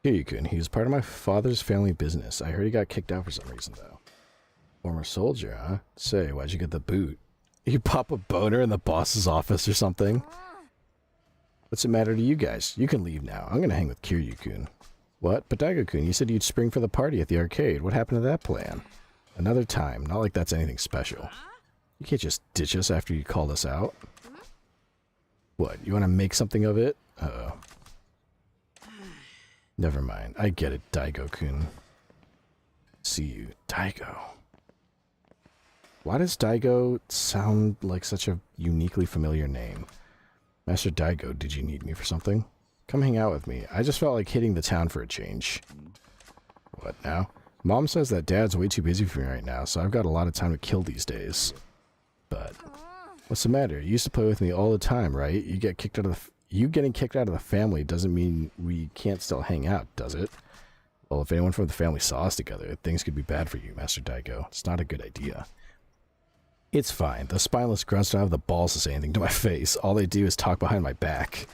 Kiryu-kun, he was part of my father's family business. I heard he got kicked out for some reason, though. Former soldier, huh? Say, why'd you get the boot? You pop a boner in the boss's office or something? What's the matter to you guys? You can leave now. I'm gonna hang with Kiryu-kun. What? But Daigo-kun, you said you'd spring for the party at the arcade. What happened to that plan? Another time. Not like that's anything special. You can't just ditch us after you called us out. What? You want to make something of it? Uh-oh. Never mind. I get it, Daigo-kun. See you. Daigo. Why does Daigo sound like such a uniquely familiar name? Master Daigo, did you need me for something? Come hang out with me. I just felt like hitting the town for a change. What now? Mom says that Dad's way too busy for me right now, so I've got a lot of time to kill these days. But what's the matter? You used to play with me all the time, right? You getting kicked out of the family doesn't mean we can't still hang out, does it? Well, if anyone from the family saw us together, things could be bad for you, Master Daigo. It's not a good idea. It's fine. The spineless grunts don't have the balls to say anything to my face. All they do is talk behind my back.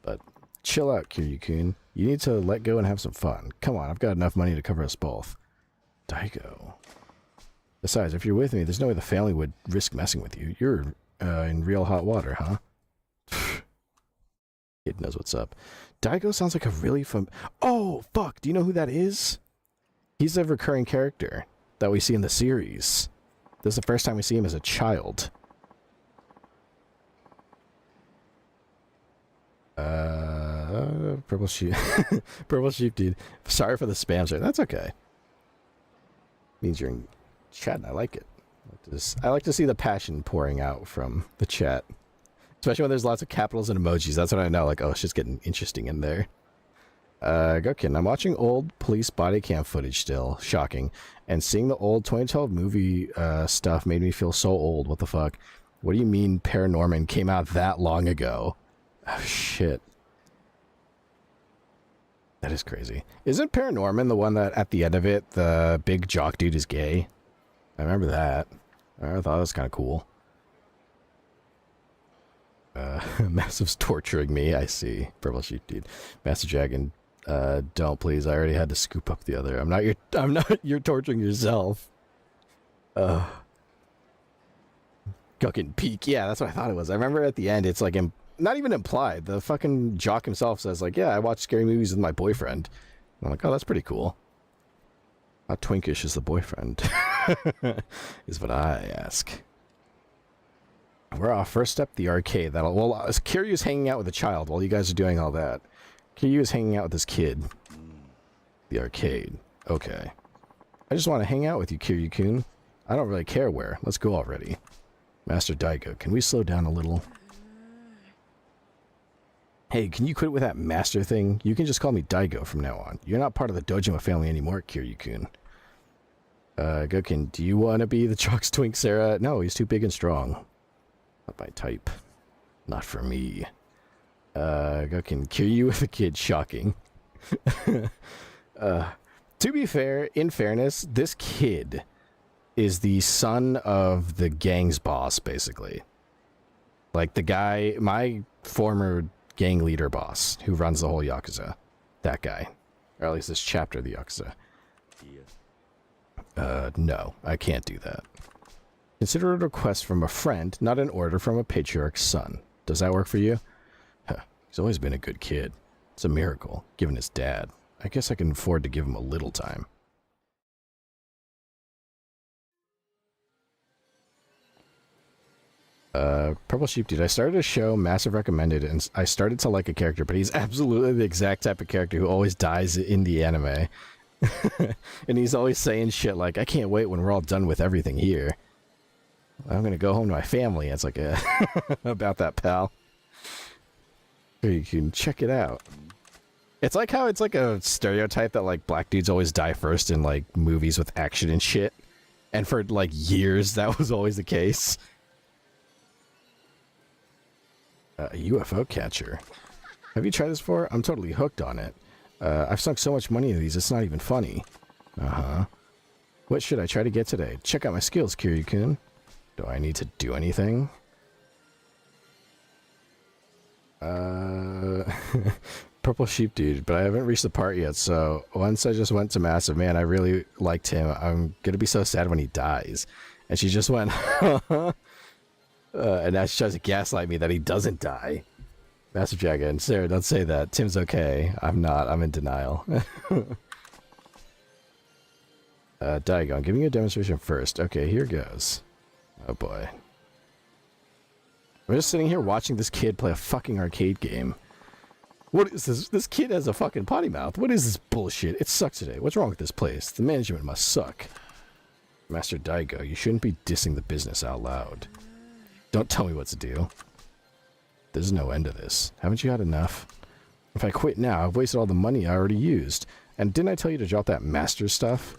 But chill out, Kiryu-kun. You need to let go and have some fun. Come on, I've got enough money to cover us both. Daigo. Besides, if you're with me, there's no way the family would risk messing with you. You're in real hot water, huh? Kid knows what's up. Daigo sounds like a really Oh, fuck! Do you know who that is? He's a recurring character that we see in the series. This is the first time we see him as a child. Purple sheep. Purple sheep, dude. Sorry for the spam, sir. That's okay. Means you're in chat and I like it. I like to see the passion pouring out from the chat. Especially when there's lots of capitals and emojis. That's when I know, like, oh, it's just getting interesting in there. Gokin, I'm watching old police body cam footage still. Shocking. And seeing the old 2012 movie stuff made me feel so old. What the fuck? What do you mean Paranorman came out that long ago? Oh, shit. That is crazy. Isn't Paranorman the one that, at the end of it, the big jock dude is gay? I remember that. I thought that was kind of cool. Massive's torturing me. I see. Purple sheep, dude. Master Dragon, don't please. I already had to scoop up the other. I'm not. You're torturing yourself. Fucking peak. Yeah, that's what I thought it was. I remember at the end, it's like not even implied. The fucking jock himself says like, "Yeah, I watch scary movies with my boyfriend." I'm like, "Oh, that's pretty cool." How twinkish is the boyfriend? Is what I ask. We're off. First step, the arcade. Well, Kiryu's hanging out with a child while you guys are doing all that. Kiryu is hanging out with this kid. The arcade. Okay. I just want to hang out with you, Kiryu-kun. I don't really care where. Let's go already. Master Daigo, can we slow down a little? Hey, can you quit with that master thing? You can just call me Daigo from now on. You're not part of the Dojima family anymore, Kiryu-kun. Gokin, do you want to be the Chalk's twink, Sarah? No, he's too big and strong. Not my type. Not for me. Gokin, Kiryu with a kid, shocking. To be fair, in fairness, this kid is the son of the gang's boss, basically. Like the guy, my former gang leader boss, who runs the whole Yakuza. That guy. Or at least this chapter of the Yakuza. No, I can't do that. Consider it a request from a friend, not an order from a patriarch's son. Does that work for you? Huh, he's always been a good kid. It's a miracle, given his dad. I guess I can afford to give him a little time. Purple Sheep Dude, I started a show, Massive recommended, and I started to like a character, but he's absolutely the exact type of character who always dies in the anime. And he's always saying shit like, I can't wait when we're all done with everything here. I'm gonna go home to my family. It's like a about that, pal. You can check it out. It's like how it's like a stereotype that like black dudes always die first in like movies with action and shit. And for like years that was always the case. A UFO catcher. Have you tried this before? I'm totally hooked on it. I've sunk so much money into these, it's not even funny. Uh-huh. What should I try to get today? Check out my skills, Kiryu-kun. Do I need to do anything? Purple Sheep Dude, but I haven't reached the part yet, so once I just went to Massive, man, I really liked him. I'm gonna be so sad when he dies. And she just went, and now she tries to gaslight me that he doesn't die. Massive Dragon, Sarah, don't say that. Tim's okay. I'm not. I'm in denial. Daigo, I'm giving you a demonstration first. Okay, here goes. Oh boy. I'm just sitting here watching this kid play a fucking arcade game. What is this? This kid has a fucking potty mouth. What is this bullshit? It sucks today. What's wrong with this place? The management must suck. Master Daigo, you shouldn't be dissing the business out loud. Don't tell me what to do. There's no end to this. Haven't you had enough? If I quit now, I've wasted all the money I already used. And didn't I tell you to drop that master stuff?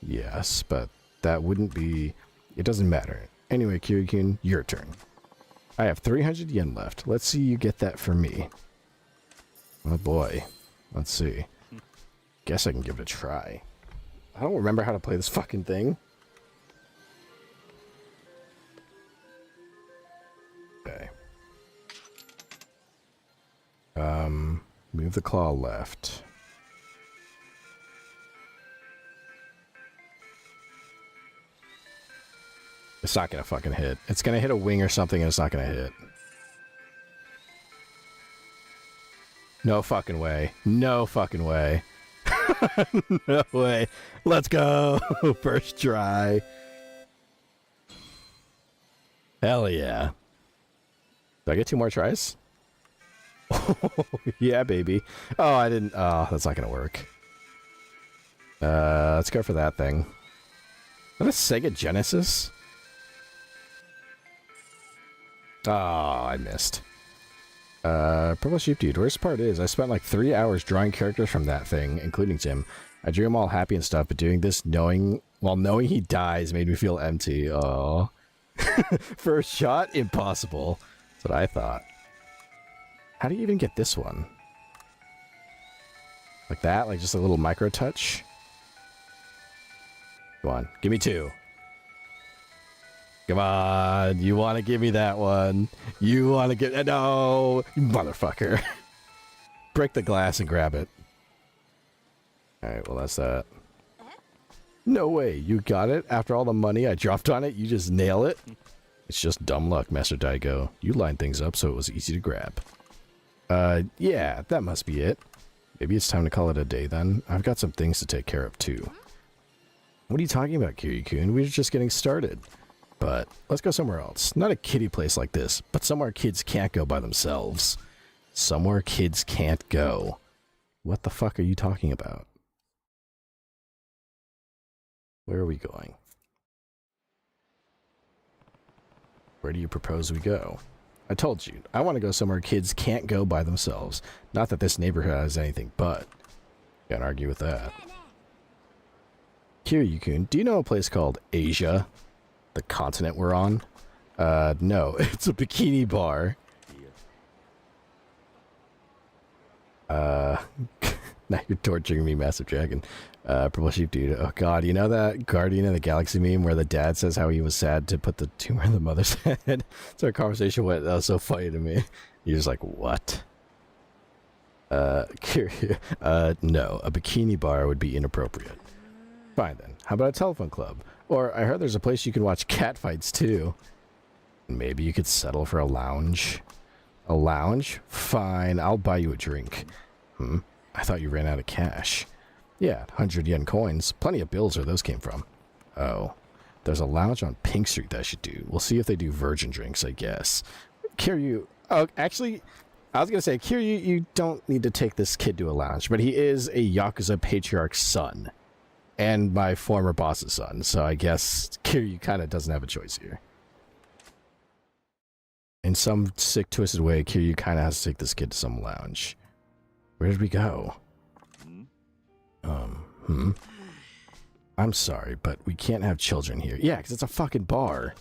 Yes, but that wouldn't be... It doesn't matter. Anyway, Kiryu-kun, your turn. I have 300 yen left. Let's see you get that for me. Oh boy. Let's see. Guess I can give it a try. I don't remember how to play this fucking thing. Okay. Move the claw left. It's not gonna fucking hit. It's gonna hit a wing or something and it's not gonna hit. No fucking way. No fucking way. No way. Let's go. First try. Hell yeah. Do I get 2 more tries? Oh, yeah, baby. Oh, I didn't. Oh, that's not gonna work. Let's go for that thing. Is that a Sega Genesis? Oh, I missed. Purple Sheep Dude, worst part is, I spent like 3 hours drawing characters from that thing, including Tim. I drew him all happy and stuff, but doing this knowing he dies made me feel empty. Oh. First shot? Impossible. That's what I thought. How do you even get this one? Like that? Like just a little micro touch? Come on, give me 2. Come on, you want to give me that one? You want to get... No, you motherfucker. Break the glass and grab it. Alright, well that's that. No way, you got it? After all the money I dropped on it, you just nail it? It's just dumb luck, Master Daigo. You lined things up so it was easy to grab. Yeah, that must be it. Maybe it's time to call it a day then. I've got some things to take care of too. What are you talking about, Kiryu-kun? We were just getting started. But let's go somewhere else. Not a kiddie place like this, but somewhere kids can't go by themselves. Somewhere kids can't go. What the fuck are you talking about? Where are we going? Where do you propose we go? I told you, I want to go somewhere kids can't go by themselves. Not that this neighborhood has anything but. Can't argue with that. Kiryu-kun, do you know a place called Asia? The continent we're on? No, it's a bikini bar. Now you're torturing me, Massive Dragon. Purple Sheep Dude. Oh god, you know that Guardian of the Galaxy meme where the dad says how he was sad to put the tumor in the mother's head? So our conversation went, that was so funny to me. You're just like, what? No, a bikini bar would be inappropriate. Fine then, how about a telephone club? Or I heard there's a place you can watch catfights too. Maybe you could settle for a lounge? A lounge? Fine, I'll buy you a drink. I thought you ran out of cash. Yeah, 100 yen coins. Plenty of bills where those came from. Oh, there's a lounge on Pink Street that I should do. We'll see if they do virgin drinks, I guess. Kiryu, oh, actually, I was going to say, Kiryu, you don't need to take this kid to a lounge, but he is a Yakuza patriarch's son. And my former boss's son, so I guess Kiryu kind of doesn't have a choice here. In some sick, twisted way, Kiryu kind of has to take this kid to some lounge. Where did we go? I'm sorry, but we can't have children here. Yeah, because it's a fucking bar.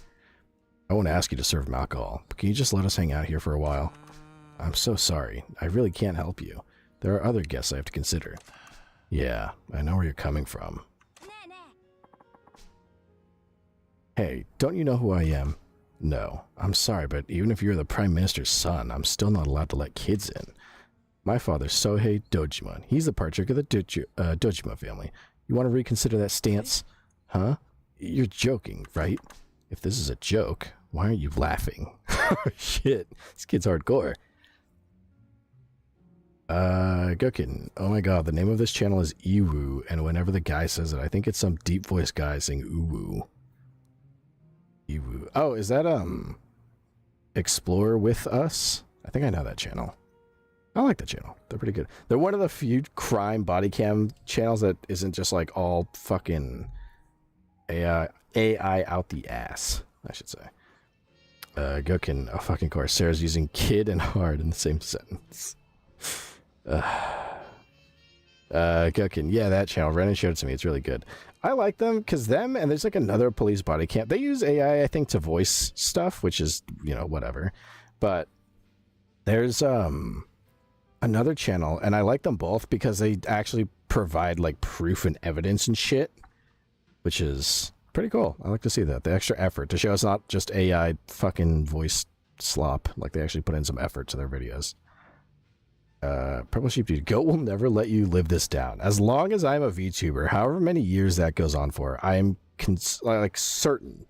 I won't ask you to serve him alcohol, but can you just let us hang out here for a while? I'm so sorry. I really can't help you. There are other guests I have to consider. Yeah, I know where you're coming from. Hey, don't you know who I am? No, I'm sorry, but even if you're the Prime Minister's son, I'm still not allowed to let kids in. My father's Sohei Dojima. He's the patriarch of the Dojima family. You want to reconsider that stance? Huh? You're joking, right? If this is a joke, why aren't you laughing? Shit, this kid's hardcore. Gokin. Oh my god, the name of this channel is Iwu, and whenever the guy says it, I think it's some deep voice guy saying Uwu. Iwu. Oh, is that, Explore With Us? I think I know that channel. I like that channel. They're pretty good. They're one of the few crime body cam channels that isn't just like all fucking AI out the ass, I should say. Gokin, oh fucking course. Sarah's using kid and hard in the same sentence. Gokin, yeah, that channel. Renan showed it to me. It's really good. I like them because them and there's like another police body cam. They use AI, I think, to voice stuff, which is, you know, whatever. But there's another channel, and I like them both because they actually provide like proof and evidence and shit, which is pretty cool. I like to see that. The extra effort to show it's not just AI fucking voice slop. Like they actually put in some effort to their videos. Purple Sheep Dude, Goat will never let you live this down. As long as I'm a VTuber, however many years that goes on for, I am like certain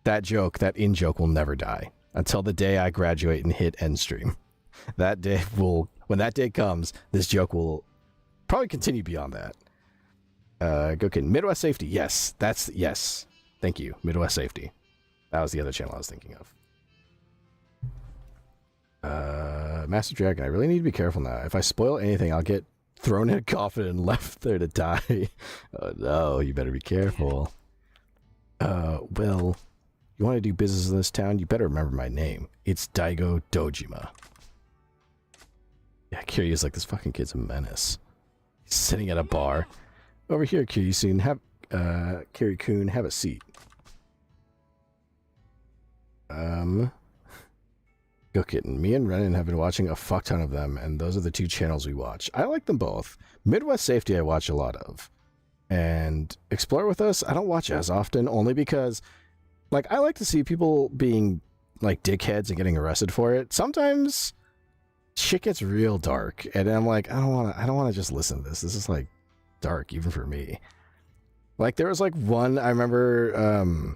that joke, that in-joke will never die until the day I graduate and hit end stream. That day will, when that day comes, this joke will probably continue beyond that. Gokin, Midwest Safety, yes, yes. Thank you, Midwest Safety. That was the other channel I was thinking of. Master Dragon, I really need to be careful now. If I spoil anything, I'll get thrown in a coffin and left there to die. Oh no, you better be careful. Well, you want to do business in this town, you better remember my name. It's Daigo Dojima. Yeah, Kiryu's like, this fucking kid's a menace. He's sitting at a bar. Over here, Kiryu-kun, Kiryu-kun, have a seat. Gokin, me and Renan have been watching a fuck ton of them, and those are the two channels we watch. I like them both. Midwest Safety I watch a lot of. And Explore With Us, I don't watch as often, only because Like, I like to see people being, like, dickheads and getting arrested for it. Sometimes shit gets real dark, and I'm like, I don't want to just listen to this. This is, like, dark, even for me. Like, there was, like, one, I remember,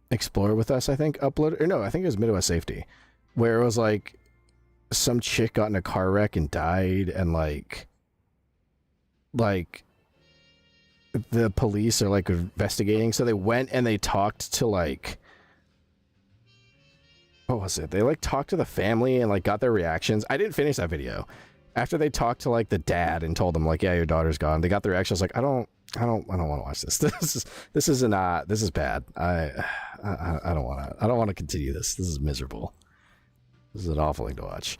Explore With Us, I think, uploaded, or no, I think it was Midwest Safety, where it was, like, some chick got in a car wreck and died, and, like, the police are like investigating, so they went and they talked to like, what was it? They like talked to the family and like got their reactions. I didn't finish that video. After they talked to like the dad and told them like, yeah, your daughter's gone, they got their reactions. Like, I don't want to watch this. This is bad. I don't want to continue this. This is miserable. This is an awful thing to watch.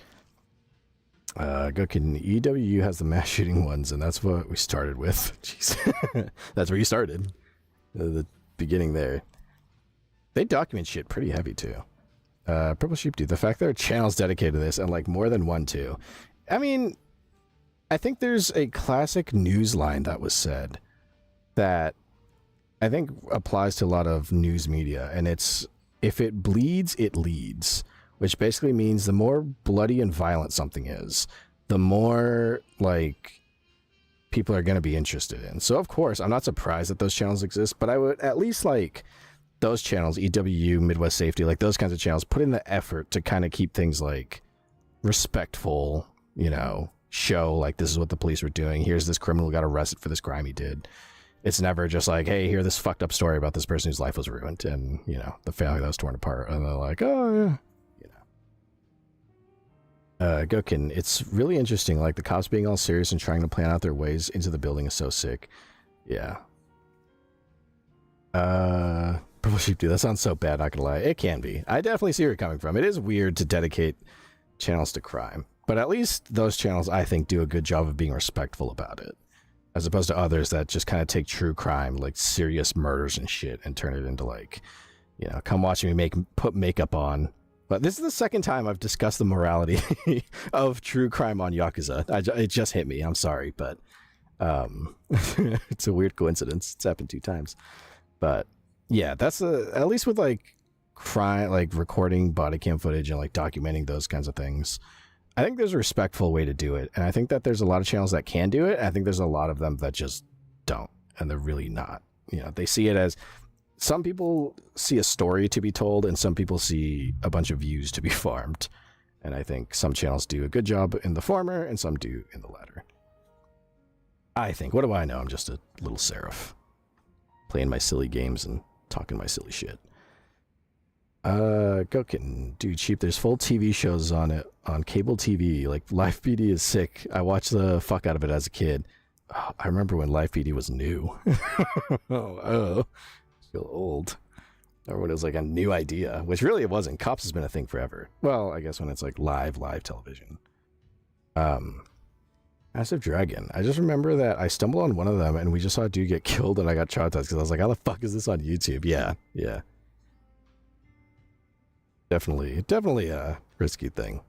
Gokin, EWU has the mass shooting ones, and that's what we started with. Jeez. That's where you started. The beginning there. They document shit pretty heavy, too. Purple Sheep Dude, the fact there are channels dedicated to this, and, like, more than one, too. I mean, I think there's a classic news line that was said that I think applies to a lot of news media, and it's, if it bleeds, it leads. Which basically means the more bloody and violent something is, the more, like, people are going to be interested in. So, of course, I'm not surprised that those channels exist, but I would at least, like, those channels, EWU, Midwest Safety, like, those kinds of channels, put in the effort to kind of keep things, like, respectful, you know, show, like, this is what the police were doing. Here's this criminal who got arrested for this crime he did. It's never just like, hey, hear this fucked up story about this person whose life was ruined and, you know, the family that was torn apart. And they're like, oh, yeah. Gokin, it's really interesting. Like, the cops being all serious and trying to plan out their ways into the building is so sick. Yeah. Purple Sheep, dude, that sounds so bad, not gonna lie. It can be. I definitely see where you're coming from. It is weird to dedicate channels to crime. But at least those channels, I think, do a good job of being respectful about it. As opposed to others that just kind of take true crime, like serious murders and shit, and turn it into, like, you know, come watch me put makeup on. But this is the second time I've discussed the morality of true crime on Yakuza. It just hit me. I'm sorry, but it's a weird coincidence. It's happened 2 times. But yeah, that's at least with like crime, like recording body cam footage and like documenting those kinds of things. I think there's a respectful way to do it. And I think that there's a lot of channels that can do it. I think there's a lot of them that just don't. And they're really not. You know, they see it as, some people see a story to be told, and some people see a bunch of views to be farmed. And I think some channels do a good job in the former, and some do in the latter. I think. What do I know? I'm just a little Seraph. Playing my silly games and talking my silly shit. Gokin, dude, cheap. There's full TV shows on it, on cable TV. Like, Live PD is sick. I watched the fuck out of it as a kid. Oh, I remember when Live PD was new. oh. Feel old. Or when it was like a new idea, which really it wasn't. Cops has been a thing forever. Well, I guess when it's like live television. Massive Dragon. I just remember that I stumbled on one of them and we just saw a dude get killed and I got traumatized because I was like, how the fuck is this on YouTube? Yeah. Definitely a risky thing.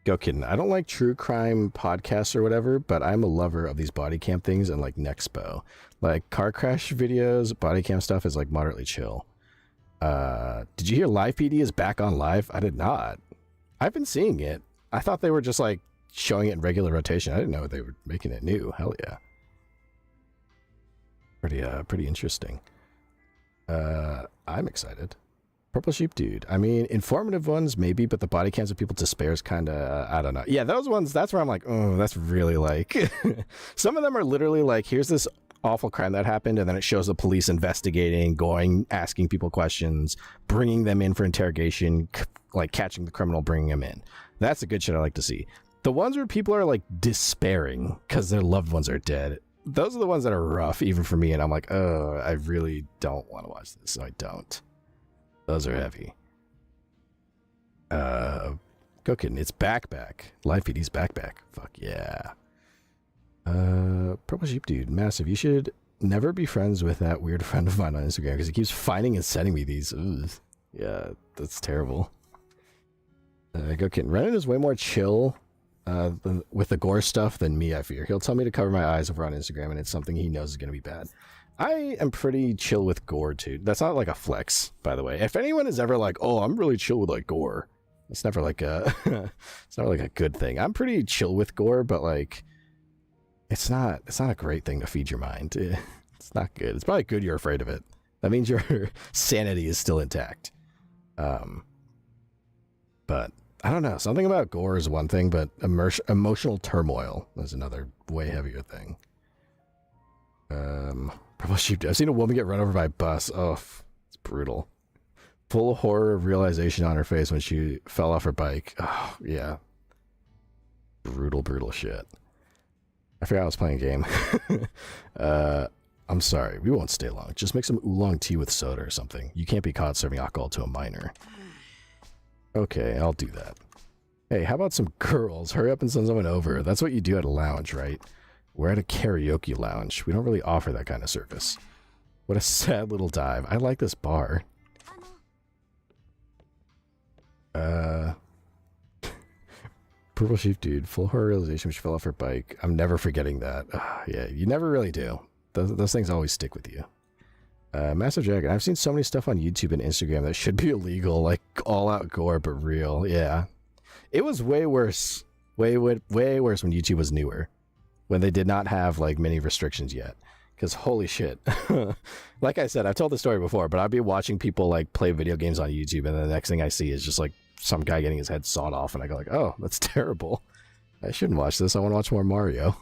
Go kidding. I don't like true crime podcasts or whatever, but I'm a lover of these body cam things and like Nexpo. Like car crash videos, body cam stuff is like moderately chill. Did you hear Live PD is back on live? I did not. I've been seeing it. I thought they were just like showing it in regular rotation. I didn't know they were making it new. Hell yeah. Pretty interesting. I'm excited. Purple Sheep Dude. I mean, informative ones maybe, but the body cams of people to spare is kind of, I don't know. Yeah, those ones, that's where I'm like, oh, that's really like, some of them are literally like, here's this awful crime that happened, and then it shows the police investigating, going, asking people questions, bringing them in for interrogation, like catching the criminal, bringing him in. That's the good shit I like to see. The ones where people are like despairing because their loved ones are dead, those are the ones that are rough, even for me, and I'm like, oh, I really don't want to watch this, so I don't. Those are heavy. Go kidding. It's back. Live PD's back. Fuck yeah. Purple Sheep Dude, massive. You should never be friends with that weird friend of mine on Instagram because he keeps finding and sending me these. Ugh. Yeah, that's terrible. Go kidding. Reddit is way more chill with the gore stuff than me, I fear. He'll tell me to cover my eyes over on Instagram, and it's something he knows is going to be bad. I am pretty chill with gore, too. That's not like a flex, by the way. If anyone is ever like, oh, I'm really chill with like gore, it's never like a it's never like a good thing. I'm pretty chill with gore, but like it's not a great thing to feed your mind. It's not good. It's probably good you're afraid of it. That means your sanity is still intact. But I don't know. Something about gore is one thing, but emotional turmoil is another way heavier thing. Purple sheep. I've seen a woman get run over by a bus. Oh, it's brutal. Full horror of realization on her face when she fell off her bike. Oh, yeah. Brutal, brutal shit. I forgot I was playing a game. I'm sorry. We won't stay long. Just make some oolong tea with soda or something. You can't be caught serving alcohol to a minor. Okay, I'll do that. Hey, how about some girls? Hurry up and send someone over. That's what you do at a lounge, right? We're at a karaoke lounge. We don't really offer that kind of service. What a sad little dive. I like this bar. Purple sheep dude, full horror realization when she fell off her bike. I'm never forgetting that. Yeah, you never really do. Those things always stick with you. Master Dragon, I've seen so many stuff on YouTube and Instagram that should be illegal, like all out gore, but real. Yeah. It was way worse. Way worse when YouTube was newer. When they did not have like many restrictions yet. Because holy shit. Like I said, I've told the story before, but I'd be watching people like play video games on YouTube, and the next thing I see is just like some guy getting his head sawed off, and I go like, oh, that's terrible. I shouldn't watch this. I want to watch more Mario.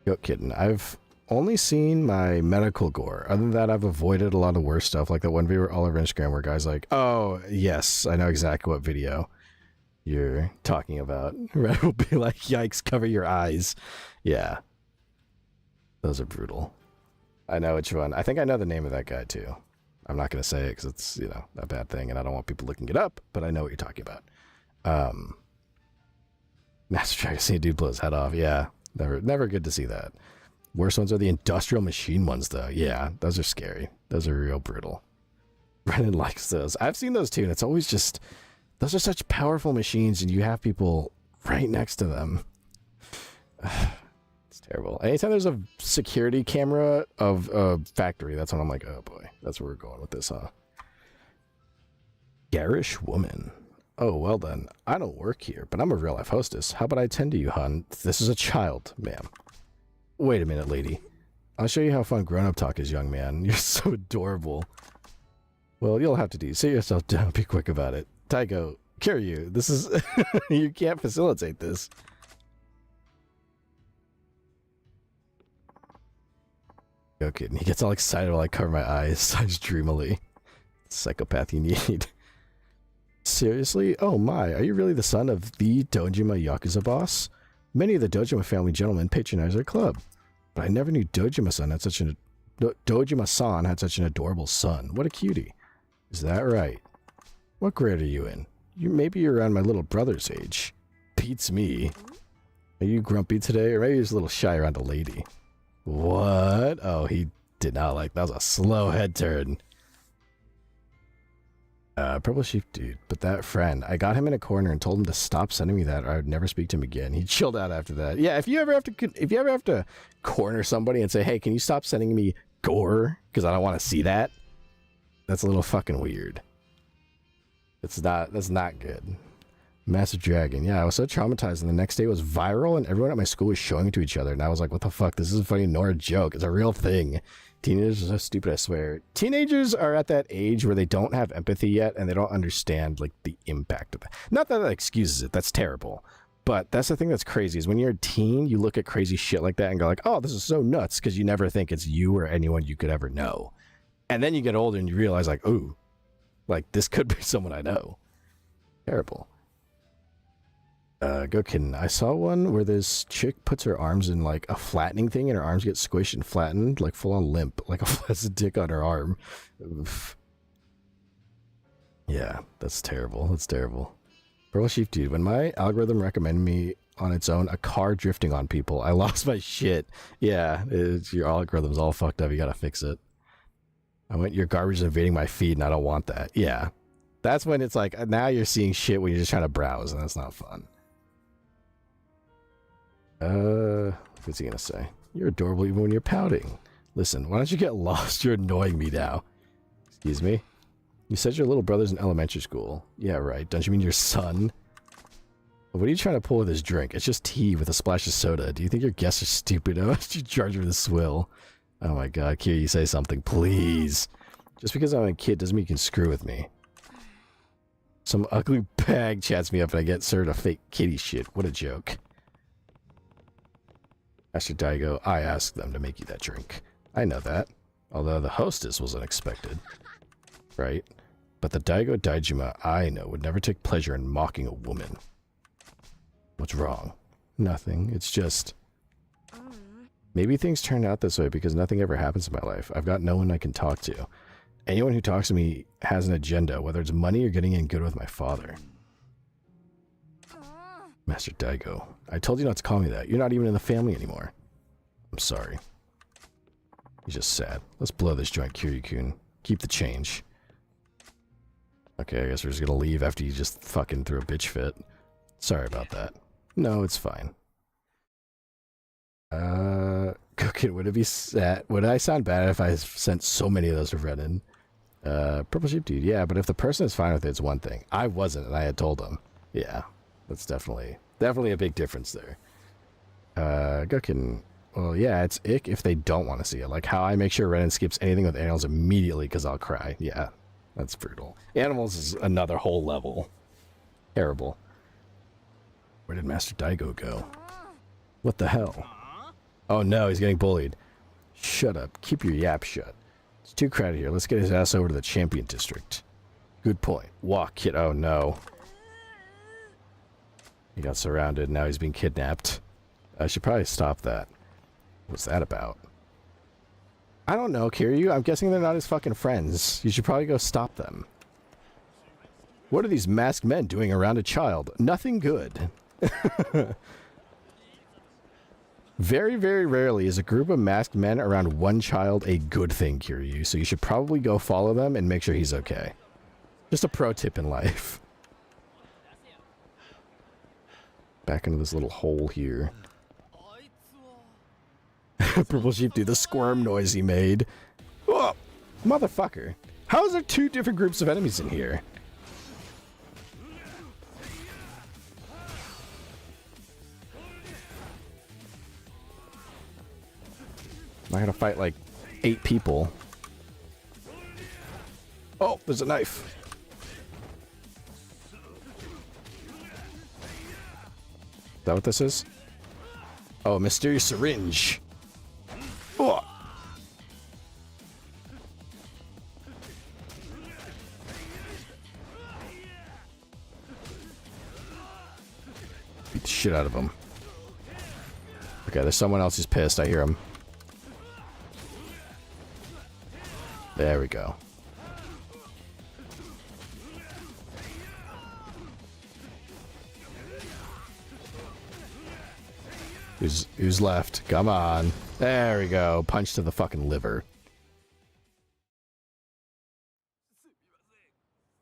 Goat Kitten. I've only seen my medical gore. Other than that, I've avoided a lot of worse stuff, like that one video all over Instagram where guys like, oh, yes, I know exactly what video you're talking about. Red will be like, yikes, cover your eyes. Yeah. Those are brutal. I know which one. I think I know the name of that guy, too. I'm not going to say it because it's, you know, a bad thing, and I don't want people looking it up, but I know what you're talking about. Master Track, see a dude blow his head off. Yeah, never good to see that. Worst ones are the industrial machine ones, though. Yeah, those are scary. Those are real brutal. Brennan likes those. I've seen those, too, and it's always just... Those are such powerful machines, and you have people right next to them. It's terrible. Anytime there's a security camera of a factory, that's when I'm like, oh boy, that's where we're going with this, huh? Garish woman. Oh, well then, I don't work here, but I'm a real-life hostess. How about I tend to you, hun? This is a child, ma'am. Wait a minute, lady. I'll show you how fun grown-up talk is, young man. You're so adorable. Well, you'll have to do. Sit yourself down. Be quick about it. Tycho, Kiryu, this is... you can't facilitate this. Okay, and he gets all excited while I cover my eyes, sighs dreamily. Psychopath you need. Seriously? Oh my, are you really the son of the Dojima Yakuza boss? Many of the Dojima family gentlemen patronize our club. But I never knew Dojima-san had such an... Dojima-san had such an adorable son. What a cutie. Is that right? What grade are you in? Maybe you're around my little brother's age. Beats me. Are you grumpy today? Or maybe you're just a little shy around a lady. What? Oh, he did not like... That was a slow head turn. Purple sheep dude. But that friend, I got him in a corner and told him to stop sending me that or I would never speak to him again. He chilled out after that. Yeah, if you ever have to corner somebody and say, hey, can you stop sending me gore? Because I don't want to see that. That's a little fucking weird. That's not good. Massive Dragon. Yeah, I was so traumatized, and the next day it was viral, and everyone at my school was showing it to each other, and I was like, what the fuck? This isn't funny nor a joke. It's a real thing. Teenagers are so stupid, I swear. Teenagers are at that age where they don't have empathy yet, and they don't understand, like, the impact of that. Not that that excuses it. That's terrible. But that's the thing that's crazy, is when you're a teen, you look at crazy shit like that and go like, oh, this is so nuts, because you never think it's you or anyone you could ever know. And then you get older and you realize, like, ooh, like, this could be someone I know. Terrible. Go kidding. I saw one where this chick puts her arms in, like, a flattening thing, and her arms get squished and flattened, like, full-on limp, like a flaccid dick on her arm. Oof. Yeah, that's terrible. That's terrible. Purple Sheep Dude, when my algorithm recommended me on its own a car drifting on people, I lost my shit. Yeah, your algorithm's all fucked up. You gotta fix it. Your garbage is invading my feed, and I don't want that. Yeah. That's when it's like, now you're seeing shit when you're just trying to browse, and that's not fun. What's he gonna say? You're adorable even when you're pouting. Listen, why don't you get lost? You're annoying me now. Excuse me? You said your little brother's in elementary school. Yeah, right. Don't you mean your son? What are you trying to pull with this drink? It's just tea with a splash of soda. Do you think your guests are stupid? Oh, you charge me with a swill. Oh my god, Kira, you say something, please. Just because I'm a kid doesn't mean you can screw with me. Some ugly bag chats me up and I get served a fake kitty shit. What a joke. Master Daigo, I asked them to make you that drink. I know that. Although the hostess was unexpected. Right? But the Daigo Daijima I know would never take pleasure in mocking a woman. What's wrong? Nothing. It's just... Maybe things turn out this way because nothing ever happens in my life. I've got no one I can talk to. Anyone who talks to me has an agenda, whether it's money or getting in good with my father. Master Daigo, I told you not to call me that. You're not even in the family anymore. I'm sorry. He's just sad. Let's blow this joint, Kiryu-kun. Keep the change. Okay, I guess we're just gonna leave after you just fucking threw a bitch fit. Sorry about that. No, it's fine. Cookin, would it be sad? Would I sound bad if I sent so many of those to Renan? Purple Sheep Dude, yeah, but if the person is fine with it, it's one thing. I wasn't, and I had told them. Yeah, that's definitely a big difference there. Cookin, well, yeah, it's ick if they don't want to see it. Like how I make sure Renan skips anything with animals immediately because I'll cry. Yeah, that's brutal. Animals is another whole level. Terrible. Where did Master Daigo go? What the hell? Oh no, he's getting bullied. Shut up. Keep your yap shut. It's too crowded here. Let's get his ass over to the Champion District. Good point. Walk, kid. Oh no. He got surrounded. Now he's being kidnapped. I should probably stop that. What's that about? I don't know, Kiryu. I'm guessing they're not his fucking friends. You should probably go stop them. What are these masked men doing around a child? Nothing good. Very, very rarely is a group of masked men around one child a good thing, Kiryu, so you should probably go follow them and make sure he's okay. Just a pro tip in life. Back into this little hole here. Purple Sheep, dude, the squirm noise he made. Oh, motherfucker. How is there two different groups of enemies in here? I gotta fight like 8 people. Oh, there's a knife. Is that what this is? Oh, a mysterious syringe. Oh. Beat the shit out of him. Okay, there's someone else who's pissed. I hear him. There we go. Who's left? Come on. There we go. Punch to the fucking liver.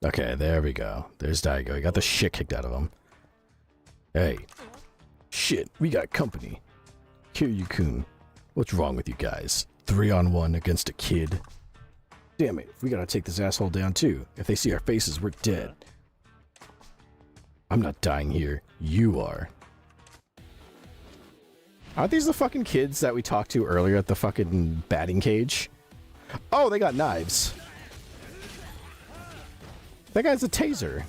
Okay, there we go. There's Daigo. He got the shit kicked out of him. Hey. Shit, we got company. Kiryu-kun. What's wrong with you guys? 3-on-1 against a kid? Damn it, we gotta take this asshole down too. If they see our faces, we're dead. I'm not dying here. You are. Aren't these the fucking kids that we talked to earlier at the fucking batting cage? Oh, they got knives. That guy's a taser.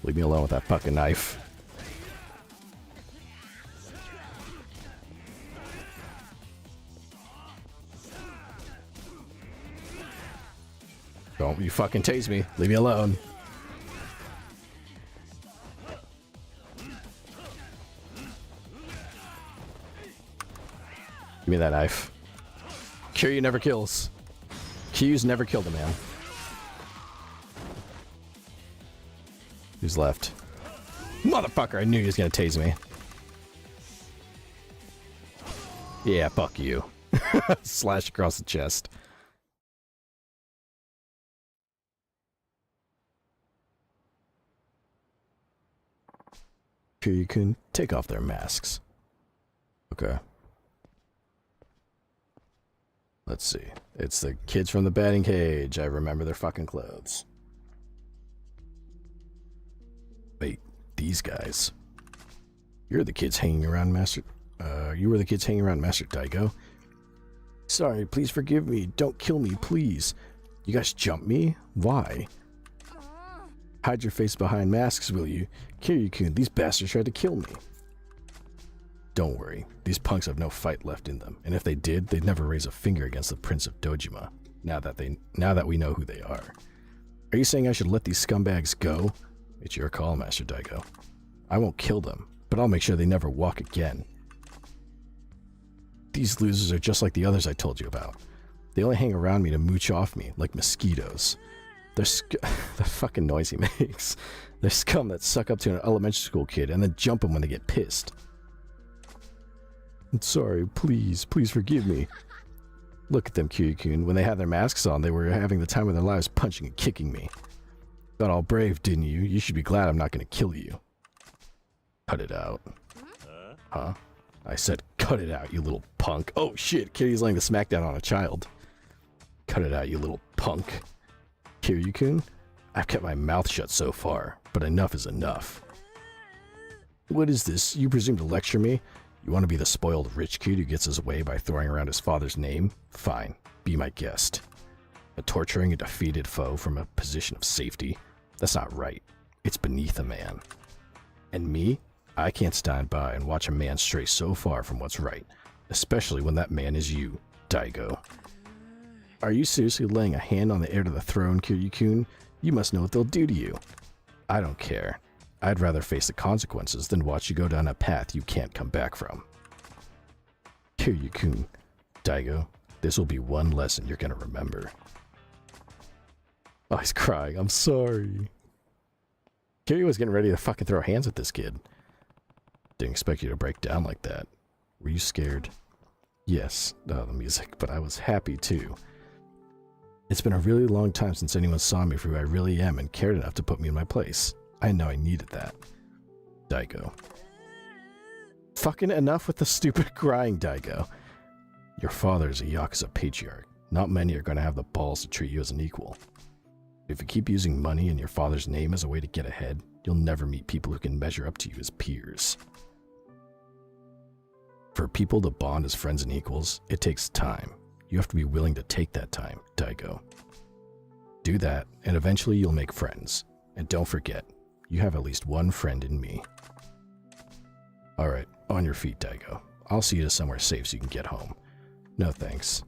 Leave me alone with that fucking knife. Don't you fucking tase me. Leave me alone. Give me that knife. Kiryu never kills. Kiryu's never killed a man. Who's left? Motherfucker, I knew he was gonna tase me. Yeah, fuck you. Slash across the chest. You can take off their masks. Okay. Let's see. It's the kids from the batting cage. I remember their fucking clothes. Wait, these guys. You're the kids hanging around Master... you were the kids hanging around Master Daigo? Sorry, please forgive me. Don't kill me, please. You guys jumped me? Why? Hide your face behind masks, will you? Kiryu-kun, these bastards tried to kill me. Don't worry, these punks have no fight left in them, and if they did, they'd never raise a finger against the Prince of Dojima, now that we know who they are. Are you saying I should let these scumbags go? It's your call, Master Daigo. I won't kill them, but I'll make sure they never walk again. These losers are just like the others I told you about. They only hang around me to mooch off me, like mosquitoes. They're the fucking noise he makes. They're scum that suck up to an elementary school kid and then jump him when they get pissed. I'm sorry, please forgive me. Look at them, Kiryu-kun. When they had their masks on, they were having the time of their lives punching and kicking me. Got all brave, didn't you? You should be glad I'm not going to kill you. Cut it out. Huh? I said cut it out, you little punk. Oh shit, Kiryu's laying the smackdown on a child. Cut it out, you little punk. Kiryu-kun, I've kept my mouth shut so far, but enough is enough. What is this? You presume to lecture me? You want to be the spoiled rich kid who gets his way by throwing around his father's name? Fine, be my guest. But torturing a defeated foe from a position of safety? That's not right. It's beneath a man. And me? I can't stand by and watch a man stray so far from what's right, especially when that man is you, Daigo. Are you seriously laying a hand on the heir to the throne, Kiryu-kun? You must know what they'll do to you. I don't care. I'd rather face the consequences than watch you go down a path you can't come back from. Kiryu-kun, Daigo, this will be one lesson you're gonna remember. Oh, he's crying. I'm sorry. Kiryu was getting ready to fucking throw hands at this kid. Didn't expect you to break down like that. Were you scared? Yes, the music, but I was happy too. It's been a really long time since anyone saw me for who I really am and cared enough to put me in my place. I know I needed that. Daigo. Fucking enough with the stupid crying, Daigo. Your father is a Yakuza patriarch. Not many are going to have the balls to treat you as an equal. If you keep using money and your father's name as a way to get ahead, you'll never meet people who can measure up to you as peers. For people to bond as friends and equals, it takes time. You have to be willing to take that time, Daigo. Do that, and eventually you'll make friends. And don't forget, you have at least one friend in me. Alright, on your feet, Daigo. I'll see you to somewhere safe so you can get home. No thanks.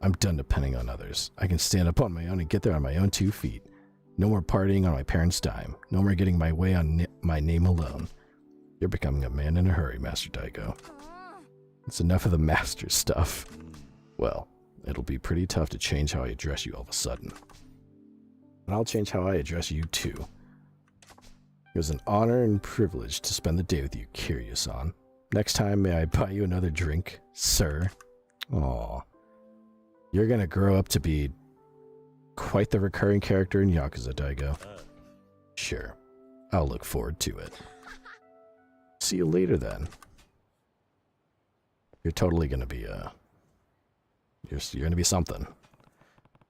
I'm done depending on others. I can stand up on my own and get there on my own 2 feet. No more partying on my parents' dime. No more getting my way on my name alone. You're becoming a man in a hurry, Master Daigo. It's enough of the master stuff. Well, it'll be pretty tough to change how I address you all of a sudden. And I'll change how I address you too. It was an honor and privilege to spend the day with you, Kiryu-san. Next time, may I buy you another drink, sir? Aw. You're gonna grow up to be quite the recurring character in Yakuza, Daigo. Sure. I'll look forward to it. See you later, then. You're totally gonna be, You're gonna be something.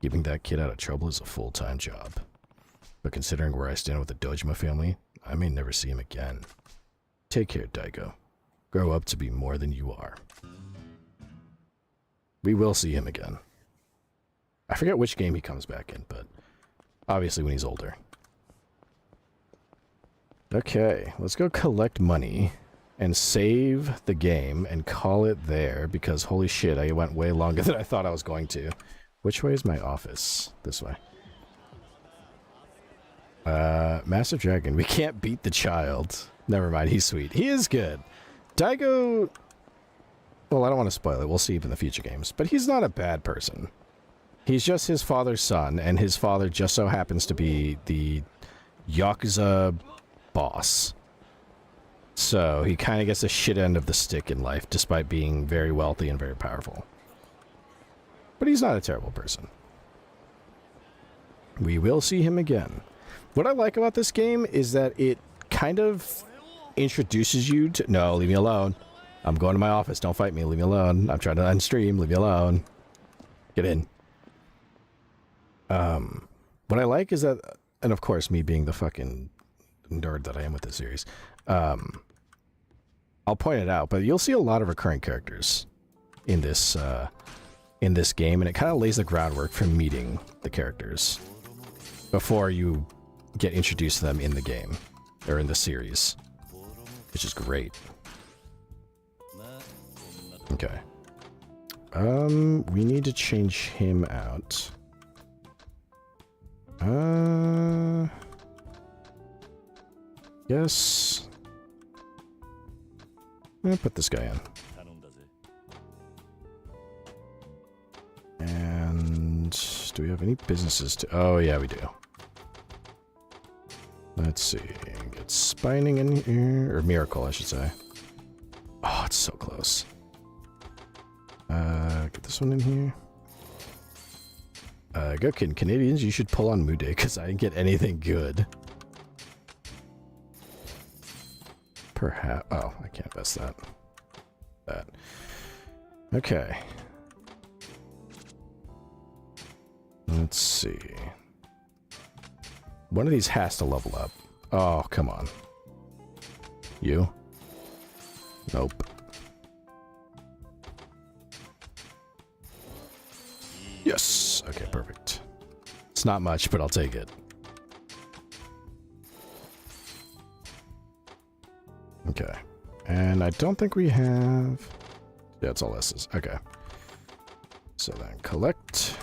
Keeping that kid out of trouble is a full-time job. But considering where I stand with the Dojima family, I may never see him again. Take care, Daigo. Grow up to be more than you are. We will see him again. I forget which game he comes back in, but obviously when he's older. Okay, let's go collect money and save the game and call it there, because holy shit, I went way longer than I thought I was going to. Which way is my office? This way. Master Dragon, we can't beat the child. Never mind, he's sweet. He is good. Daigo... Well, I don't want to spoil it. We'll see in the future games. But he's not a bad person. He's just his father's son, and his father just so happens to be the Yakuza boss. So he kind of gets the shit end of the stick in life, despite being very wealthy and very powerful. But he's not a terrible person. We will see him again. What I like about this game is that it kind of introduces you to... No, leave me alone. I'm going to my office. Don't fight me. Leave me alone. I'm trying to unstream. Leave me alone. Get in. What I like is that... And of course, me being the fucking nerd that I am with this series... I'll point it out, but you'll see a lot of recurring characters in this game, and it kind of lays the groundwork for meeting the characters before you get introduced to them in the game, or in the series, which is great. Okay. We need to change him out. Yes. I'll put this guy in. And do we have any businesses to... Oh, yeah, we do. Let's see. Get Spining in here. Or Miracle, I should say. Oh, it's so close. Get this one in here. Go Canadians, you should pull on Mude, because I didn't get anything good. Perhaps... Oh, I can't invest that. Okay. Let's see. One of these has to level up. Oh, come on. You? Nope. Yes! Okay, perfect. It's not much, but I'll take it. Okay. And I don't think we have... Yeah, it's all S's. Okay. So then collect.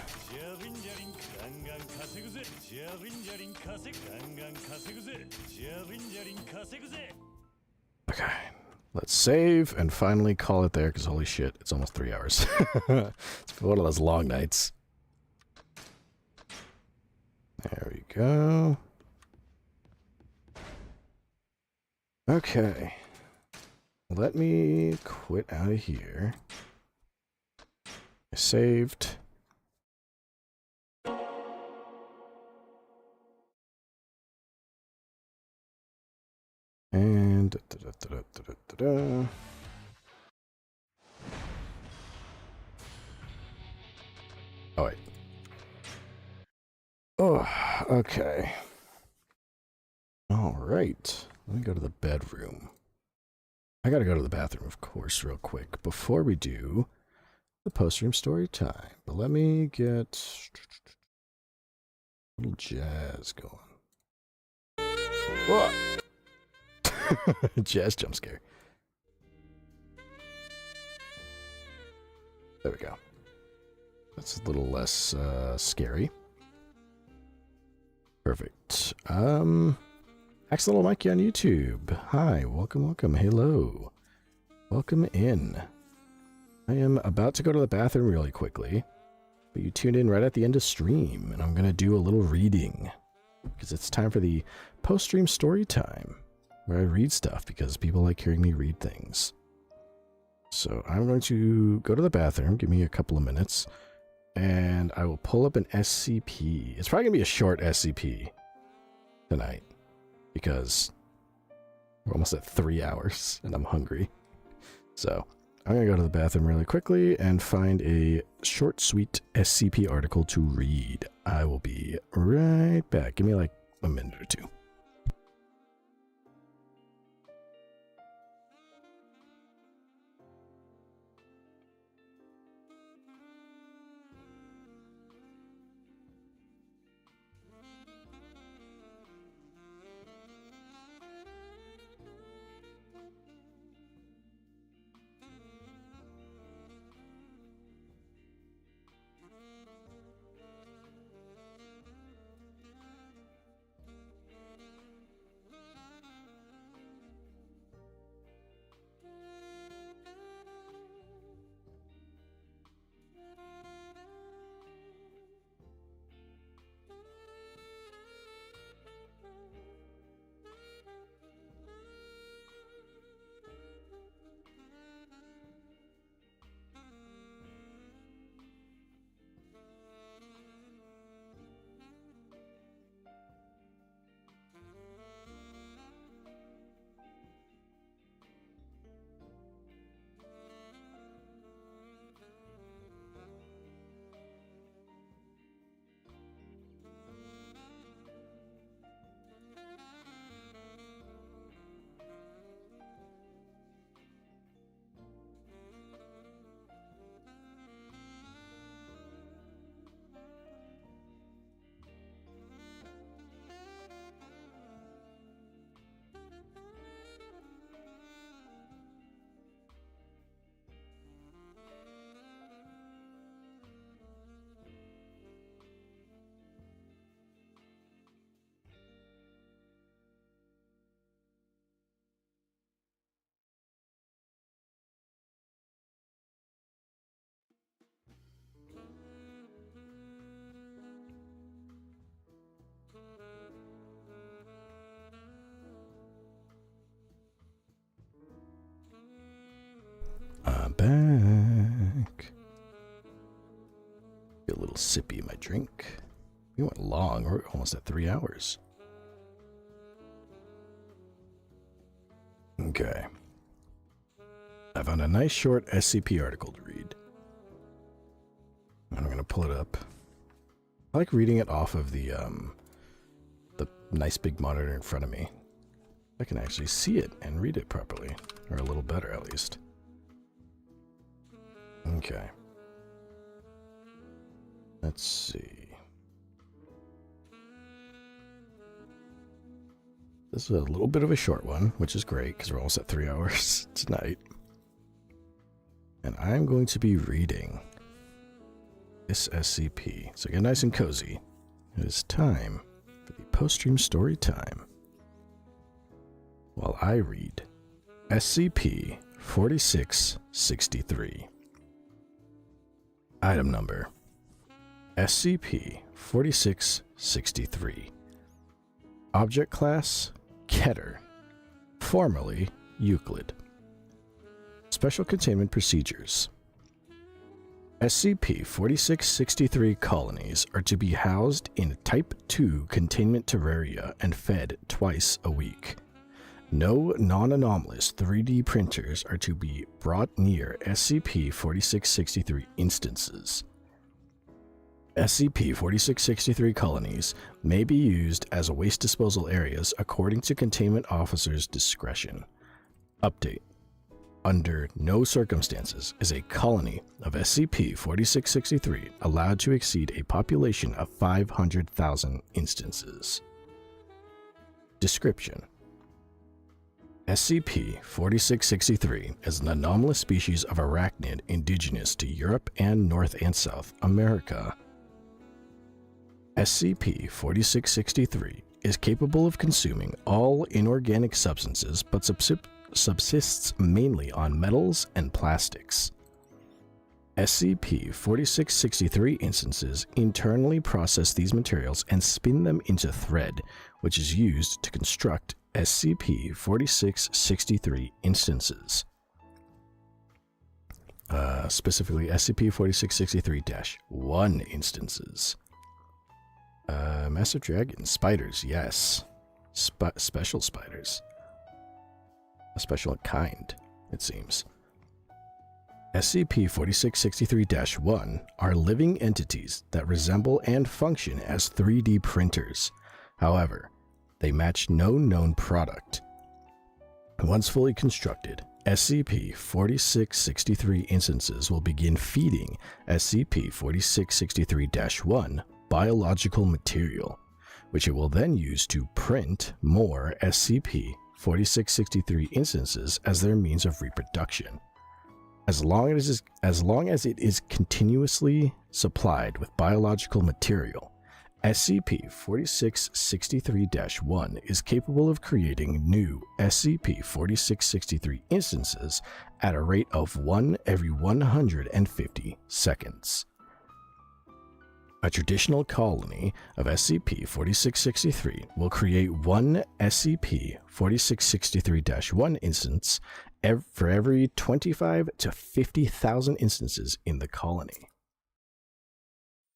Okay. Let's save and finally call it there, because holy shit, it's almost 3 hours. It's one of those long nights. There we go. Okay. Let me quit out of here. I saved. And... Oh, wait. Oh, okay. All right. Let me go to the bedroom. I gotta go to the bathroom, of course, real quick before we do the post-stream story time. But let me get a little jazz going. Whoa! Jazz jump scare. There we go. That's a little less scary. Perfect. Accidental Mikey on YouTube. Hi, welcome, welcome. Hello. Welcome in. I am about to go to the bathroom really quickly, but you tuned in right at the end of stream, and I'm going to do a little reading, because it's time for the post-stream story time, where I read stuff, because people like hearing me read things. So I'm going to go to the bathroom, give me a couple of minutes, and I will pull up an SCP. It's probably going to be a short SCP tonight, because we're almost at 3 hours and I'm hungry. So I'm going to go to the bathroom really quickly and find a short, sweet SCP article to read. I will be right back. Give me like a minute or two. back. Get a little sippy of my drink. We went long. We're almost at 3 hours. Okay. I found a nice short SCP article to read. I'm going to pull it up. I like reading it off of the nice big monitor in front of me. I can actually see it and read it properly. Or a little better, at least. Okay. Let's see. This is a little bit of a short one, which is great because we're almost at 3 hours tonight. And I'm going to be reading this SCP. So get nice and cozy. It is time for the post-stream story time. While I read SCP-4663. Item number SCP-4663. Object class Keter, formerly Euclid. Special containment procedures. SCP-4663 colonies are to be housed in Type 2 containment terraria and fed twice a week. No non-anomalous 3D printers are to be brought near SCP-4663 instances. SCP-4663 colonies may be used as waste disposal areas according to containment officers' discretion. Update. Under no circumstances is a colony of SCP-4663 allowed to exceed a population of 500,000 instances. Description. SCP-4663 is an anomalous species of arachnid indigenous to Europe and North and South America. SCP-4663 is capable of consuming all inorganic substances but subsists mainly on metals and plastics. SCP-4663 instances internally process these materials and spin them into thread, which is used to construct SCP-4663 instances. Specifically SCP-4663-1 instances. Massive dragon, spiders, yes. Special spiders. A special kind, it seems. SCP-4663-1 are living entities that resemble and function as 3D printers. However, they match no known product. Once fully constructed, SCP-4663 instances will begin feeding SCP-4663-1 biological material, which it will then use to print more SCP-4663 instances as their means of reproduction. As long as it is continuously supplied with biological material, SCP-4663-1 is capable of creating new SCP-4663 instances at a rate of 1 every 150 seconds. A traditional colony of SCP-4663 will create one SCP-4663-1 instance for every 25 to 50,000 instances in the colony.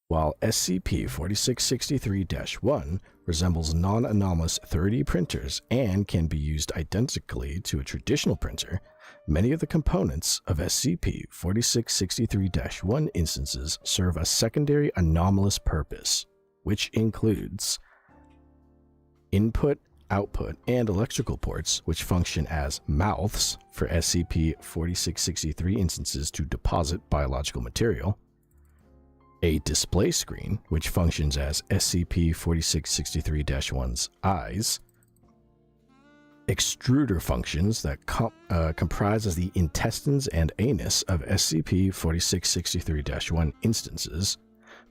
While SCP-4663-1 resembles non-anomalous 3D printers and can be used identically to a traditional printer, many of the components of SCP-4663-1 instances serve a secondary anomalous purpose, which includes input, output, and electrical ports, which function as mouths for SCP-4663 instances to deposit biological material, a display screen, which functions as SCP-4663-1's eyes, extruder functions that comprises the intestines and anus of SCP-4663-1 instances,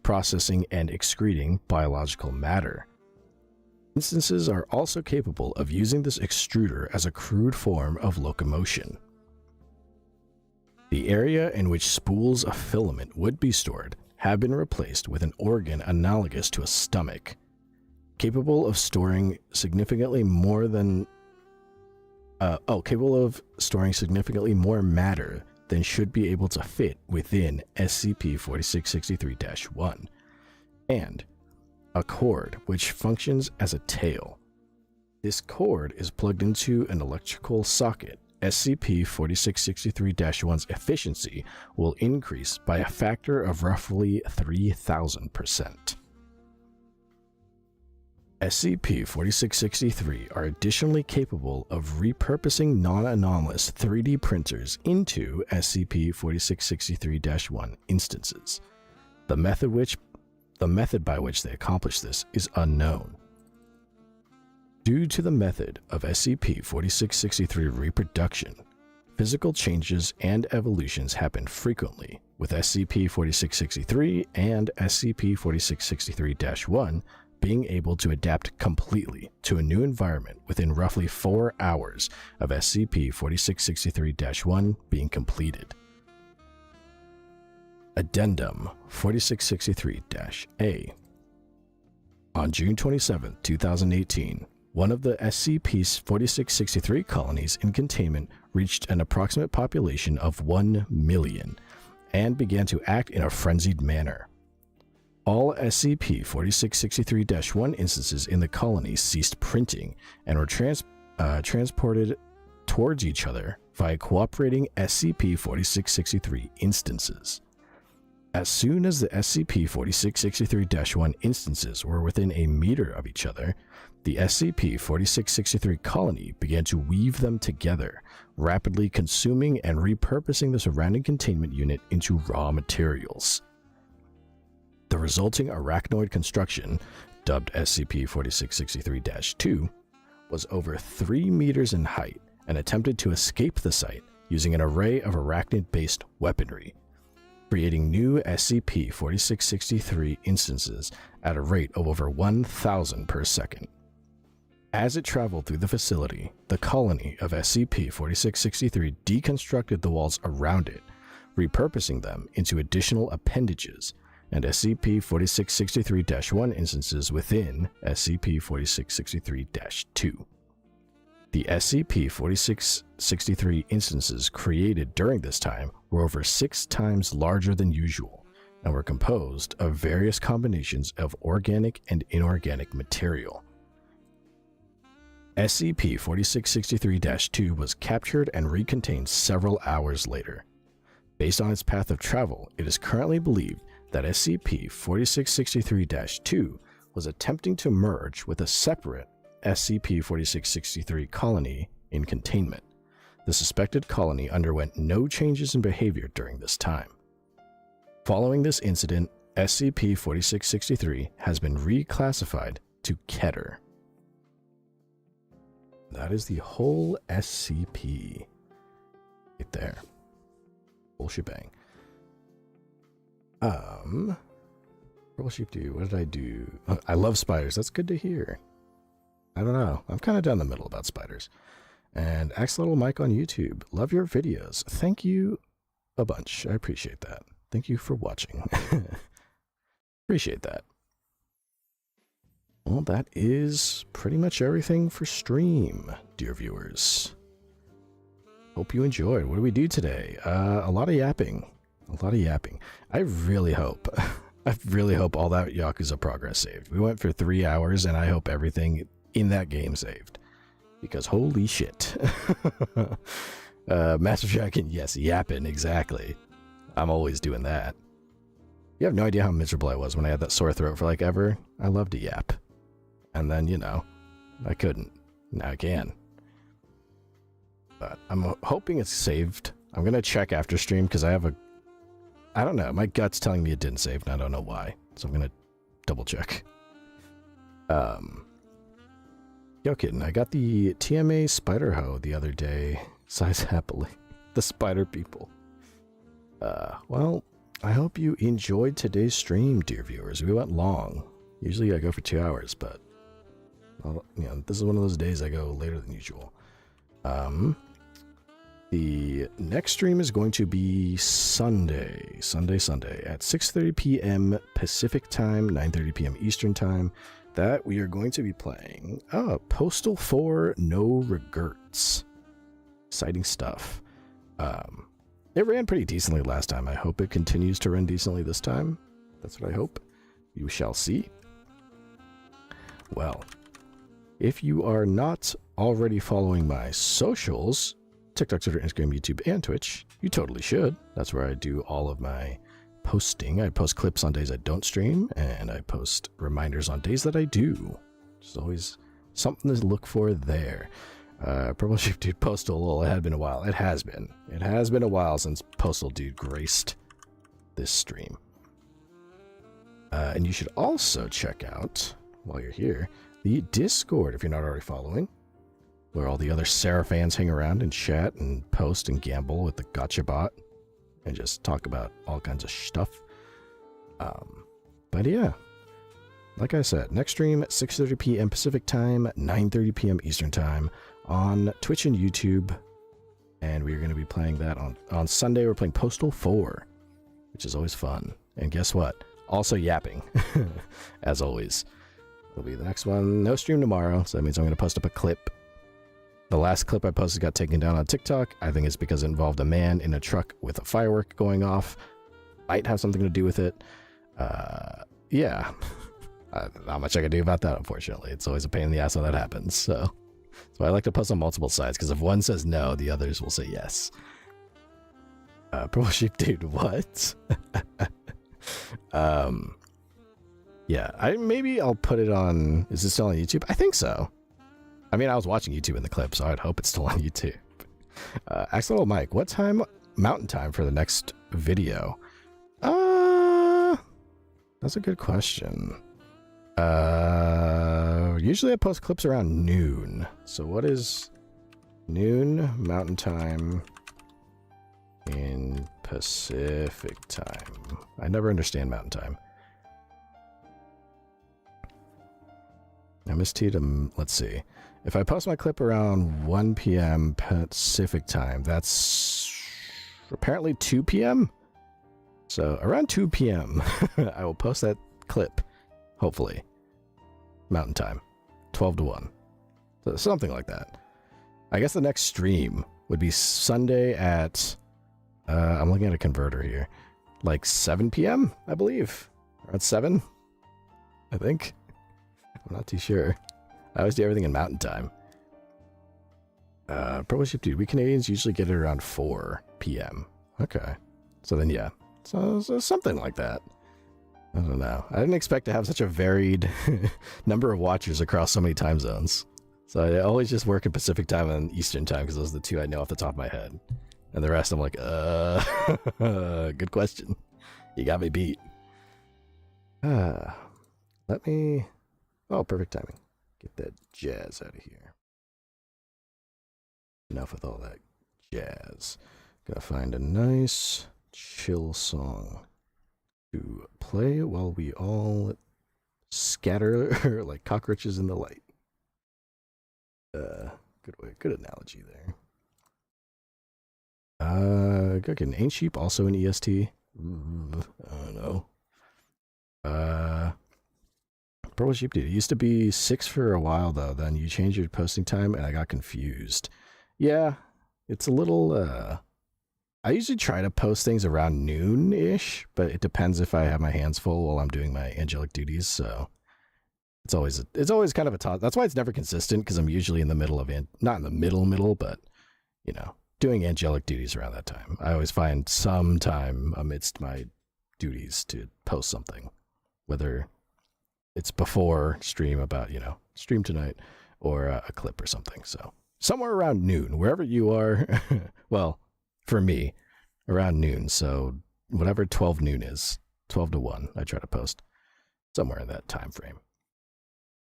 processing and excreting biological matter. Instances are also capable of using this extruder as a crude form of locomotion. The area in which spools of filament would be stored have been replaced with an organ analogous to a stomach, capable of storing significantly more matter than should be able to fit within SCP-4663-1, and a cord which functions as a tail. This cord is plugged into an electrical socket. SCP-4663-1's efficiency will increase by a factor of roughly 3,000%. SCP-4663 are additionally capable of repurposing non-anomalous 3D printers into SCP-4663-1 instances. The method by which they accomplish this is unknown. Due to the method of SCP-4663 reproduction, physical changes and evolutions happen frequently, with SCP-4663 and SCP-4663-1 being able to adapt completely to a new environment within roughly 4 hours of SCP-4663-1 being completed. Addendum 4663-A. On June 27, 2018, one of the SCP-4663 colonies in containment reached an approximate population of 1 million and began to act in a frenzied manner. All SCP-4663-1 instances in the colony ceased printing and were transported towards each other via cooperating SCP-4663 instances. As soon as the SCP-4663-1 instances were within a meter of each other, the SCP-4663 colony began to weave them together, rapidly consuming and repurposing the surrounding containment unit into raw materials. The resulting arachnoid construction, dubbed SCP-4663-2, was over 3 meters in height and attempted to escape the site using an array of arachnid-based weaponry, creating new SCP-4663 instances at a rate of over 1,000 per second. As it traveled through the facility, the colony of SCP-4663 deconstructed the walls around it, repurposing them into additional appendages and SCP-4663-1 instances within SCP-4663-2. The SCP-4663 instances created during this time were over 6 times larger than usual and were composed of various combinations of organic and inorganic material. SCP-4663-2 was captured and recontained several hours later. Based on its path of travel, it is currently believed that SCP-4663-2 was attempting to merge with a separate SCP-4663 colony in containment. The suspected colony underwent no changes in behavior during this time. Following this incident, SCP-4663 has been reclassified to Keter. That is the whole SCP. Right there. Full shebang. Purple sheep do. What did I do? I love spiders. That's good to hear. I don't know. I'm kind of down the middle about spiders. And Axolotl Mike on YouTube. Love your videos. Thank you a bunch. I appreciate that. Thank you for watching. Appreciate that. Well, that is pretty much everything for stream, dear viewers. Hope you enjoyed. What do we do today? A lot of yapping. A lot of yapping. I really hope all that Yakuza progress saved. We went for 3 hours, and I hope everything in that game saved. Because holy shit. Master Dragon, yes, yapping, exactly. I'm always doing that. You have no idea how miserable I was when I had that sore throat for like ever. I love to yap. And then, you know, I couldn't. Now I can. But I'm hoping it's saved. I'm going to check after stream because I don't know. My gut's telling me it didn't save, and I don't know why. So I'm going to double check. Yo, kitten, I got the TMA spider hoe the other day. Size happily. The spider people. Well, I hope you enjoyed today's stream, dear viewers. We went long. Usually I go for 2 hours, but, well, you know, this is one of those days I go later than usual. The next stream is going to be Sunday at 6:30 p.m. Pacific time, 9:30 p.m. Eastern time. That we are going to be playing Postal 4 No Regrets. Exciting stuff. It ran pretty decently last time. I hope it continues to run decently this time. That's what I hope. You shall see. Well, if you are not already following my socials, TikTok, Twitter, Instagram, YouTube, and Twitch, you totally should. That's where I do all of my posting. I post clips on days I don't stream, and I post reminders on days that I do. There's always something to look for there. Purple Sheep Dude Postal, well, it had been a while. It has been. It has been a while since Postal Dude graced this stream. And you should also check out, while you're here, the Discord, if you're not already following, where all the other Seraph fans hang around and chat and post and gamble with the Gotcha Bot and just talk about all kinds of stuff. But yeah, like I said, next stream at 6:30 p.m. Pacific Time, 9:30 p.m. Eastern Time on Twitch and YouTube. And we're going to be playing that on Sunday. We're playing Postal 4, which is always fun. And guess what? Also yapping, as always. Will be the next one. No stream tomorrow, so that means I'm going to post up a clip. The last clip I posted got taken down on TikTok. I think it's because it involved a man in a truck with a firework going off. Might have something to do with it. Yeah. Not much I can do about that, unfortunately. It's always a pain in the ass when that happens. So I like to post on multiple sides, because if one says no, the others will say yes. Purple Sheep Dude, what? Yeah, maybe I'll put it on. Is it still on YouTube? I think so. I mean, I was watching YouTube in the clip, so I'd hope it's still on YouTube. Axolotl Mike, what time mountain time for the next video? That's a good question. Usually I post clips around noon. So what is noon mountain time in Pacific time? I never understand mountain time. MST to, let's see. If I post my clip around 1 p.m. Pacific time, that's apparently 2 p.m. So around 2 p.m. I will post that clip, hopefully. Mountain time, 12 to 1. So something like that. I guess the next stream would be Sunday at, I'm looking at a converter here, like 7 p.m., I believe. Around 7, I think. I'm not too sure. I always do everything in mountain time. Purple Sheep Dude, we Canadians usually get it around 4 p.m. Okay. So then, yeah. So something like that. I don't know. I didn't expect to have such a varied number of watchers across so many time zones. So I always just work in Pacific time and Eastern time, because those are the two I know off the top of my head. And the rest I'm like, good question. You got me beat. Let me... Oh, perfect timing. Get that jazz out of here. Enough with all that jazz. Gotta find a nice, chill song to play while we all scatter like cockroaches in the light. Good analogy there. Okay, Ain't Sheep also in EST? I don't know. Purple Sheep Dude, it used to be 6 for a while though, then you changed your posting time and I got confused. Yeah, it's a little, I usually try to post things around noon-ish, but it depends if I have my hands full while I'm doing my angelic duties, so it's always kind of a toss. That's why it's never consistent, because I'm usually in the middle of, not in the middle, but, you know, doing angelic duties around that time. I always find some time amidst my duties to post something, whether it's before stream about, you know, stream tonight, or a clip or something. So somewhere around noon, wherever you are, well, for me, around noon. So whatever 12 noon is, 12 to 1, I try to post somewhere in that time frame.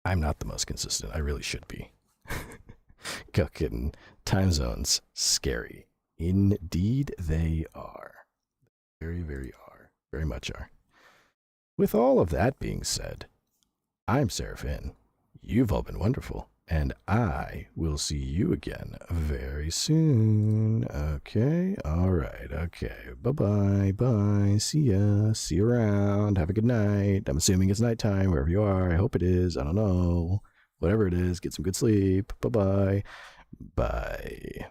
I'm not the most consistent. I really should be. Cooking time zones, scary. Indeed they are. Very, very are. Very much are. With all of that being said, I'm Seraph. You've all been wonderful, and I will see you again very soon. Okay, alright, okay. Bye-bye, bye, see ya, see you around, have a good night. I'm assuming it's nighttime, wherever you are. I hope it is, I don't know. Whatever it is, get some good sleep. Bye-bye. Bye.